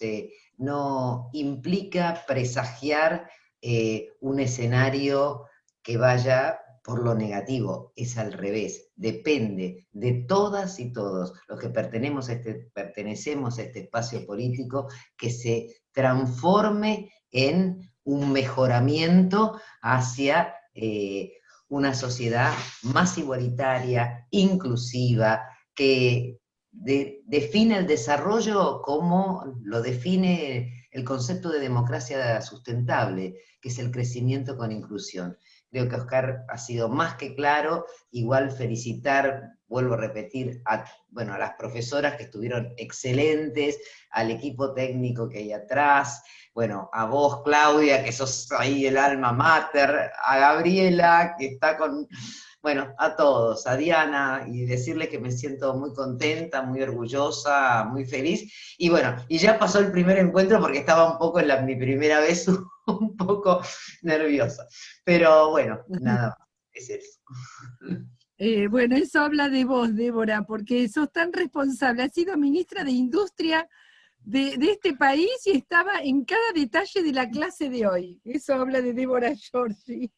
no implica presagiar un escenario que vaya por lo negativo, es al revés, depende de todas y todos los que pertenecemos a este espacio político, que se transforme en un mejoramiento hacia una sociedad más igualitaria, inclusiva, que define el desarrollo como lo define el concepto de democracia sustentable, que es el crecimiento con inclusión. Creo que Oscar ha sido más que claro. Igual felicitar, vuelvo a repetir, a las profesoras que estuvieron excelentes, al equipo técnico que hay atrás, bueno, a vos, Claudia, que sos ahí el alma mater, a Gabriela, que está con... Bueno, a todos, a Diana, y decirle que me siento muy contenta, muy orgullosa, muy feliz. Y bueno, y ya pasó el primer encuentro porque estaba un poco en mi primera vez un poco nerviosa. Pero bueno, nada más, es eso. Bueno, eso habla de vos, Débora, porque sos tan responsable. Has sido ministra de Industria de este país y estaba en cada detalle de la clase de hoy. Eso habla de Débora Giorgi.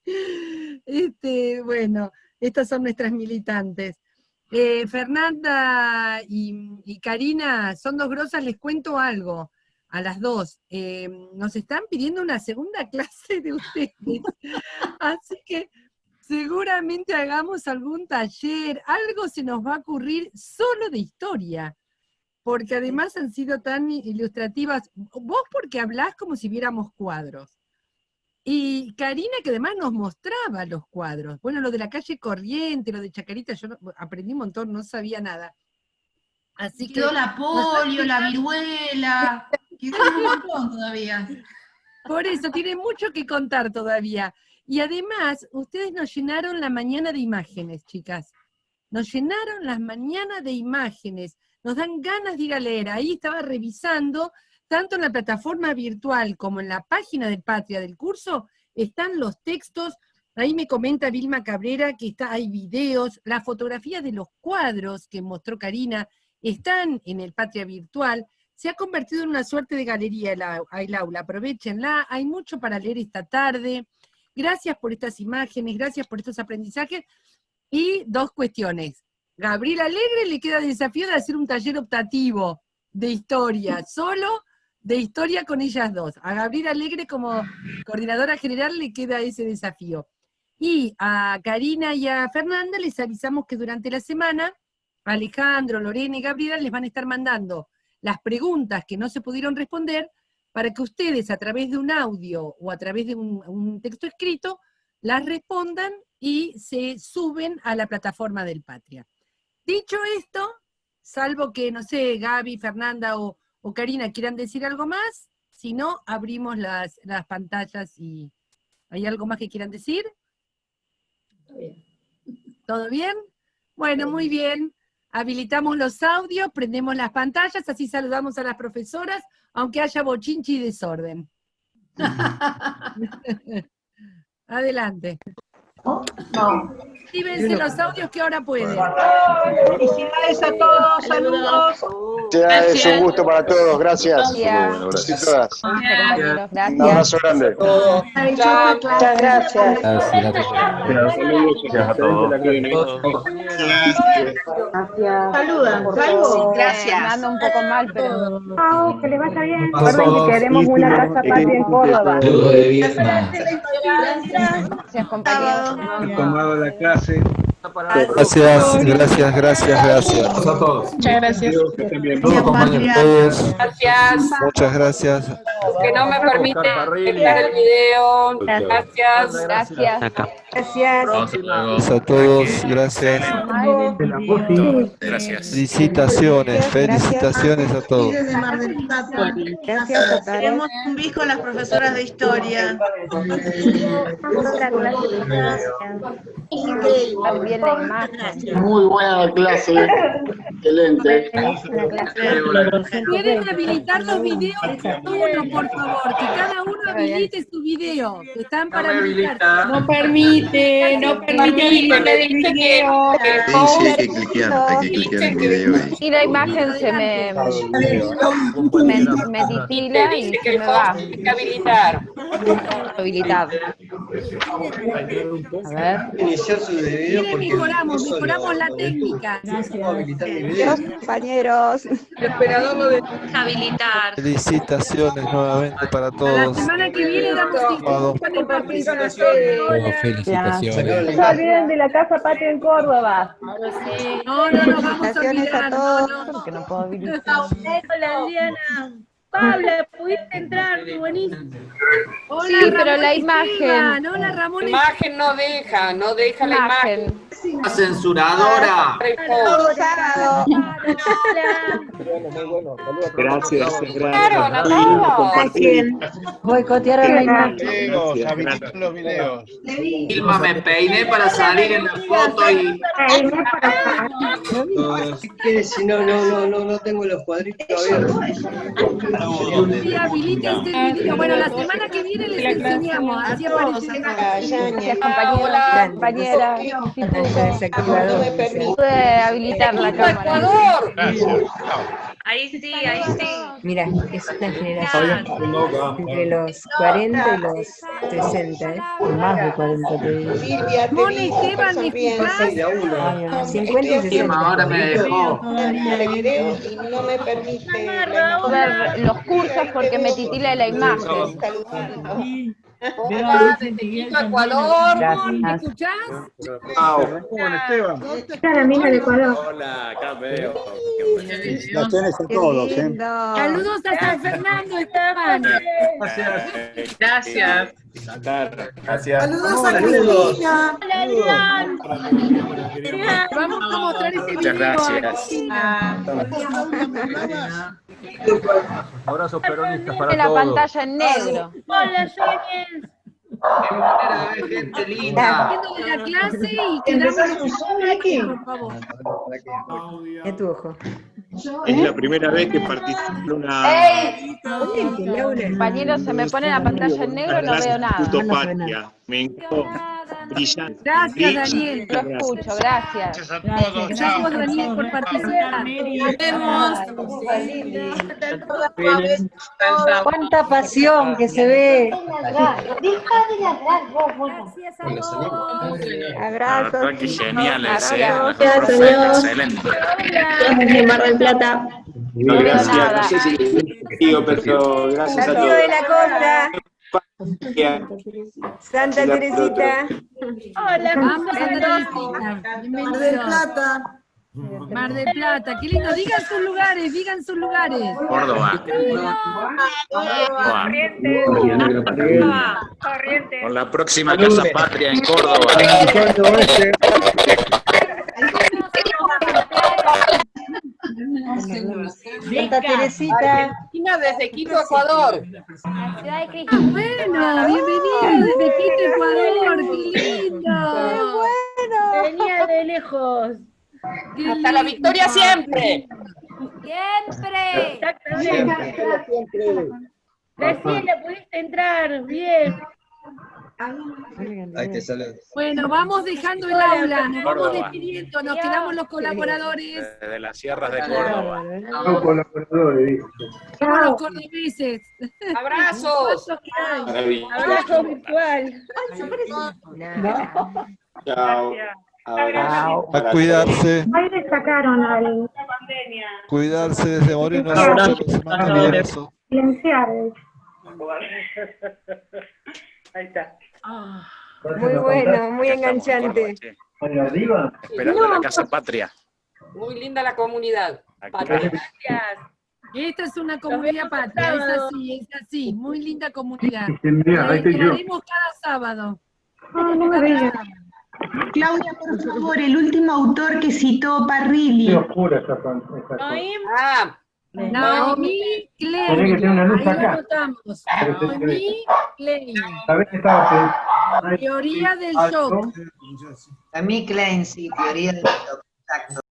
Bueno, estas son nuestras militantes. Fernanda y Karina son dos grosas, les cuento algo a las dos. Nos están pidiendo una segunda clase de ustedes. Así que seguramente hagamos algún taller, algo se nos va a ocurrir solo de historia, porque además han sido tan ilustrativas. Vos porque hablás como si viéramos cuadros. Y Karina, que además nos mostraba los cuadros. Bueno, lo de la calle Corriente, lo de Chacarita, yo aprendí un montón, no sabía nada. Así quedó que, la polio, la viruela, quedó un montón todavía. Por eso, tiene mucho que contar todavía. Y además, ustedes nos llenaron la mañana de imágenes, chicas. Nos llenaron las mañanas de imágenes. Nos dan ganas de ir a leer. Ahí estaba revisando, tanto en la plataforma virtual como en la página de Patria del curso, están los textos. Ahí me comenta Vilma Cabrera que hay videos, las fotografías de los cuadros que mostró Karina están en el Patria virtual. Se ha convertido en una suerte de galería el aula, aprovechenla, hay mucho para leer esta tarde. Gracias por estas imágenes, gracias por estos aprendizajes. Y dos cuestiones. Gabriela Alegre le queda el desafío de hacer un taller optativo de historia, solo de historia con ellas dos. A Gabriela Alegre como coordinadora general le queda ese desafío. Y a Karina y a Fernanda les avisamos que durante la semana, Alejandro, Lorena y Gabriela les van a estar mandando las preguntas que no se pudieron responder para que ustedes a través de un audio o a través de un texto escrito las respondan y se suben a la plataforma del Patria. Dicho esto, salvo que, no sé, Gaby, Fernanda o Karina quieran decir algo más, si no, abrimos las pantallas y... ¿Hay algo más que quieran decir? Todo bien. ¿Todo bien? Bueno, muy bien. Habilitamos los audios, prendemos las pantallas, así saludamos a las profesoras, aunque haya bochinche y desorden. Adelante. No. Actívense los audios que ahora pueden. Felicidades a todos, saludos. Es un gusto para todos, gracias. Gracias. Y todas. Gracias. Un abrazo grande. Muchas gracias. Gracias a todos. Saludan. Gracias. Me ando un poco mal, pero... Chao, que le vaya bien. Recuerden que queremos una casa patria en Córdoba. Gracias, compañeros. He tomado la clase. Gracias. A todos. Muchas gracias. Todos, compañeros. Gracias. Muchas gracias. Que no me permite dejar el video. Gracias. Gracias. Gracias a todos, gracias. Gracias. Felicitaciones a todos. Gracias a todos. Queremos un bico a las profesoras de historia. También la imagen. Muy buena clase. Excelente. Pueden habilitar los videos uno, por favor, que cada uno habilite su video, que están para habilitar. No permite, me dice que Sí, hay que cliquear en video. Y la imagen se me titila y se me va. hay que habilitar. Habilitado. A ver. Iniciar su video porque mejoramos la técnica. Adiós, compañeros. El operador lo de Habilitar. Felicitaciones nuevamente para La todos. semana que viene damos instrucción de participación. Felicitaciones. No se olviden de la casa patria en Córdoba. No, vamos a Felicitaciones a olvidar. todos. No. Porque no puedo habilitar. Hola, Adriana. Pabla, ¿pudiste entrar? Buenísimo. Hola, Sí, pero Ramón la Esteban. imagen. Hola, Ramón la imagen no deja la imagen. censuradora. Gracias. Boicotearon la imagen. Los videos. Vilma, me peiné para salir en la foto y... Si no tengo los cuadritos abiertos. Sí, habilita este video. Bueno, la semana que viene les enseñamos. Así aparece. Gracias, compañera. Pude habilitar la cámara. Ahí sí. Mira, es una generación entre los 40 y los 60, más de 40 te digo. Ramón Esteban, ¿me escuchás? 50 y 60. Ahora me dejó. Y no me permite. Ver los cursos porque me titila la imagen. Hola, desde Quito, Ecuador. ¿Me escuchás? Esteban. La mina de Ecuador. Hola, acá veo. Felicitaciones a todos. Saludos a San Fernando, Esteban. Gracias. Saludos a Cristina. Vamos a mostrar este Muchas video. gracias. Abrazos peronistas De la pantalla en negro. Hola, Soñes. gente linda. Haciendo de la clase y quedamos por favor. Es tu ojo. Es la primera vez que participo en una Compañero, se me pone la pantalla en negro y no veo nada. Patria. Me encantó. Brillante. Gracias, Daniel. Lo escucho, gracias. Gracias, Daniel, por participar. Cuánta pasión que se ve. Gracias a todos. Abrazos. Qué geniales, Excelente. De Mar del Plata. Gracias. No sé si digo, pero gracias a todos. de la Costa. Santa Teresita. Hola, Vamos a Teresita. Mar del Plata. Mar del Plata, qué lindo. Digan sus lugares. Córdoba. Con la próxima Casa Patria en Córdoba. Santa Teresita. Desde Quito, Ecuador. Bueno, bienvenido desde Quito, Ecuador. Qué lindo. Venía de lejos. Hasta la victoria siempre. Recién le pudiste entrar, bien. Ahí te saludo. Bueno, vamos dejando el aula, nos vamos despidiendo, nos quedamos los colaboradores. Desde las sierras de Córdoba. No colaboradores, dijo. Somos los cordobeses. ¡Abrazos! Abrazo virtual. Chao. A cuidarse. Ahí destacaron al Cuidarse desde Moreno. Abrazo. silenciar. Ahí está. Muy bueno, muy enganchante. Esperando la Casa Patria. Muy linda la comunidad. Gracias. Esta es una comunidad patria, es así, muy linda comunidad. La entraremos cada sábado. No me veía. Claudia, por favor, el último autor que citó Parrilli. Qué oscura esta Naomi Klein. Tenés que tener una luz Ahí acá. lo anotamos. Naomi Klein. ¿Sabés que estaba Teoría del shock. Naomi Klein, sí, teoría del shock. Exacto.